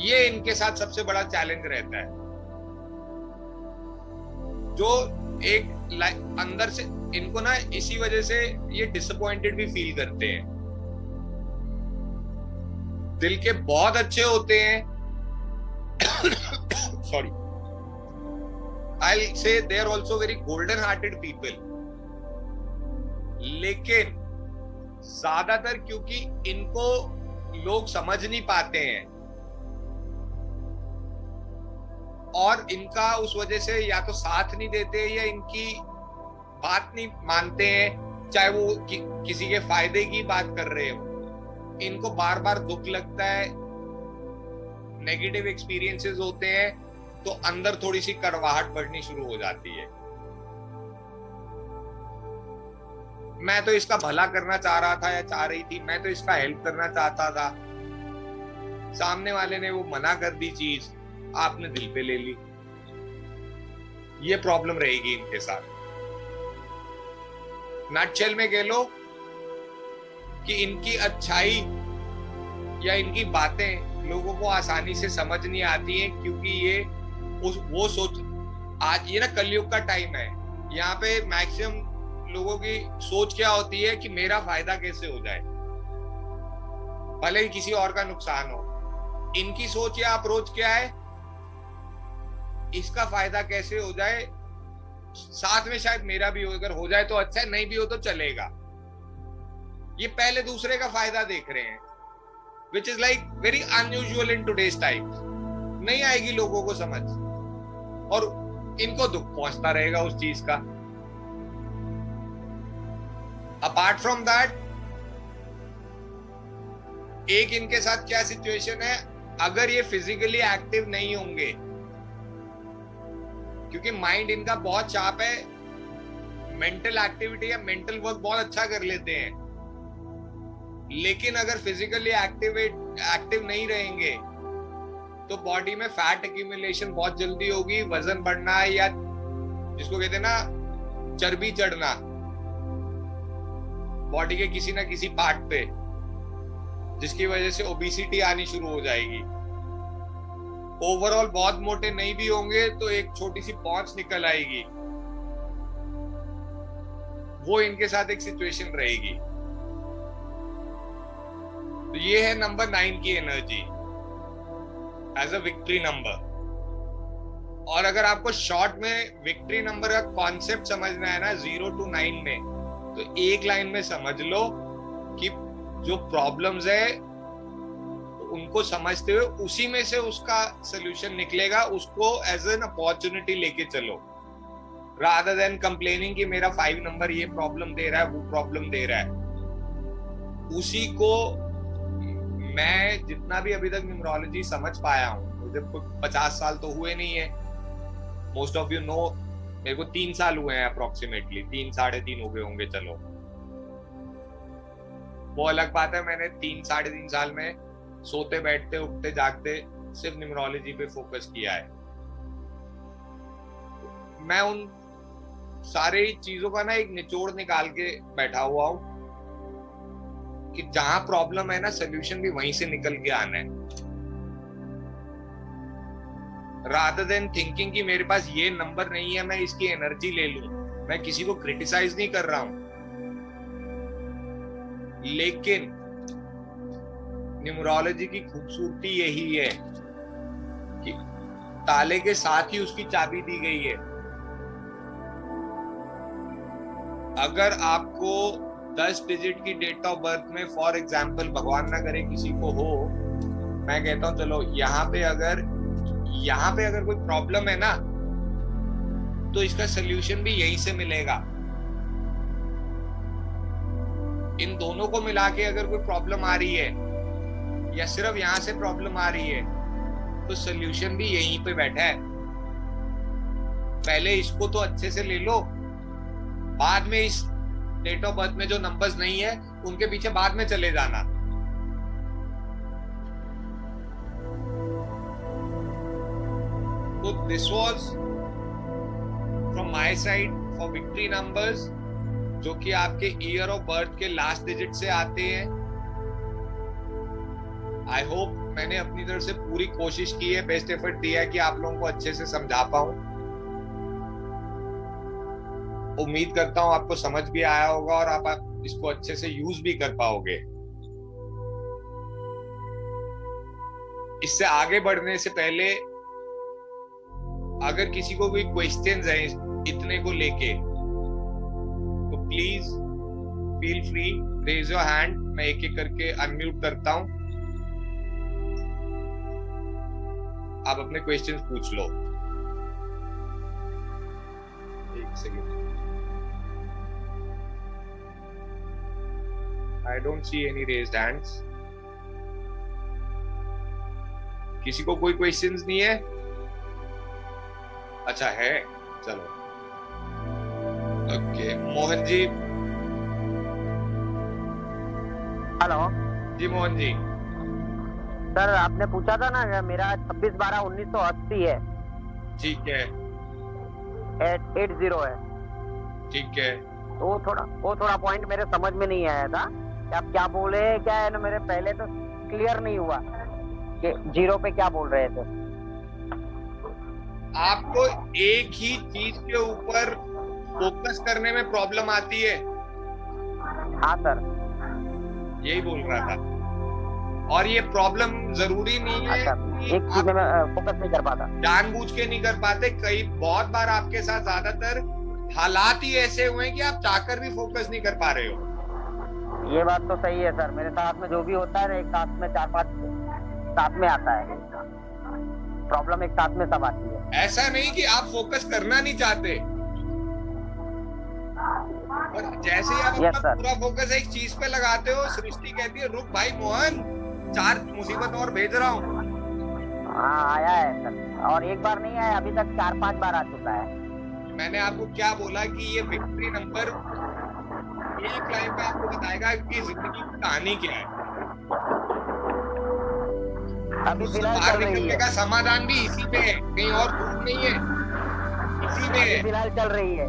ये इनके साथ सबसे बड़ा चैलेंज रहता है। जो एक अंदर से इनको ना इसी वजह से ये डिसअपॉइंटेड भी फील करते हैं। दिल के बहुत अच्छे होते हैं, sorry, I'll say they are also very golden hearted people, लेकिन ज्यादातर क्योंकि इनको लोग समझ नहीं पाते हैं और इनका उस वजह से या तो साथ नहीं देते या इनकी बात नहीं मानते हैं, चाहे वो किसी के फायदे की बात कर रहे हो, इनको बार बार दुख लगता है, नेगेटिव एक्सपीरियंसेस होते हैं, तो अंदर थोड़ी सी कड़वाहट बढ़नी शुरू हो जाती है। मैं तो इसका भला करना चाह रहा था या चाह रही थी, मैं तो इसका हेल्प करना चाहता था, सामने वाले ने वो मना कर दी चीज, आपने दिल पे ले ली। ये प्रॉब्लम रहेगी इनके साथ। नटशेल में कह लो कि इनकी अच्छाई या इनकी बातें लोगों को आसानी से समझ नहीं आती हैं, क्योंकि ये वो सोच, आज ये ना कलयुग का टाइम है, यहाँ पे मैक्सिमम लोगों की सोच क्या होती है कि मेरा फायदा कैसे हो जाए, भले ही किसी और का नुकसान हो। इनकी सोच या अप्रोच क्या है, इसका फायदा कैसे हो जाए, साथ में शायद मेरा भी हो, अगर हो जाए तो अच्छा है, नहीं भी हो तो चलेगा। ये पहले दूसरे का फायदा देख रहे हैं, which is like very unusual in today's time. नहीं आएगी लोगों को समझ और इनको दुख पहुंचता रहेगा उस चीज का। अपार्ट फ्रॉम दैट, एक इनके साथ क्या सिचुएशन है, अगर ये फिजिकली एक्टिव नहीं होंगे, क्योंकि माइंड इनका बहुत शार्प है, मेंटल एक्टिविटी या मेंटल वर्क बहुत अच्छा कर लेते हैं, लेकिन अगर फिजिकली एक्टिव नहीं रहेंगे तो बॉडी में फैट एक्यूमुलेशन बहुत जल्दी होगी, वजन बढ़ना या जिसको कहते हैं ना चर्बी चढ़ना बॉडी के किसी ना किसी पार्ट पे, जिसकी वजह से ओबेसिटी आनी शुरू हो जाएगी। ओवरऑल बहुत मोटे नहीं भी होंगे तो एक छोटी सी पॉन्च निकल आएगी, वो इनके साथ एक सिचुएशन रहेगी। तो ये है नंबर 9 की energy as a victory number. और अगर आपको शॉर्ट में विक्ट्री नंबर का कॉन्सेप्ट समझना है ना 0 to 9 में, तो एक लाइन में समझ लो कि जो प्रॉब्लम्स है उनको समझते हुए उसी में से उसका सोल्यूशन निकलेगा, उसको एज एन अपॉर्चुनिटी लेके चलो, रादर देन कंप्लेनिंग कि मेरा 5 नंबर ये प्रॉब्लम दे रहा है, वो प्रॉब्लम दे रहा है। उसी को मैं जितना भी अभी तक न्यूमरोलॉजी समझ पाया हूँ, मुझे 50 साल तो हुए नहीं है, मोस्ट ऑफ यू नो, मेरे को 3 साल हुए हैं अप्रोक्सीमेटली, 3 साढ़े 3 हो गए होंगे, चलो वो अलग बात है। मैंने 3 साढ़े 3 साल में सोते बैठते उठते जागते सिर्फ न्यूमरोलॉजी पे फोकस किया है। मैं उन सारे चीजों का ना एक निचोड़ निकाल के बैठा हुआ हूं कि जहां प्रॉब्लम है ना, सोल्यूशन भी वहीं से निकल के आना है, रादर देन थिंकिंग कि मेरे पास ये नंबर नहीं है, मैं इसकी एनर्जी ले लूं। मैं किसी को क्रिटिसाइज नहीं कर रहा हूं, लेकिन न्यूमरोलॉजी की खूबसूरती यही है कि ताले के साथ ही उसकी चाबी दी गई है। अगर आपको 10 डिजिट की डेट ऑफ बर्थ में फॉर एग्जांपल भगवान ना करे किसी को हो, मैं कहता हूं चलो यहाँ पे अगर कोई प्रॉब्लम है ना, तो इसका सोल्यूशन भी यहीं से मिलेगा। इन दोनों को मिला के अगर कोई प्रॉब्लम आ रही है या सिर्फ यहां से प्रॉब्लम आ रही है, तो सोल्यूशन भी यहीं पे बैठा है। पहले इसको तो अच्छे से ले लो, बाद में इस डेट ऑफ बर्थ में जो नंबर्स नहीं है उनके पीछे बाद में चले जाना। तो this was from my side for victory numbers, जो कि आपके ईयर ऑफ बर्थ के लास्ट डिजिट से आते हैं। आई होप मैंने अपनी तरफ से पूरी कोशिश की है, बेस्ट एफर्ट दिया है कि आप लोगों को अच्छे से समझा पाऊं। उम्मीद करता हूँ आपको समझ भी आया होगा और आप इसको अच्छे से यूज भी कर पाओगे। इससे आगे बढ़ने से पहले अगर किसी को कोई क्वेश्चंस है इतने को लेके तो please feel free, raise your hand. मैं एक एक करके अनम्यूट करता हूं, आप अपने क्वेश्चंस पूछ लो। एक second, I don't see any raised hands. किसी को कोई क्वेश्चंस नहीं है? अच्छा है, चलो ओके। मोहन जी। हेलो जी मोहन जी। सर, आपने पूछा था ना, मेरा 26/12/1980 है। ठीक है 80 है। ठीक है। तो वो थोड़ा पॉइंट मेरे समझ में नहीं आया था कि आप क्या बोले, क्या है ना, मेरे पहले तो क्लियर नहीं हुआ कि 0 पे क्या बोल रहे थे। आपको एक ही चीज के ऊपर फोकस करने में प्रॉब्लम आती है? हाँ सर। यही बोल रहा था। और ये प्रॉब्लम जरूरी नहीं है अच्छा, कि एक चीज में मैं फोकस नहीं कर पाता। जानबूझ के नहीं कर पाते। कई बहुत बार आपके साथ ज्यादातर हालात ही ऐसे हुए हैं कि आप चाहकर भी फोकस नहीं कर पा रहे हो। ये बात तो सही है सर, मेरे साथ में जो भी होता है एक साथ में 4-5 साथ में आता है, प्रॉब्लम एक साथ में सब आती है। ऐसा नहीं कि आप फोकस करना नहीं चाहते, और जैसे ही आप Yes, अपना sir. पूरा फोकस एक चीज पे लगाते हो, सृष्टि कहती है रुक भाई मोहन, 4 मुसीबत और भेज रहा हूँ। हाँ आया है सर, और एक बार नहीं आया, अभी तक 4-5 बार आ चुका है। मैंने आपको क्या बोला कि ये विक्ट्री नंबर एक लाइन पे आपको बताएगा कि जिंदगी की कहानी क्या है। अभी उससे फिलहाल बाहर चल रही निकलने है। का समाधान भी इसी में है, कहीं और दूर नहीं है, इसी में अभी है। फिलहाल चल रही है।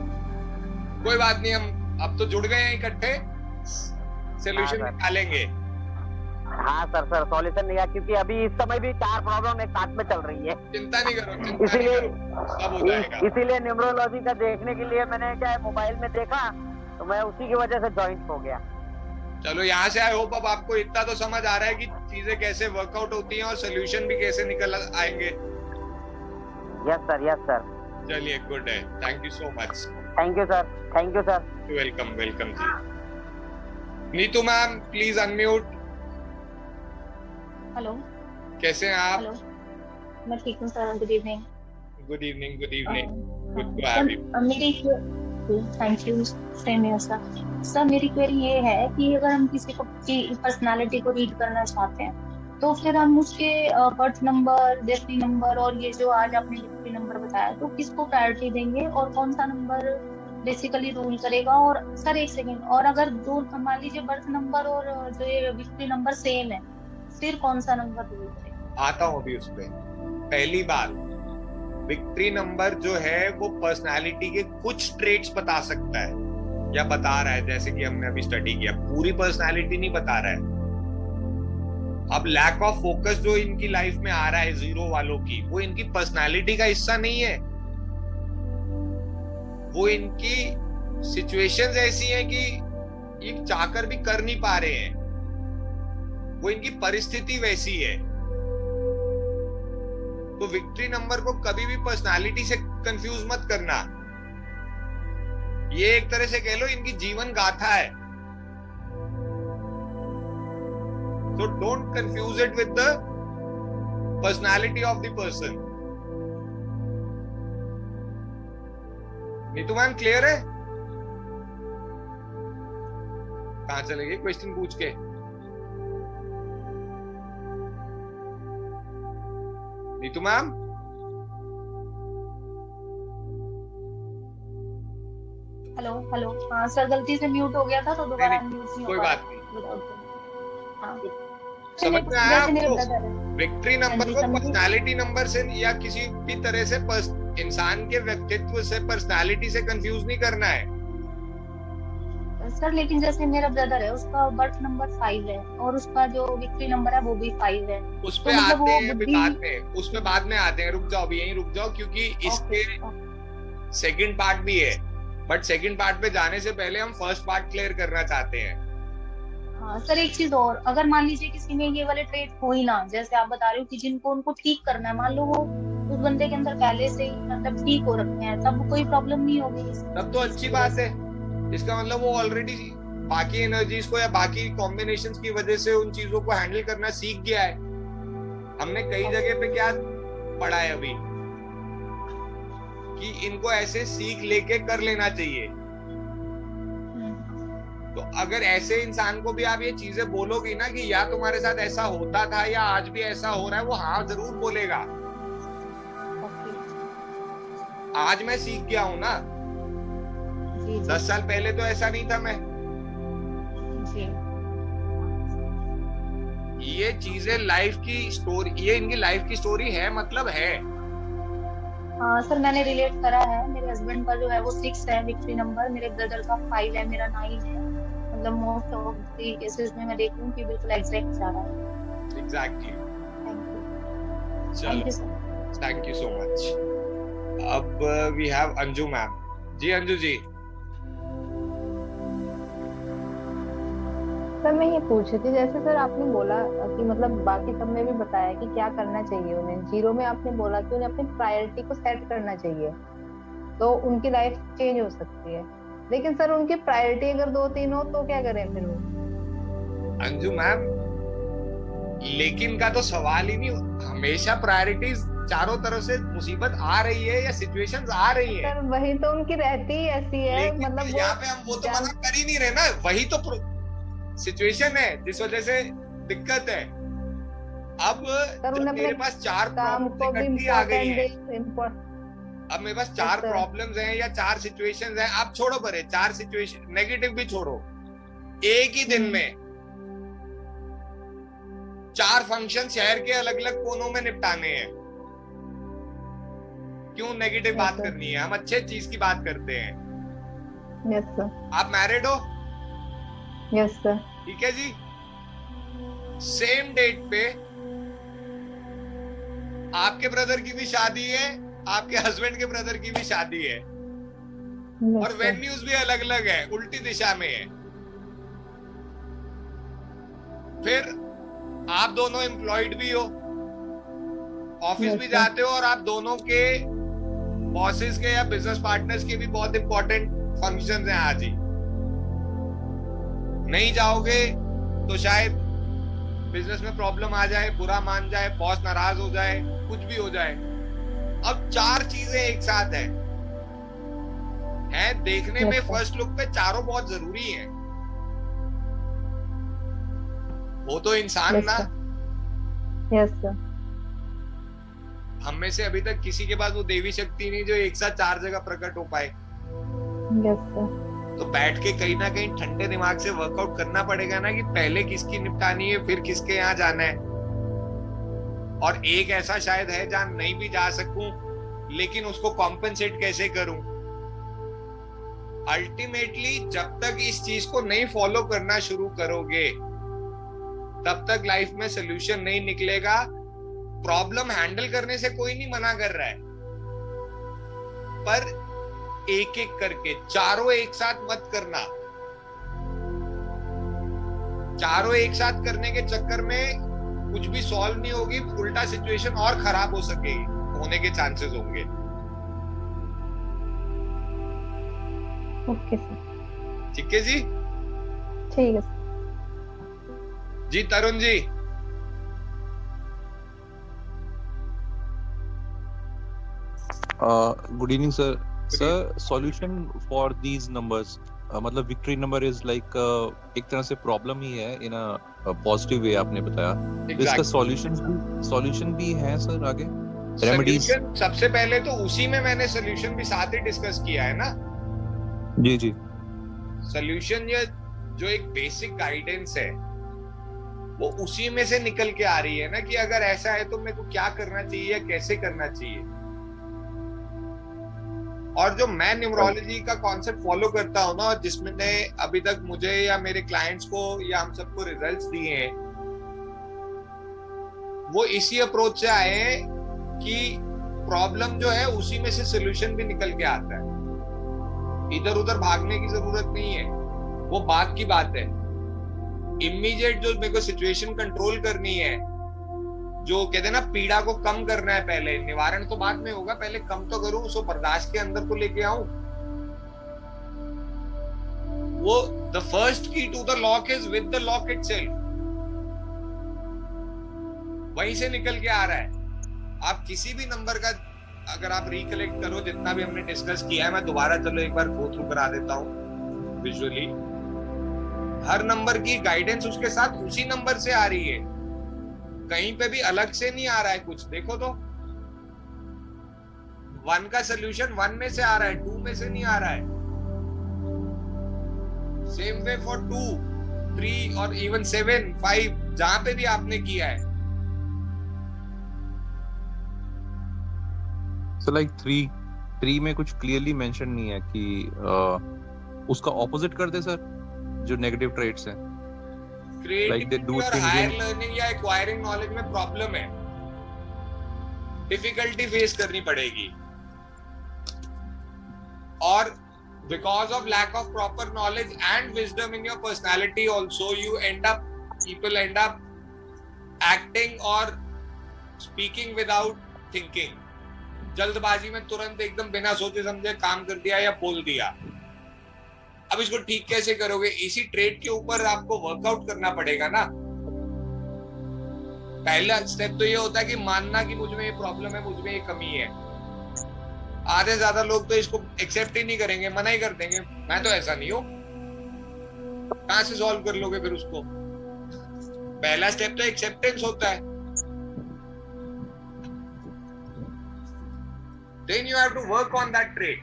कोई बात नहीं, हम अब तो जुड़ गए हैं इकट्ठे, सोल्यूशन हाँ, सर। निकालेंगे। हाँ सर, सॉल्यूशन नहीं है, क्योंकि अभी इस समय भी 4 प्रॉब्लम एक साथ में चल रही है। चिंता नहीं करो, चिंता नहीं इसीलिए करो, सब हो जाएगा। इसीलिए न्यूमरोलॉजी का देखने के लिए मैंने क्या है, मोबाइल में देखा, तो मैं उसी की वजह से ज्वाइंट हो गया। चलो यहाँ से आई होप अब आपको इतना तो समझ आ रहा है कि चीजें कैसे वर्कआउट होती हैं और सोल्यूशन भी कैसे निकल आएंगे। Yes sir, yes sir. चलिए गुड है, thank you so much. Thank you sir, thank you sir. Welcome welcome जी। Neetu ma'am please unmute. Hello. कैसे हैं आप? हेलो, मैं ठीक हूँ sir. Good evening. Good evening, good evening, good to have you. मेरी thank you, same here sir. सर मेरी क्वेरी ये है कि अगर हम किसी को की पर्सनालिटी को रीड करना चाहते हैं तो फिर हम उसके बर्थ नंबर, डेस्टिनी नंबर और ये जो आज आपने डेस्टिनी नंबर बताया, तो किसको प्रायोरिटी देंगे और कौन सा नंबर बेसिकली रूल करेगा? और सर एक सेकंड, और अगर दो मान लीजिए बर्थ नंबर और जो ये डेस्टिनी नंबर सेम है, फिर कौन सा नंबर रूल करेगा? आता हूँ अभी उस पे। पहली बात, विक्ट्री नंबर जो है वो पर्सनालिटी के कुछ ट्रेट्स बता सकता है या बता रहा है, जैसे कि हमने अभी स्टडी किया, पूरी पर्सनालिटी नहीं बता रहा है। अब लैक ऑफ फोकस जो इनकी लाइफ में आ रहा है 0 वालों की, वो इनकी पर्सनालिटी का हिस्सा नहीं है, वो इनकी सिचुएशंस ऐसी हैं कि ये चाहकर भी कर नहीं पा रहे हैं, वो इनकी परिस्थिति वैसी है। तो विक्ट्री नंबर को कभी भी पर्सनालिटी से कंफ्यूज मत करना, ये एक तरह से कह लो इनकी जीवन गाथा है। So don't confuse it with the personality of the person. Neetu ma'am clear है? कहां चले गए क्वेश्चन पूछ के? Neetu ma'am hello hello. हाँ सर, गलती से म्यूट हो गया था तो दोबारा अनम्यूट नहीं हो कोई पाया। बात नहीं, हाँ। समझ में आया जैसे मेरे आपको? brother है। विक्ट्री नंबर को समझी। पर्सनालिटी नंबर से या किसी भी तरह से इंसान के व्यक्तित्व से, पर्सनालिटी से कंफ्यूज नहीं करना है। सर लेकिन जैसे मेरा ब्रदर है, उसका बर्थ नंबर 5 है और उसका जो विक्ट्री नंबर है वो भी 5 है। उस तो पे मतलब आते वो हैं अभी बुद्धि- बाद में, उस पे बाद में आते हैं। रुक जाओ, अभी यहीं रुक जाओ, क्योंकि इसके सेकंड पार्ट भी है। बट सेकंड पार्ट पे जाने से पहले हम फर्स्ट पार्ट क्लियर करना चाहते हैं। हाँ सर, एक चीज और, अगर मान लीजिए किसी में ये वाले ट्रेट हो ही ना, जैसे आप बता रहे हो कि जिनको उनको ठीक करना है, मान लो वो उस बंदे के अंदर पहले से ही मतलब ठीक हो रखे हैं, तब कोई प्रॉब्लम नहीं होगी तब तो अच्छी बात है। इसका मतलब वो ऑलरेडी बाकी एनर्जीज को या बाकी कॉम्बिनेशंस की वजह से उन चीजों को हैंडल करना सीख गया है। हमने कई जगह पे क्या पढ़ा है अभी कि इनको ऐसे सीख लेके कर लेना चाहिए। तो अगर ऐसे इंसान को भी आप ये चीजें बोलोगी ना कि या तुम्हारे साथ ऐसा होता था या आज भी ऐसा हो रहा है, वो हाँ जरूर बोलेगा। आज मैं सीख गया हूं ना, 10 साल पहले तो ऐसा नहीं था मैं। ये चीजें लाइफ की स्टोरी, ये इनकी लाइफ की स्टोरी है, मतलब है। हाँ सर, मैंने रिलेट करा है। मेरे हस्बैंड का जो है वो 6 है विक्ट्री नंबर, मेरे ब्रदर का 5 है, मेरा 9 है। मतलब मोस्ट ऑफ द केसेस में मैं देख रही हूँ कि बिल्कुल एग्जैक्ट जा रहा है। Exactly. Thank you sir. Thank you so much. अब वी हैव अंजू मैम। जी अंजू जी। सर मैं ये पूछ रही थी, जैसे सर आपने बोला कि मतलब बाकी सब में भी बताया कि क्या करना चाहिए उन्हें, जीरो में आपने बोला कि उन्हें अपनी प्रायोरिटी को सेट करना चाहिए तो उनकी लाइफ चेंज हो सकती है। लेकिन सर उनकी प्रायोरिटी अगर 2-3 हो तो क्या करें फिर वो? अंजू मैम, लेकिन का तो सवाल ही नहीं। हमेशा प्रायोरिटीज, चारों तरफ से मुसीबत आ रही है या सिचुएशंस आ रही है, सर वही तो उनकी रहती ही ऐसी है। मतलब यहाँ पे हम वो तो मना कर ही नहीं रहे ना, वही तो सिचुएशन है जिस वजह से दिक्कत है। अब जब मेरे पास 4 प्रॉब्लम्स इकट्ठी आ गई हैं, अब मेरे पास 4 प्रॉब्लम्स हैं या 4 सिचुएशंस हैं, आप छोड़ो परे 4 सिचुएशन, नेगेटिव भी छोड़ो, एक ही दिन में 4 फंक्शन शहर के अलग अलग कोनों में निपटाने हैं। क्यों नेगेटिव बात करनी है? हम अच्छे चीज की बात करते हैं। Yes sir. आप मैरिड हो? Yes sir. ठीक है जी। सेम डेट पे आपके ब्रदर की भी शादी है, आपके हस्बैंड के ब्रदर की भी शादी है, और वेन्यूज भी अलग अलग है, उल्टी दिशा में है। फिर आप दोनों एम्प्लॉयड भी हो, ऑफिस भी जाते हो, और आप दोनों के बॉसेस के या बिजनेस पार्टनर्स के भी बहुत इंपॉर्टेंट फंक्शंस हैं आज ही। नहीं जाओगे तो शायद बिजनेस में प्रॉब्लम आ जाए, बुरा मान जाए, बॉस नाराज हो जाए, कुछ भी हो जाए। अब 4 चीजें एक साथ है देखने में फर्स्ट लुक पे चारों बहुत जरूरी हैं। वो तो इंसान ना। Yes sir. हम में से अभी तक किसी के पास वो देवी शक्ति नहीं जो एक साथ 4 जगह प्रकट हो पाए। Yes sir. तो बैठ के कहीं ना कहीं ठंडे दिमाग से वर्कआउट करना पड़ेगा ना कि पहले किसकी निपटानी है, फिर किसके यहाँ जाना है। और एक ऐसा शायद है जहां नहीं भी जा सकूं, लेकिन उसको कॉम्पेंसेट कैसे करूं। अल्टीमेटली जब तक इस चीज को नहीं फॉलो करना शुरू करोगे तब तक लाइफ में सोल्यूशन नहीं निकलेगा। प्रॉब्लम हैंडल करने से कोई नहीं मना कर रहा है, पर एक एक करके, चारों एक साथ मत करना। चारों एक साथ करने के चक्कर में कुछ भी सॉल्व नहीं होगी, उल्टा सिचुएशन और खराब हो सकेगी, होने के चांसेस होंगे। Okay sir. ठीक है जी। ठीक है सर। जी Tarun ji. Good evening sir. Sir solution for these numbers, मतलब विक्ट्री नंबर इज लाइक एक तरह से प्रॉब्लम ही है इन अ पॉजिटिव वे, आपने बताया। इसका सॉल्यूशन भी है सर आगे, रेमेडीज? सबसे पहले तो उसी में मैंने सॉल्यूशन भी साथ ही डिस्कस किया है ना। जी जी। सॉल्यूशन ये जो एक बेसिक गाइडेंस है वो उसी में से निकल के आ रही है ना कि अगर ऐसा है तो मेरे को क्या करना चाहिए या कैसे करना चाहिए। और जो मैं न्यूमरोलॉजी का कॉन्सेप्ट फॉलो करता हूँ ना, और जिसमें अभी तक मुझे या मेरे क्लाइंट्स को या हम सबको रिजल्ट्स दिए हैं, वो इसी अप्रोच से आए हैं कि प्रॉब्लम जो है उसी में से सॉल्यूशन भी निकल के आता है। इधर उधर भागने की जरूरत नहीं है, वो बात की बात है। इमीडिएट जो मेरे को सिचुएशन कंट्रोल करनी है, जो कहते हैं ना पीड़ा को कम करना है, पहले निवारण तो बाद में होगा, पहले कम तो करूं, उसको बर्दाश्त के अंदर को लेके आऊं। वो the first key to the lock is with the lock itself, वहीं से निकल के आ रहा है। आप किसी भी नंबर का अगर आप रिकलेक्ट करो, जितना भी हमने डिस्कस किया है, मैं दोबारा चलो एक बार गो थ्रू करा देता हूं विजुअली। हर नंबर की गाइडेंस उसके साथ उसी नंबर से आ रही है, कहीं पे भी अलग से नहीं आ रहा है कुछ। देखो तो 1 का सोल्यूशन 1 में से आ रहा है, 2 में से नहीं आ रहा है। सेम वे फॉर 2, 3 और इवन 7, 5 जहां पे भी आपने किया है। So like 3 में कुछ क्लियरली मेंशन नहीं है कि उसका ऑपोजिट कर दे सर, जो नेगेटिव ट्रेट्स हैं। क्रिएटिविटी और हायर लर्निंग या एक्वायरिंग नॉलेज में प्रॉब्लम है, डिफिकल्टी फेस करनी पड़ेगी, और because of lack of proper knowledge and wisdom in your personality also, people end up acting और स्पीकिंग विदाउट थिंकिंग। जल्दबाजी में तुरंत एकदम बिना सोचे समझे काम कर दिया या बोल दिया। अब इसको ठीक कैसे करोगे? इसी ट्रेड के ऊपर आपको वर्कआउट करना पड़ेगा ना। पहला स्टेप तो ये होता है कि मानना कि मुझ में ये प्रॉब्लम है, मुझ में ये कमी है। आधे ज्यादा लोग तो इसको एक्सेप्ट ही नहीं करेंगे, मना ही कर देंगे, मैं तो ऐसा नहीं हूं। कहां से सॉल्व कर लोगे फिर उसको? पहला स्टेप तो एक्सेप्टेंस होता है। Then you have to work on that trait.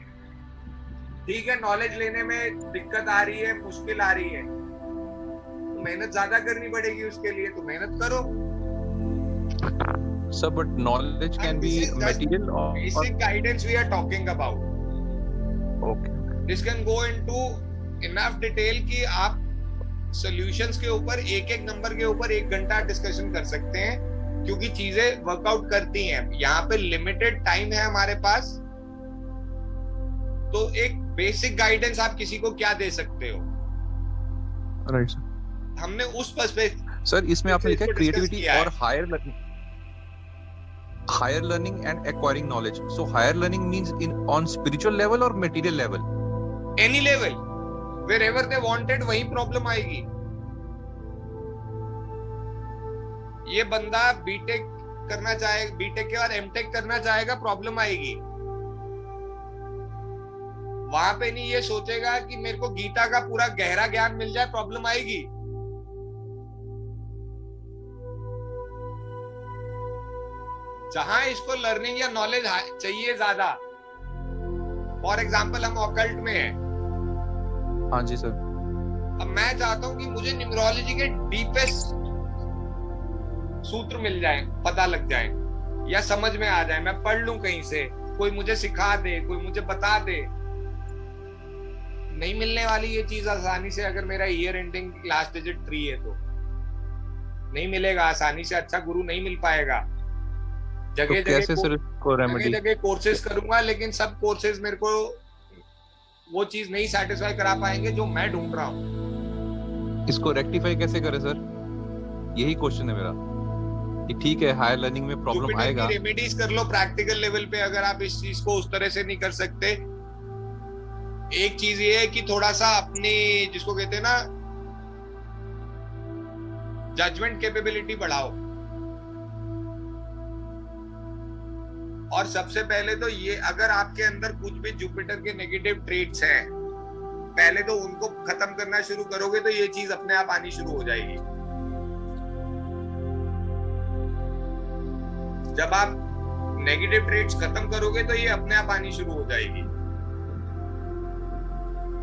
ठीक है, नॉलेज लेने में दिक्कत आ रही है, मुश्किल आ रही है, तो मेहनत ज्यादा करनी पड़ेगी उसके लिए, तो मेहनत करो। Sir, but knowledge can be material or basic guidance we are talking about. Okay. This can go into enough detail कि आप solutions के ऊपर एक नंबर के ऊपर 1 घंटा डिस्कशन कर सकते हैं, क्योंकि चीजें वर्कआउट करती हैं। यहाँ पे लिमिटेड टाइम है हमारे पास, तो एक बेसिक गाइडेंस आप किसी को क्या दे सकते हो? Right sir. हमने उस पर्सपेक्टिव सर इसमें आपने लिखा है क्रिएटिविटी और higher learning and acquiring knowledge. So higher learning means in on spiritual level or material level? Any level, wherever they wanted वही प्रॉब्लम आएगी। ये बंदा बीटेक करना चाहे, बीटेक के बाद एमटेक करना चाहेगा, प्रॉब्लम आएगी। वहां पे नहीं ये सोचेगा कि मेरे को गीता का पूरा गहरा ज्ञान मिल जाए, प्रॉब्लम आएगी। जहां इसको लर्निंग या नॉलेज चाहिए ज्यादा, फॉर एग्जाम्पल हम ऑकल्ट में हैं। हाँ जी सर। अब मैं चाहता हूं कि मुझे न्यूमरोलॉजी के डीपेस्ट सूत्र मिल जाए, पता लग जाए या समझ में आ जाए, मैं पढ़ लूं कहीं से, कोई मुझे सिखा दे, कोई मुझे बता दे। नहीं मिलने वाली ये चीज आसानी से, अगर मेरा ईयर एंडिंग लास्ट डिजिट 3 है तो नहीं मिलेगा आसानी से। अच्छा गुरु नहीं मिल पाएगा। जगह जगह कोर्सेज करूंगा, लेकिन सब कोर्सेज मेरे को वो चीज नहीं सेटिस्फाई करा पाएंगे जो मैं ढूंढ रहा हूँ। इसको रेक्टिफाई कैसे करें सर? यही क्वेश्चन है मेरा कि ठीक है हायर लर्निंग में प्रॉब्लम आएगा, रेमेडीज कर लो प्रैक्टिकल लेवल पे। अगर आप इस चीज को उस तरह से नहीं कर सकते, एक चीज ये है कि थोड़ा सा अपनी, जिसको कहते हैं ना, जजमेंट कैपेबिलिटी बढ़ाओ। और सबसे पहले तो ये, अगर आपके अंदर कुछ भी जुपिटर के नेगेटिव ट्रेट्स हैं, पहले तो उनको खत्म करना शुरू करोगे तो ये चीज अपने आप आनी शुरू हो जाएगी। जब आप नेगेटिव ट्रेट्स खत्म करोगे तो ये अपने आप आनी शुरू हो जाएगी।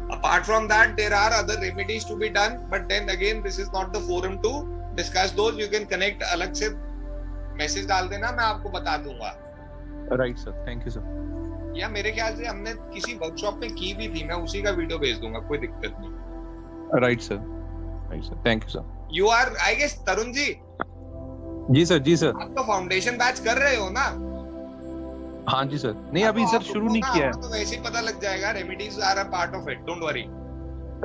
Apart from that, there are other remedies to be done, but then again, this is not the forum to discuss those. You can connect, अलग से मैसेज डाल देना, मैं आपको बता दूंगा। Right sir, thank you sir. या मेरे ख्याल से हमने किसी वर्कशॉप में की भी थी, मैं उसी का वीडियो भेज दूंगा, कोई दिक्कत नहीं। Right sir, thank you sir. You are, I guess, Tarun ji. जी सर, जी सर। आप तो फाउंडेशन बैच कर रहे हो ना? हाँ जी सर, नहीं अभी सर शुरू नहीं किया है। तो वैसे ही पता लग जाएगा, remedies are a part of it, don't worry.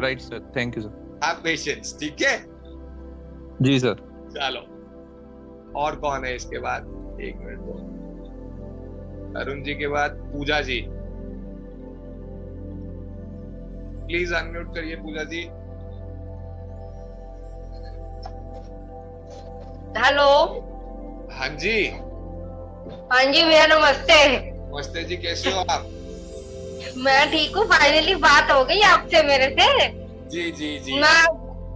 Right sir, thank you sir. Have patience, ठीक है? जी सर। चलो, और कौन है इसके बाद? एक मिनट दो। अरुण जी के बाद पूजा जी, प्लीज अनम्यूट करिए पूजा जी। हेलो। हाँ जी। हाँ जी भैया, नमस्ते। नमस्ते जी, कैसे हो आप? मैं ठीक हूँ, फाइनली बात हो गई आपसे मेरे से। जी जी जी, मैं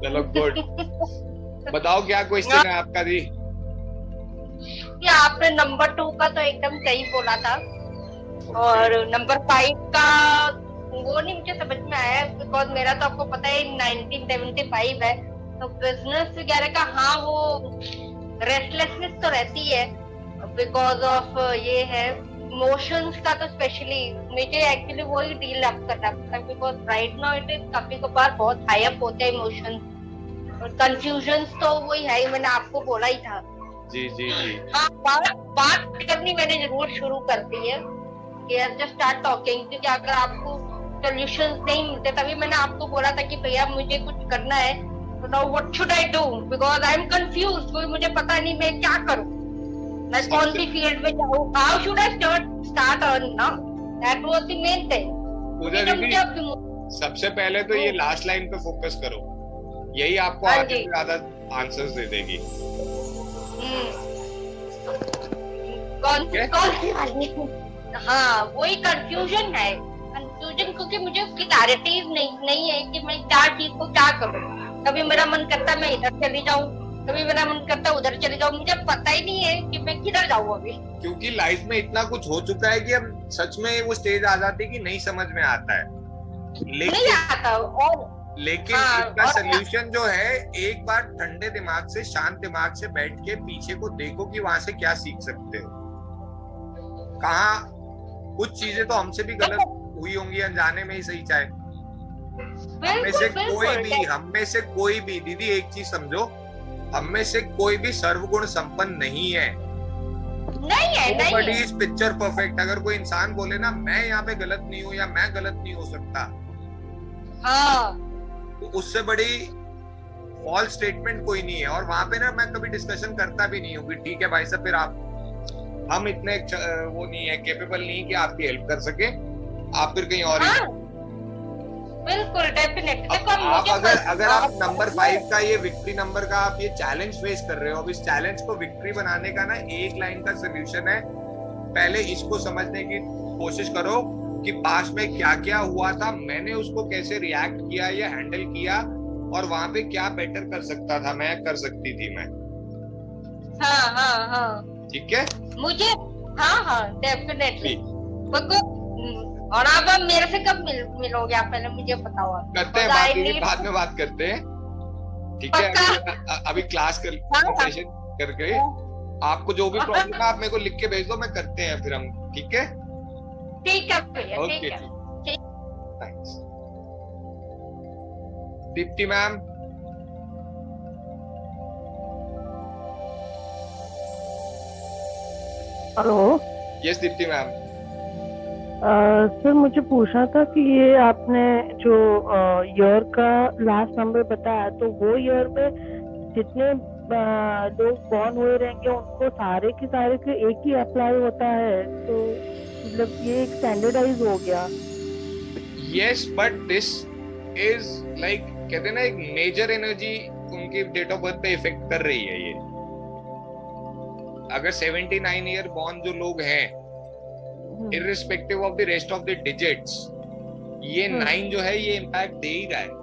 चलो गुड। बताओ क्या क्वेश्चन है आपका जी? कि आपने नंबर 2 का तो एकदम सही बोला था, और नंबर 5 का वो नहीं मुझे समझ में आया, बिकॉज मेरा तो आपको पता है 1975 है, तो बिजनेस वगैरह का हाँ वो रेस्टलेसनेस तो रहती है बिकॉज ऑफ ये है इमोशंस का, तो स्पेशली मुझे एक्चुअली वही डील अप करना पड़ता है, because right now it is कभी कभार बहुत हाई अप होते हैं इमोशंस और कंफ्यूजन्स, तो वही है, मैंने आपको बोला ही था। जी जी जी। हाँ, बात करनी मैंने जरूर शुरू कर दी है कि जस्ट स्टार्ट टॉकिंग, क्योंकि अगर आपको सॉल्यूशंस नहीं मिलते, तभी मैंने आपको बोला था कि भैया मुझे कुछ करना है, तो now what should I do, because I am confused, कोई मुझे पता नहीं मैं क्या करूं, मैं कौन सी फील्ड में जाऊं, how should I start earn now, that was the main thing. Pooja दीदी, सबसे पहले तो ये लास्ट लाइन पे फोकस करो, यही आपको हाँ आगे जी। ज्यादा आंसर्स दे देगी। कौन Okay. कौन सी वाली? हाँ, वही कंफ्यूजन है, कंफ्यूजन, क्योंकि मुझे क्लैरिटी नहीं है कि मैं क्या चीज को क्या करूं। कभी मेरा मन करता है मैं इधर चली जाऊं, कभी मेरा मन करता है उधर चले जाऊं, मुझे पता ही नहीं है कि मैं किधर जाऊं अभी। क्योंकि लाइफ में इतना कुछ हो चुका है कि अब सच में वो स्टेज आ जाती है कि नहीं समझ में आता है, नहीं आता। और लेकिन हाँ, इसका और- सलूशन जो है, एक बार ठंडे दिमाग से, शांत दिमाग से बैठ के पीछे को देखो कि वहां से क्या सीख सकते हो। कहाँ कुछ चीजें तो हमसे भी गलत हुई होंगी अनजाने में ही सही, चाहे हम में से कोई भी दीदी एक चीज समझो, हम में से कोई भी सर्वगुण संपन्न नहीं है। नहीं है, नहीं Nobody है। is picture perfect। अगर कोई इंसान बोले ना मैं यहाँ पे गलत नहीं हूँ या मैं गलत नहीं हो सकता, हाँ, तो उससे बड़ी फॉल्स स्टेटमेंट कोई नहीं है। और वहां पे ना मैं कभी डिस्कशन करता भी नहीं हूँ कि ठीक है भाई साहब, फिर आप, हम इतने वो नहीं है, केपेबल नहीं कि आपकी हेल्प कर सके, आप फिर कहीं और ही। हाँ, बिल्कुल, डेफिनेटली। देखो आप मुझे अगर आप नंबर 5 का, ये विक्ट्री नंबर का आप ये चैलेंज फेस कर रहे हो, अब इस चैलेंज को विक्ट्री बनाने का ना एक लाइन का सोल्यूशन है, पहले इसको समझने की कोशिश करो कि पास्ट में क्या क्या हुआ था, मैंने उसको कैसे रिएक्ट किया या हैंडल किया, और वहां पे क्या बेटर कर सकता था मैं, कर सकती थी मैं। हाँ हाँ हाँ, ठीक है मुझे, हाँ हाँ, डेफिनेटली। और आप मेरे से कब मिलोगे, आप पहले मुझे बताओ। करते हैं बात, ये बाद में बात करते हैं, ठीक है? अभी क्लास कर सेशन करके आपको जो भी प्रॉब्लम है आप मेरे को लिख के भेज दो, मैं करते हैं फिर हम, ठीक है? ठीक है भैया, ठीक ओके, है। Thanks. Deepti ma'am, hello yes Deepti ma'am. Sir, मुझे पूछना था कि ये आपने जो ईयर का लास्ट नंबर बताया, तो वो ईयर में जितने लोग बॉर्न हुए रहेंगे उनको सारे के सारे के एक ही अप्लाई होता है, तो मतलब ये एक स्टैंडर्डाइज हो गया। Yes, but this is like, कहते हैं ना, एक मेजर एनर्जी उनकी डेट ऑफ बर्थ पे इफेक्ट कर रही है ये। अगर 79 ईयर बॉर्न जो लोग हैं, irrespective of the rest of the digits, ये 9 जो है ये इम्पैक्ट दे ही रहा है।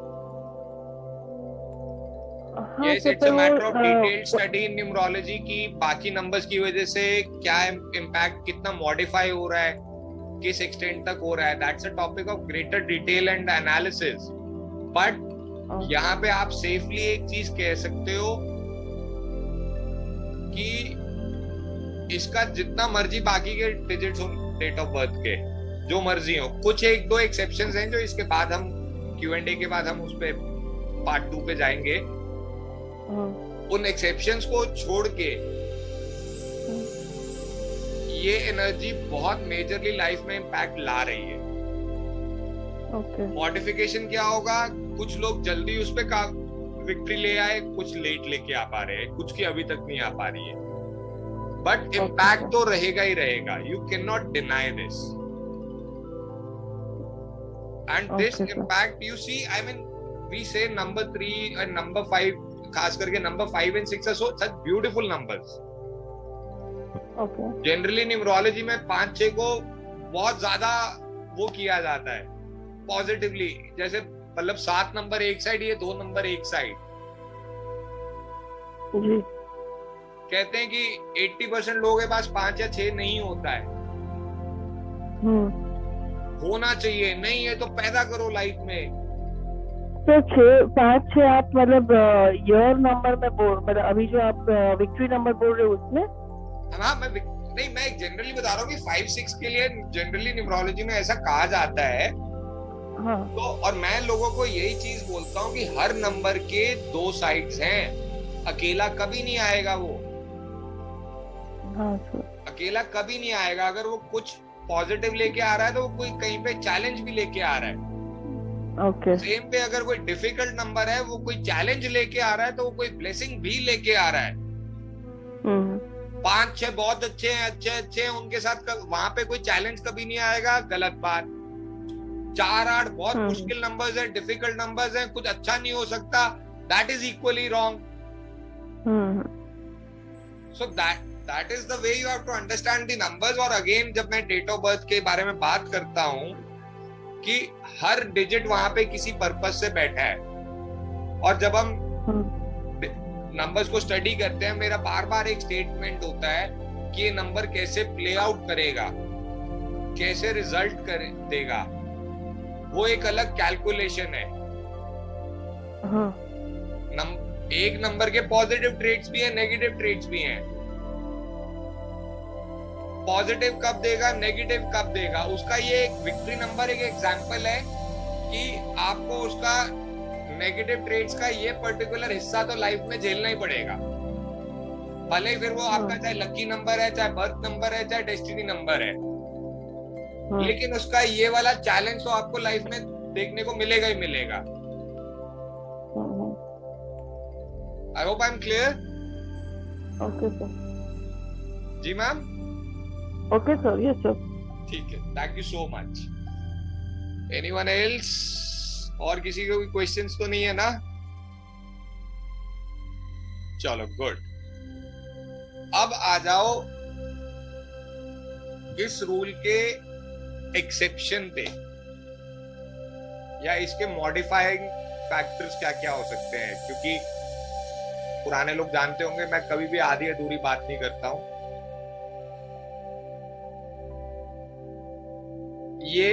Yes, it's a matter of detailed study in numerology की बाकी नंबर्स की वजह से क्या इम्पैक्ट, कितना मॉडिफाई हो रहा है, किस एक्सटेंट तक हो रहा है, that's a topic of greater detail and analysis. But यहाँ पे आप सेफली एक चीज कह सकते हो कि इसका जितना मर्जी बाकी के डिजिट्स हो डेट ऑफ बर्थ के, जो मर्जी हो, कुछ एक दो एक्सेप्शंस हैं जो इसके बाद हम Q&A के बाद हम उस पे पार्ट 2 पे जाएंगे। उन एक्सेप्शंस को छोड़ के ये एनर्जी बहुत मेजरली लाइफ में इम्पैक्ट ला रही है। ओके मॉडिफिकेशन क्या होगा, कुछ लोग जल्दी उस पे विक्ट्री ले आए, कुछ लेट लेके आ पा रहे हैं, कुछ की अभी तक नहीं आ पा रही है, बट इम्पैक्ट तो रहेगा ही रहेगा। You can not deny this and this impact you see. I mean we say number 3 and number 5, खास करके number 5 and 6 are such beautiful numbers. Okay generally numerology में 5-6 को बहुत ज्यादा वो किया जाता है पॉजिटिवली, जैसे मतलब 7 नंबर एक साइड, ये 2 नंबर एक साइड। जी कहते हैं कि 80% लोगों के पास 5 या 6 नहीं होता है। होना चाहिए, नहीं है तो पैदा करो लाइफ में। तो 5-6 आप मतलब ईयर नंबर में बोल, मतलब अभी जो आप विक्ट्री नंबर बोल रहे हो उसमें? हाँ मैं जनरली बता रहा हूँ कि 5-6 के लिए जनरली न्यूमरोलॉजी में ऐसा कहा जाता है। हाँ तो और मैं लोगों को यही चीज बोलता हूँ कि हर नंबर के 2 साइड्स हैं, अकेला कभी नहीं आएगा वो। हाँ सर, अकेला कभी नहीं आएगा। अगर वो कुछ पॉजिटिव लेके आ रहा है तो वो कोई कहीं पे चैलेंज भी लेके आ रहा है। ओके सेम पे अगर कोई डिफिकल्ट नंबर है, वो कोई चैलेंज लेके आ रहा है तो वो कोई ब्लेसिंग भी लेके आ रहा है। 5-6 बहुत अच्छे हैं, उनके साथ वहां पे कोई चैलेंज कभी नहीं आएगा, गलत बात। 4-8 बहुत मुश्किल नंबर्स है, डिफिकल्ट नंबर्स हैं, कुछ अच्छा नहीं हो सकता, that is equally wrong. So that is the way you have to understand the numbers. और अगेन जब मैं डेट ऑफ बर्थ के बारे में बात करता हूँ कि हर डिजिट वहां पे किसी पर्पस से बैठा है, और जब हम नंबर्स को स्टडी करते हैं, मेरा बार बार एक स्टेटमेंट होता है कि ये नंबर कैसे प्ले आउट करेगा, कैसे रिजल्ट देगा, वो एक अलग कैलकुलेशन है। एक नंबर के पॉजिटिव ट्रेट्स भी हैं, नेगेटिव ट्रेट्स भी हैं। पॉजिटिव कब देगा, नेगेटिव कब देगा, उसका ये एक विक्ट्री नंबर एक एग्जांपल है कि आपको उसका नेगेटिव ट्रेट्स का ये पर्टिकुलर हिस्सा तो लाइफ में झेलना ही पड़ेगा। भले ही फिर वो आपका चाहे लकी नंबर है, चाहे बर्थ नंबर है, चाहे डेस्टिनी नंबर है, लेकिन उसका ये वाला चैलेंज तो आपको लाइफ में देखने को मिलेगा ही मिलेगा। I hope I am clear. Okay sir. जी ma'am. Okay sir, yes sir. ठीक है, thank you so much. Anyone else? और किसी को भी क्वेश्चंस तो नहीं है ना? चलो गुड। अब आ जाओ इस रूल के एक्सेप्शन पे, या इसके मॉडिफाइंग फैक्टर्स क्या क्या हो सकते हैं, क्योंकि पुराने लोग जानते होंगे मैं कभी भी आधी अधूरी बात नहीं करता हूं। ये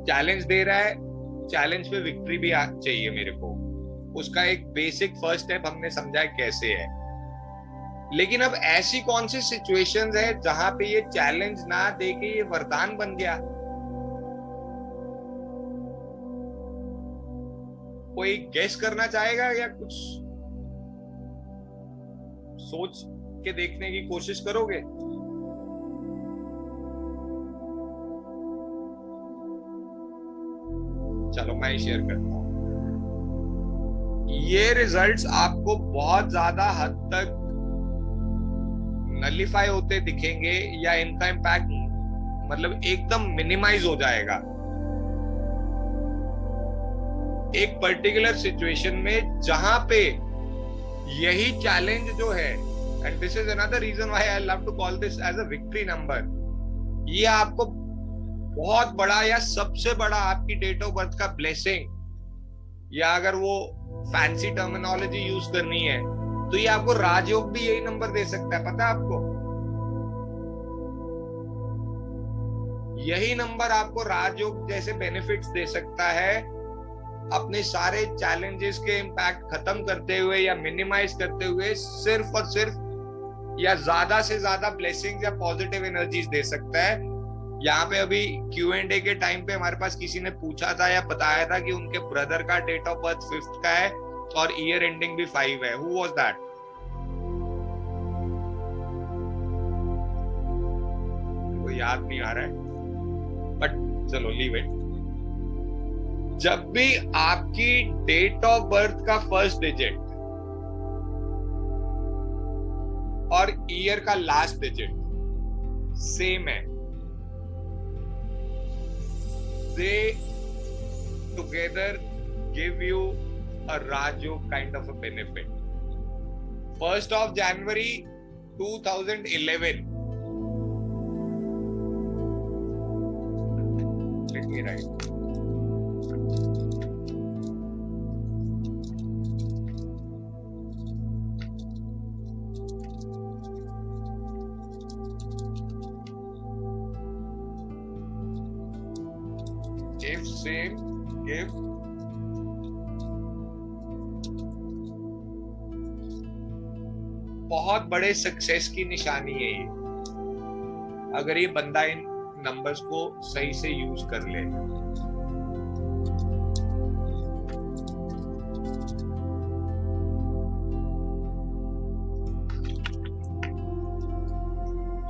चैलेंज दे रहा है, चैलेंज पे विक्ट्री भी चाहिए मेरे को, उसका एक बेसिक फर्स्ट स्टेप हमने समझा है कैसे है। लेकिन अब ऐसी कौन सी सिचुएशंस है जहां पे ये चैलेंज ना देके ये वरदान बन गया? कोई गेस करना चाहेगा या कुछ सोच के देखने की कोशिश करोगे? चलो मैं शेयर करता हूं। ये रिजल्ट्स आपको बहुत ज्यादा हद तक नलिफाई होते दिखेंगे, या इनका इम्पैक्ट मतलब एकदम मिनिमाइज हो जाएगा एक पर्टिकुलर सिचुएशन में, जहां पे यही चैलेंज जो है, and this is another reason why I love to call this as a victory number, ये आपको बहुत बड़ा या सबसे बड़ा आपकी डेट ऑफ बर्थ का ब्लेसिंग, या अगर वो फैंसी टर्मिनोलॉजी यूज करनी है तो ये आपको राजयोग भी यही नंबर दे सकता है, पता है आपको? यही नंबर आपको राजयोग जैसे बेनिफिट्स दे सकता है, अपने सारे चैलेंजेस के इम्पैक्ट खत्म करते हुए या मिनिमाइज करते हुए सिर्फ और सिर्फ या ज्यादा से ज्यादा ब्लेसिंग्स या पॉजिटिव एनर्जीज दे सकता है। यहाँ पे अभी Q&A के टाइम पे हमारे पास किसी ने पूछा था या बताया था कि उनके ब्रदर का डेट ऑफ बर्थ 5th का है और ईयर एंडिंग भी 5 है। Who was that? याद नहीं आ रहा है, बट चलो लीव इट। जब भी आपकी डेट ऑफ बर्थ का फर्स्ट डिजिट और ईयर का लास्ट डिजिट सेम है, they together give you a Rajयोग kind of a benefit. 1st of January 2011. Let me write. If same, give बहुत बड़े सक्सेस की निशानी है ये, अगर ये बंदा इन नंबर्स को सही से यूज कर ले।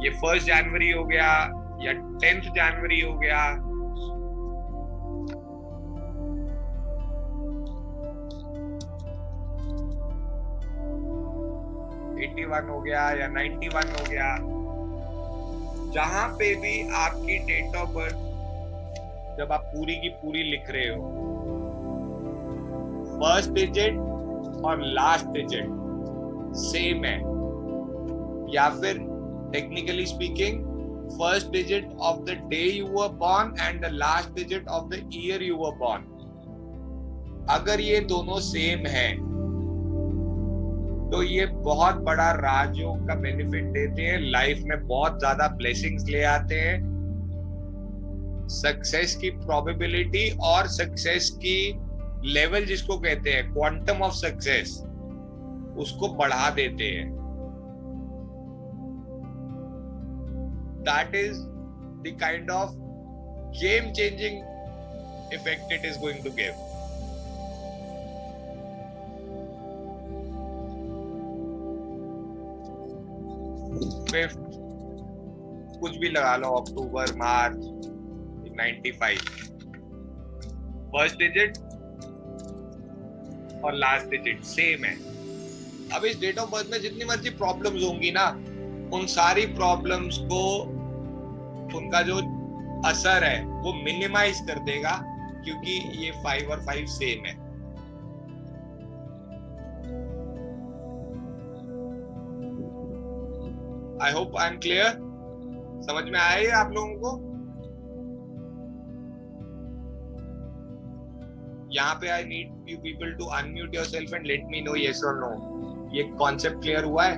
ये 1 जनवरी हो गया या 10 जनवरी हो गया, हो गया या 91 हो गया, जहां पे भी आपकी डेट ऑफ बर्थ जब आप पूरी की पूरी लिख रहे हो, फर्स्ट डिजिट और लास्ट डिजिट सेम है, या फिर technically speaking first digit of the day you were born and the last digit of the year you were born, अगर ये दोनों सेम है तो ये बहुत बड़ा राजयोग का बेनिफिट देते हैं, लाइफ में बहुत ज्यादा ब्लेसिंग्स ले आते हैं, सक्सेस की प्रोबेबिलिटी और सक्सेस की लेवल जिसको कहते हैं क्वांटम ऑफ सक्सेस, उसको बढ़ा देते हैं। That is the kind of game changing effect it is going to give. कुछ भी लगा लो, अक्टूबर, मार्च, 95, फर्स्ट डिजिट और लास्ट डिजिट सेम है। अब इस डेट ऑफ बर्थ में जितनी मर्जी प्रॉब्लम्स होंगी ना, उन सारी प्रॉब्लम्स को उनका जो असर है वो मिनिमाइज कर देगा, क्योंकि ये 5 और 5 सेम है। I hope I am clear, समझ में आया ये आप लोगों को? यहाँ पे I need you people to unmute yourself and let me know yes or no. ये कॉन्सेप्ट क्लियर हुआ है?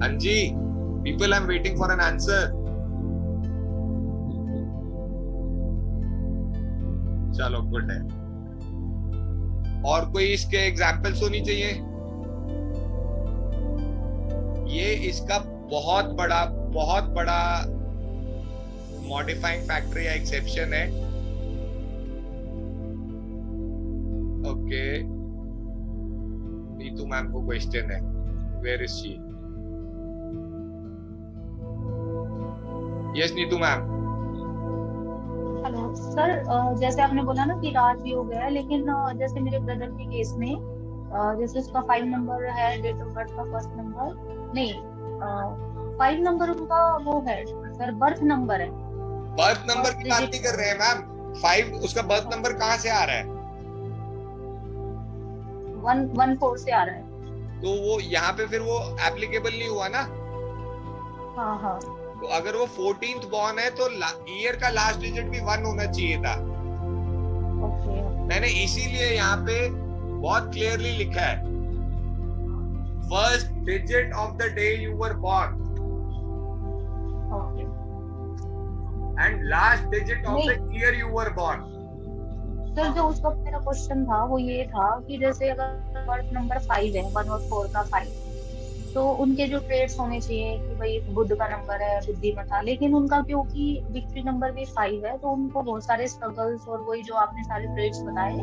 हाँ जी, people I am waiting for an answer. चलो गुड है। और कोई इसके एग्जाम्पल्स होनी चाहिए? ये इसका बहुत बड़ा मॉडिफाइंग फैक्टर या एक्सेप्शन है। ओके, नीतू मैम को क्वेश्चन है, where is she? Yes Neetu ma'am. Hello sir, जैसे आपने बोला ना कि राजयोग है, लेकिन जैसे मेरे ब्रदर के केस में जैसे उसका 5 नंबर है, डेट ऑफ बर्थ का फर्स्ट नंबर नहीं, 5 नंबर उनका वो है सर, बर्थ नंबर है। बर्थ नंबर की बात नहीं कर रहे हैं मैम, 5 उसका बर्थ नंबर कहाँ से आ रहा है? 114 से आ रहा है। तो वो यहाँ पे फिर वो एप्लीकेबल नहीं हुआ ना? हाँ हाँ। तो अगर वो 14th बॉर्न है तो ईयर का लास्ट डिजिट भी 1 होना चाहिए था। ओके। मैंने इसीलिए यहाँ पे बहुत क्लियरली लिखा है, first digit of the day you were born and last digit of the year you were born. Sir जो उस वक्त मेरा क्वेश्चन था वो ये था कि जैसे अगर बर्थ नंबर 5 है, 1 और 4 का 5, तो उनके जो ट्रेड्स होने चाहिए कि भाई बुध का नंबर है, बुद्धिमत्ता, लेकिन उनका क्योंकि विक्ट्री नंबर भी 5 है, तो उनको बहुत सारे स्ट्रगल्स और वही जो आपने सारे ट्रेड्स बताए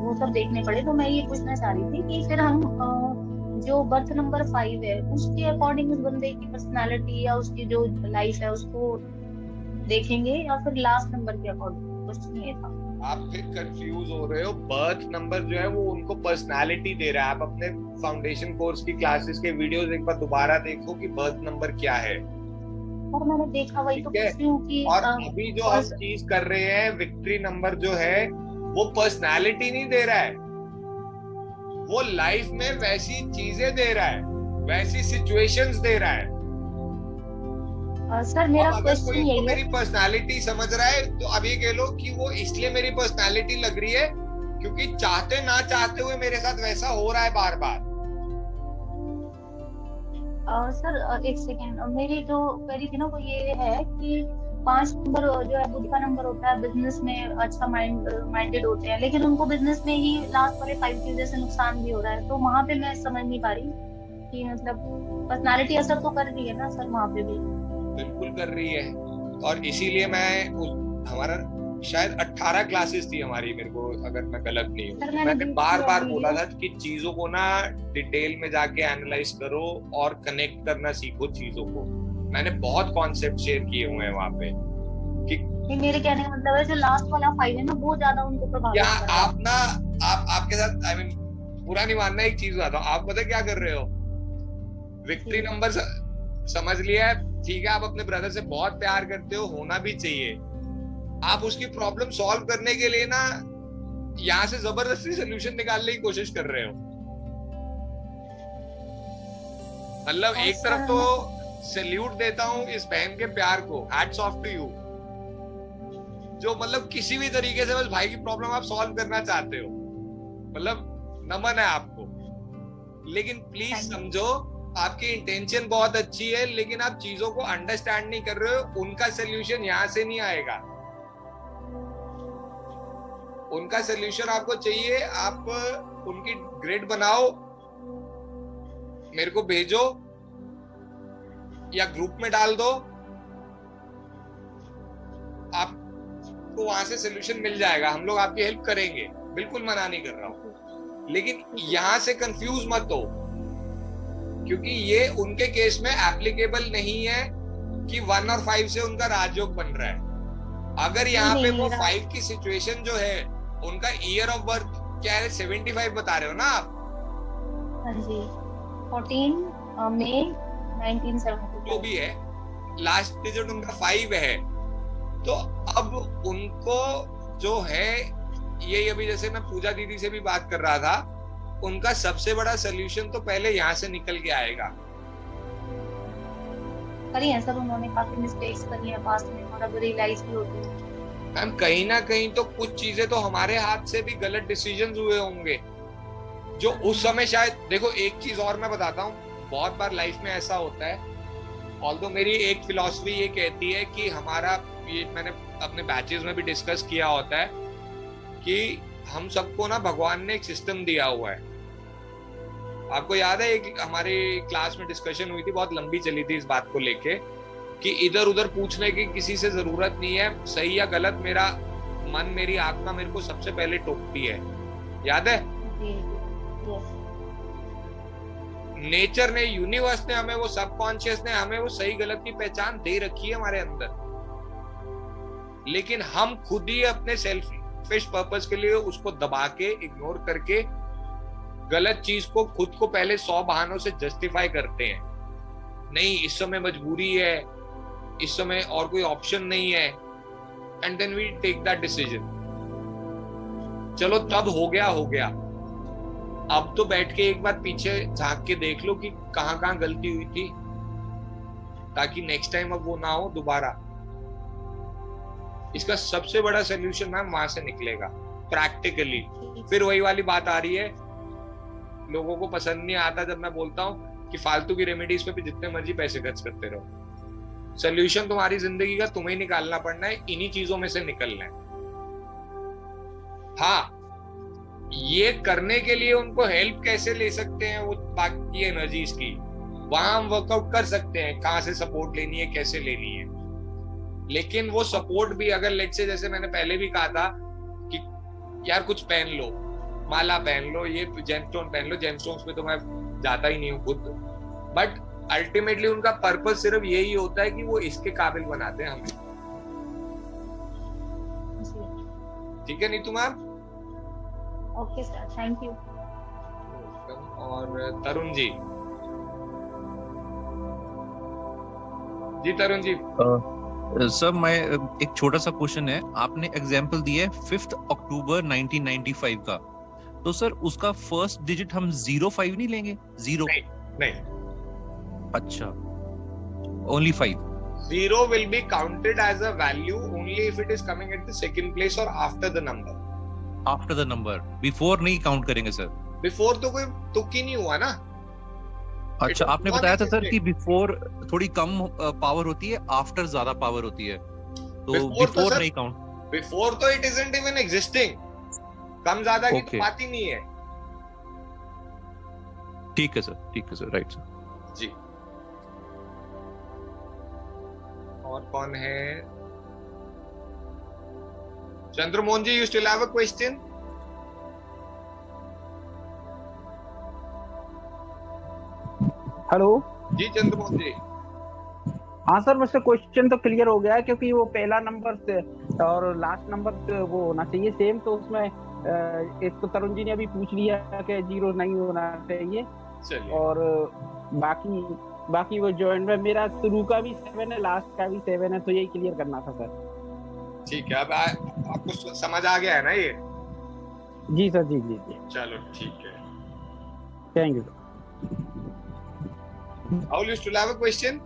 वो सब देखने पड़े। तो मैं ये पूछना चाह रही थी कि फिर हम जो बर्थ नंबर 5 है उसके अकॉर्डिंग उस बंदे की पर्सनालिटी या उसकी जो लाइफ है उसको देखेंगे, या फिर लास्ट नंबर के अकॉर्डिंग? क्वेश्चन ये था। आप फिर कंफ्यूज हो रहे हो। बर्थ नंबर जो है वो उनको पर्सनालिटी दे रहा है। आप अपने फाउंडेशन कोर्स की क्लासेस के वीडियोस एक बार दोबारा देखो कि बर्थ नंबर क्या है। और मैंने देखा, वही तो ठीक है? पूछ रही हूँ कि और अभी जो हम चीज कर रहे हैं, विक्ट्री नंबर जो है वो पर्सनालिटी नहीं दे रहा है, वो लाइफ में वैसी चीजें दे रहा है, वैसी सिचुएशंस दे रहा है। सर मेरा अगर क्वेश्चन कोई यही इसको है। मेरी पर्सनालिटी समझ रहा है तो अब ये कह लो कि वो इसलिए मेरी पर्सनालिटी लग रही है क्योंकि चाहते ना चाहते हुए मेरे साथ वैसा हो रहा है बार बार। सर एक सेकेंड, मेरी जो क्वेरी थी ना वो ये है कि 5 नंबर जो है बुध का नंबर होता है, बिजनेस में अच्छा माइंडेड होते हैं, लेकिन उनको बिजनेस में ही लास्ट वाले 5 की वजह से नुकसान भी हो रहा है। तो वहां पे मैं समझ नहीं पा रही कि मतलब पर्सनालिटी असर तो कर रही है ना सर वहां पे भी? बिल्कुल कर रही है, और इसीलिए मैं हमारा शायद 18 क्लासेस थी हमारी, मेरे को अगर मैं गलत नहीं हूँ, मैंने बार बार बोला था कि चीजों को ना डिटेल में जाके एनालाइज करो और कनेक्ट करना सीखो चीजों को। मैंने बहुत कॉन्सेप्ट शेयर किए हुए हैं वहाँ पे कि मेरे कहने का मतलब है जो लास्ट वाला 5 है ना वो ज्यादा उनको प्रभावित क्या कर रहा है। आप ना आपके साथ आई मीन पूरा नहीं मानना, एक चीज बताता हूँ। आप पता क्या कर रहे हो, विक्ट्री नंबर समझ लिया है, ठीक है, आप अपने ब्रदर से बहुत प्यार करते हो, होना भी चाहिए। आप उसकी प्रॉब्लम सॉल्व करने के लिए ना यहाँ से जबरदस्ती सोल्यूशन निकालने की कोशिश कर रहे हो। मतलब एक तरफ तो सैल्यूट देता हूँ इस बहन के प्यार को, हैट्स ऑफ टू यू, जो मतलब किसी भी तरीके से बस भाई की प्रॉब्लम आप सॉल्व करना चाहते हो, मतलब नमन है आपको। लेकिन प्लीज समझो आपकी इंटेंशन बहुत अच्छी है, लेकिन आप चीजों को अंडरस्टैंड नहीं कर रहे हो। उनका सोल्यूशन यहाँ से नहीं आएगा, उनका सोल्यूशन आपको चाहिए। आप उनकी ग्रिड बनाओ, मेरे को भेजो या ग्रुप में डाल दो, आपको वहां से सोल्यूशन मिल जाएगा। हम लोग आपकी हेल्प करेंगे, बिल्कुल मना नहीं कर रहा हूं, लेकिन यहां से कंफ्यूज मत हो, क्योंकि ये उनके केस में एप्लीकेबल नहीं है कि 1 और 5 से उनका राजयोग बन रहा है। अगर यहाँ पे वो 5 की सिचुएशन जो है, उनका ईयर ऑफ बर्थ क्या है, 75 बता रहे हो ना आप? हाँ जी, 14 मई 1970 जो भी है, लास्ट डिजिट उनका 5 है। तो अब उनको जो है, ये अभी जैसे मैं पूजा दीदी से भी बात कर रहा था, उनका सबसे बड़ा सोल्यूशन तो पहले यहाँ से निकल के आएगा। करी है सर, उन्होंने काफी मिस्टेक्स करी है पास्ट में और अब रियलाइज भी होती है। मैम कहीं ना कहीं तो कुछ चीजें तो हमारे हाथ से भी गलत डिसीजंस हुए होंगे, जो उस समय शायद, देखो एक चीज और मैं बताता हूँ, बहुत बार लाइफ में ऐसा होता है, ऑल्दो मेरी एक फिलॉसफी ये कहती है कि हमारा, ये मैंने अपने बैचेस में भी डिस्कस किया होता है कि हम सबको ना भगवान ने एक सिस्टम दिया हुआ है। आपको याद है एक हमारे क्लास में डिस्कशन हुई थी, बहुत लंबी चली थी इस बात को लेके कि इधर उधर पूछने की किसी से जरूरत नहीं है, सही या गलत मेरा मन, मेरी आत्मा मेरे को सबसे पहले टोकती है, याद है? नेचर ने, यूनिवर्स ने हमें, वो सबकॉन्शियस ने हमें वो सही गलत की पहचान दे रखी है हमारे अंदर, लेकिन हम खुद ही अपने सेल्फिश पर्पस के लिए उसको दबा के, इग्नोर करके गलत चीज को खुद को पहले 100 बहानों से जस्टिफाई करते हैं। नहीं, इस समय मजबूरी है, इस समय और कोई ऑप्शन नहीं है, and then we take that decision. चलो तब हो गया, अब तो बैठ के एक बार पीछे झांक के देख लो कि कहां कहां गलती हुई थी, ताकि नेक्स्ट टाइम अब वो ना हो दोबारा। इसका सबसे बड़ा सोल्यूशन मैम वहां से निकलेगा प्रैक्टिकली। फिर वही वाली बात आ रही है, लोगों को पसंद नहीं आता जब मैं बोलता हूँ कि फालतू की रेमेडीज पे भी जितने मर्जी पैसे खर्च करते रहो। सोल्यूशन तुम्हारी जिंदगी का तुम्हें निकालना पड़ना है, इन्हीं चीजों में से निकलना है। हाँ, ये करने के लिए उनको हेल्प कैसे ले सकते हैं वो बाकी एनर्जीज की, वहां हम वर्कआउट कर सकते हैं, कहाँ से सपोर्ट लेनी है, कैसे लेनी है। लेकिन वो सपोर्ट भी अगर लेट से, जैसे मैंने पहले भी कहा था कि यार कुछ पहन लो, माला पहन लो, ये जेमस्टोन पहन लो, जेमस्टोन्स पे तो मैं जाता ही नहीं हूँ खुद, बट अल्टीमेटली उनका पर्पस सिर्फ यही होता है कि वो इसके काबिल बनाते हैं हमें। ठीक है Neetu ma'am? Okay sir, thank you. और तरुण जी, तरुण जी। सर मैं एक छोटा सा क्वेश्चन है, आपने एग्जांपल दिया है 5 अक्टूबर 1995 का, तो सर उसका फर्स्ट डिजिट हम 05 नहीं लेंगे? 0 नहीं। अच्छा, only 5। 0 will be counted as a value only if it is coming at the second place or after the number. After the number, before नहीं काउंट करेंगे सर? बिफोर तो कोई तुक ही नहीं हुआ ना। अच्छा, आपने बताया था सर कि बिफोर थोड़ी कम पावर होती है, आफ्टर ज्यादा पावर होती है, तो बिफोर नहीं काउंट। बिफोर तो इट इजंट इवन एग्जिस्टिंग, कम ज्यादा की Okay. बात ही नहीं है। ठीक है सर, राइट सर जी। और कौन है? Chandramohan ji, you still have a question? Hello जी चंद्रमोहन जी। हाँ सर, मुझसे क्वेश्चन तो क्लियर हो गया है, क्योंकि वो पहला नंबर से और लास्ट नंबर वो होना चाहिए सेम, तो उसमें एक तो तरुण जी ने अभी पूछ लिया कि 0 नहीं होना चाहिए, और बाकी वो जॉइंट में मेरा शुरू का भी 7 है, लास्ट का भी 7 है, तो यही क्लियर करना था सर। ठीक है, अब आपको समझ आ गया है ना ये? जी सर, जी। चलो ठीक है, thank you. Rahul, you still have a question?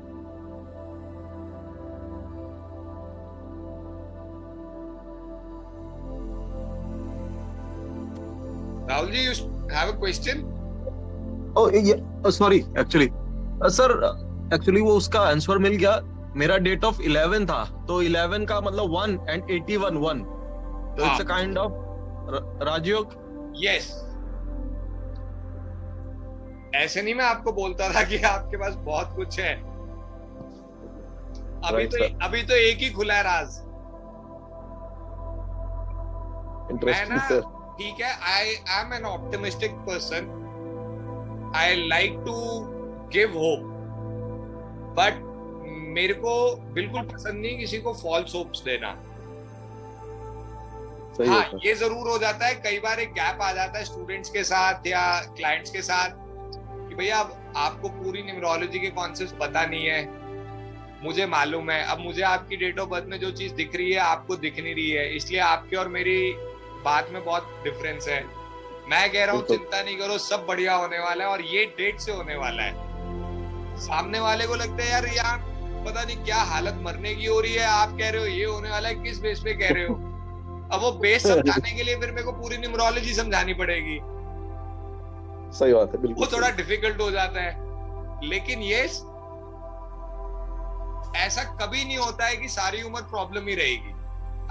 Rahul ji, you have a question? Oh yeah, sorry, actually, sir, actually वो उसका आंसर मिल गया। मेरा डेट ऑफ 11 था, तो 11 का मतलब 1 and 81 1, तो it's a kind of Rajyog. Yes, ऐसे नहीं मैं आपको बोलता था कि आपके पास बहुत कुछ है। अभी तो एक ही खुला है राज। Interesting sir. ठीक है, I am an optimistic person, I like to give hope, but मेरे को बिल्कुल पसंद नहीं किसी को फॉल्स होप्स देना। हाँ, ये जरूर हो जाता है कई बार, एक गैप आ जाता है स्टूडेंट्स के साथ या क्लाइंट्स के साथ कि भैया अब आपको पूरी न्यूमरोलॉजी के कॉन्सेप्ट्स पता नहीं है, मुझे मालूम है, अब मुझे आपकी डेट ऑफ बर्थ में जो चीज दिख रही है आपको दिख नहीं रही है, इसलिए आपके और मेरी बात में बहुत डिफरेंस है। मैं कह रहा हूँ चिंता नहीं करो, सब बढ़िया होने वाला है और ये डेट से होने वाला है। सामने वाले को लगता है यार पता नहीं क्या हालत मरने की हो रही है, आप कह रहे हो ये होने वाला है, किस बेस पे कह रहे हो? अब वो बेस समझाने के लिए फिर मेरे को पूरी न्यूमरोलॉजी समझानी पड़ेगी। सही बात है, बिल्कुल। वो थोड़ा डिफिकल्ट हो जाता है, लेकिन ये ऐसा कभी नहीं होता है कि सारी उम्र प्रॉब्लम ही रहेगी।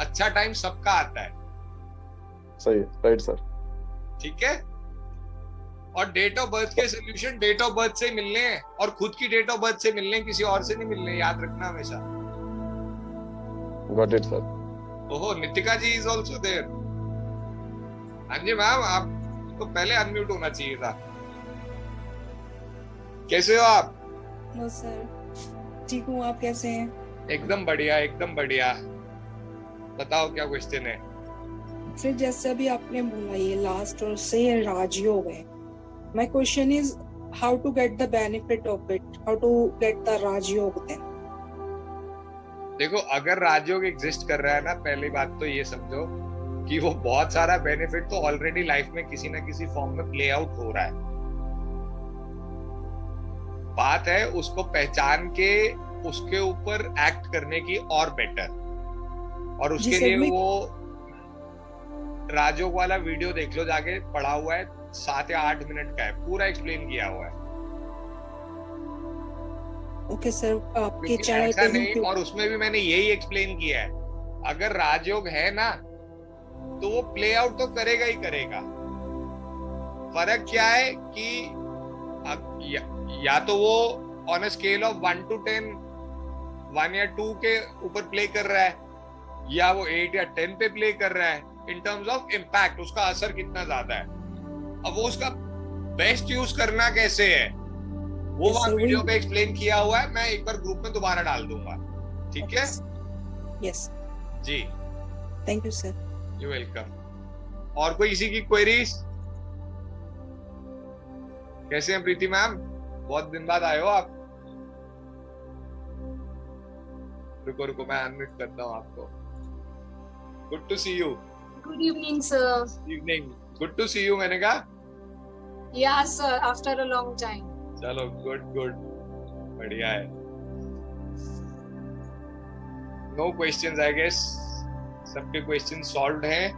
अच्छा टाइम सबका आता है। सही, राइट सर। ठीक है, और डेट ऑफ बर्थ के सोल्यूशन डेट ऑफ बर्थ से मिलने हैं और खुद की डेट ऑफ बर्थ से मिलने, किसी और से नहीं मिलने, याद रखना हमेशा। Got it sir. ओहो, नितिका जी इज आल्सो देयर। हाँ जी मैम, आप तो पहले अनम्यूट होना चाहिए था। कैसे हो आप? हेलो सर, ठीक हूँ, आप कैसे हैं? एकदम बढ़िया, एकदम बढ़िया। बताओ क्या क्वेश्चन है? फिर जैसे अभी आपने बोला ये लास्ट और से ये राजयोग है, my question is how to get the benefit of it, how to get the Rajyog then? देखो, अगर राजयोग एग्जिस्ट कर रहा है ना, पहली बात तो ये समझो कि वो बहुत सारा बेनिफिट तो ऑलरेडी लाइफ में किसी ना किसी फॉर्म में प्ले आउट हो रहा है। बात है उसको पहचान के उसके ऊपर एक्ट करने की और बेटर, और उसके लिए वो राजयोग वाला वीडियो देख लो, जाके पढ़ा हुआ है, 7 या 8 मिनट का है, पूरा एक्सप्लेन किया हुआ है। ओके सर, आपके चैनल पे नहीं, और उसमें भी मैंने यही एक्सप्लेन किया है, अगर राजयोग है ना तो वो प्ले आउट तो करेगा ही करेगा। फर्क क्या है कि या तो वो on a scale of 1 to 10, 1 या 2 के ऊपर प्ले कर रहा है, या वो 8 या 10 पे प्ले कर रहा है इन टर्म्स ऑफ इम्पैक्ट, उसका असर कितना ज्यादा है। अब वो उसका बेस्ट यूज करना कैसे है वो वहां वीडियो पे एक्सप्लेन किया हुआ है, मैं एक बार ग्रुप में दोबारा डाल दूंगा, ठीक है? यस जी, thank you sir. You welcome. और कोई इसी की क्वेरीज? कैसे हैं प्रीति मैम, बहुत दिन बाद आए हो आप। रुको रुको मैं अनम्यूट करता हूँ आपको। Good to see you. Good evening sir. Evening, good to see you मैंने कहा। Yeah sir, after a long time. चलो गुड गुड, बढ़िया है। नो क्वेश्चंस आई गेस, सबके क्वेश्चन सॉल्व्ड हैं।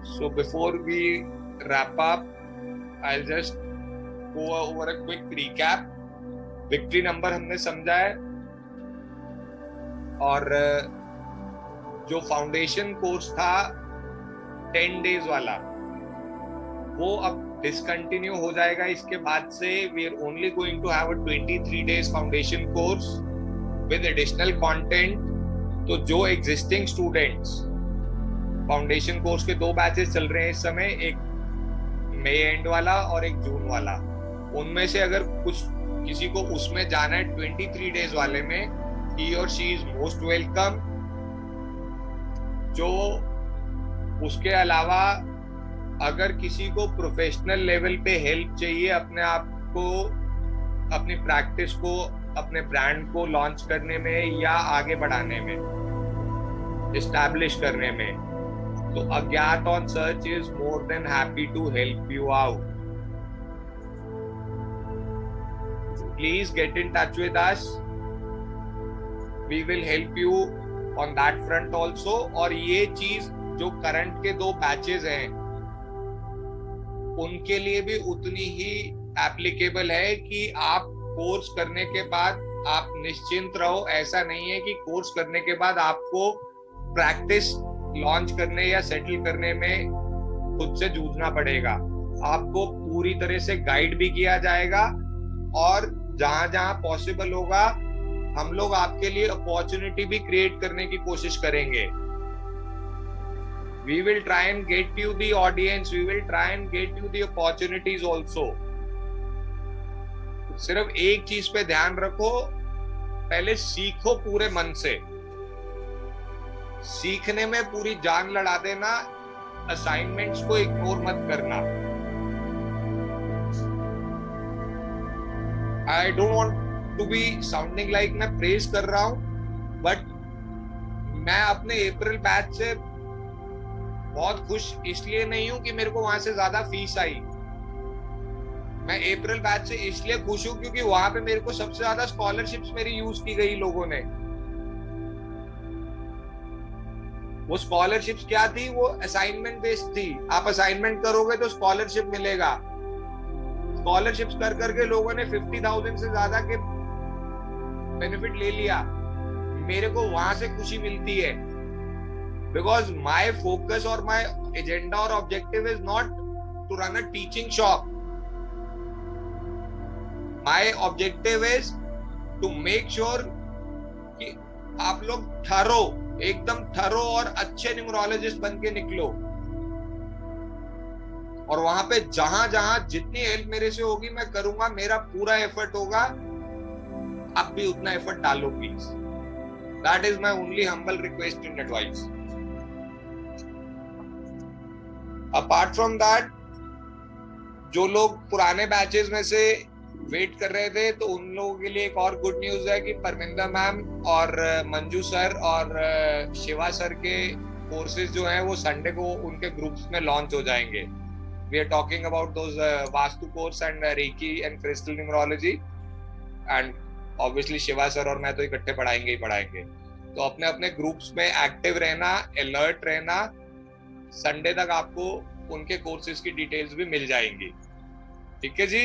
So before we wrap up I just go over a quick recap. Victory number हमने समझा है, और जो फाउंडेशन कोर्स था 10 डेज वाला वो अब डिसकंटिन्यू हो जाएगा। इसके बाद से we are only going to have a 23 days foundation course with additional content. तो जो एग्जिस्टिंग स्टूडेंट्स, फाउंडेशन कोर्स के 2 बैचेस चल रहे हैं इस समय, एक मई एंड वाला और एक जून वाला, उनमें से अगर किसी को उसमें जाना है 23 डेज वाले में, he or she is most welcome। जो उसके अलावा अगर किसी को प्रोफेशनल लेवल पे हेल्प चाहिए अपने आप को, अपनी प्रैक्टिस को, अपने ब्रांड को लॉन्च करने में या आगे बढ़ाने में, एस्टैब्लिश करने में, तो अज्ञात on search is more than happy to help you out. Please get in touch with us. We will help you on that front also। और ये चीज जो करंट के 2 बैचेस हैं उनके लिए भी उतनी ही एप्लीकेबल है कि आप कोर्स करने के बाद आप निश्चिंत रहो। ऐसा नहीं है कि कोर्स करने के बाद आपको प्रैक्टिस लॉन्च करने या सेटल करने में खुद से जूझना पड़ेगा। आपको पूरी तरह से गाइड भी किया जाएगा, और जहां जहां पॉसिबल होगा हम लोग आपके लिए अपॉर्चुनिटी भी क्रिएट करने की कोशिश करेंगे। We will try and get you the audience, we will try and get you the opportunities also। सिर्फ एक चीज पे ध्यान रखो, पहले सीखो पूरे मन से। सीखने में पूरी जान लड़ा देना, असाइनमेंट्स को इग्नोर मत करना। I don't want to be sounding like मैं प्रेज कर रहा हूं, बट मैं अपने अप्रैल बैच से बहुत खुश इसलिए नहीं हूं कि मेरे को वहां से ज्यादा फीस आई। मैं अप्रैल बैच से इसलिए खुश हूं क्योंकि वहां पे मेरे को सबसे ज्यादा स्कॉलरशिप्स मेरी यूज की गई लोगों ने। वो स्कॉलरशिप्स क्या थी? वो असाइनमेंट बेस्ड थी। आप असाइनमेंट करोगे तो स्कॉलरशिप मिलेगा। स्कॉलरशिप्स कर करके लोगों ने 50,000 से ज्यादा के बेनिफिट ले लिया। मेरे को वहां से खुशी मिलती है, बिकॉज माई फोकस और माई एजेंडा और objective is not to run a teaching shop. My objective is to make sure कि आप लोग एकदम थरो और अच्छे न्यूमरोलॉजिस्ट बन के निकलो। और वहां पे जहां जहां जितनी हेल्प मेरे से होगी मैं करूंगा, मेरा पूरा एफर्ट होगा। आप भी उतना एफर्ट डालो please. That is my only humble request and advice. Apart from that, जो लोग पुराने बैचेस में से वेट कर रहे थे, तो उन लोगों के लिए एक और गुड न्यूज है कि परमिंदा मैम और मंजू सर और शिवा सर के कोर्सेज जो हैं वो संडे को उनके ग्रुप्स में लॉन्च हो जाएंगे। We are talking about those Vastu course and Reiki and Crystal Numerology, and obviously Shiva sir और मैं तो इकट्ठे पढ़ाएंगे ही पढ़ाएंगे। तो अपने अपने ग्रुप्स में एक्टिव रहना, अलर्ट रहना। संडे तक आपको उनके कोर्सेज की डिटेल्स भी मिल जाएंगी। ठीक है जी?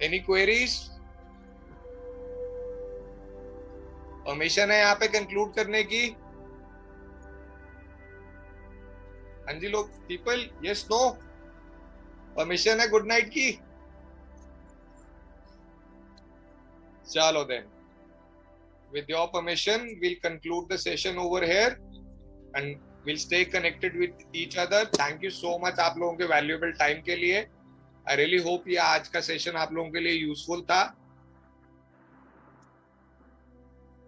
Any queries? परमिशन है यहाँ पे कंक्लूड करने की? हाँ जी लोग, पीपल, यस नो? परमिशन है गुड नाइट की? चलो then, with your permission we'll conclude the session over here, and We'll stay connected with each other. Thank you so much आप लोगों के valuable time के लिए. I really hope ये आज का session आप लोगों के लिए useful था.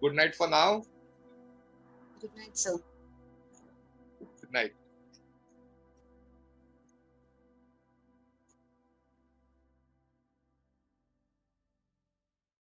Good night for now. Good night, sir. Good night.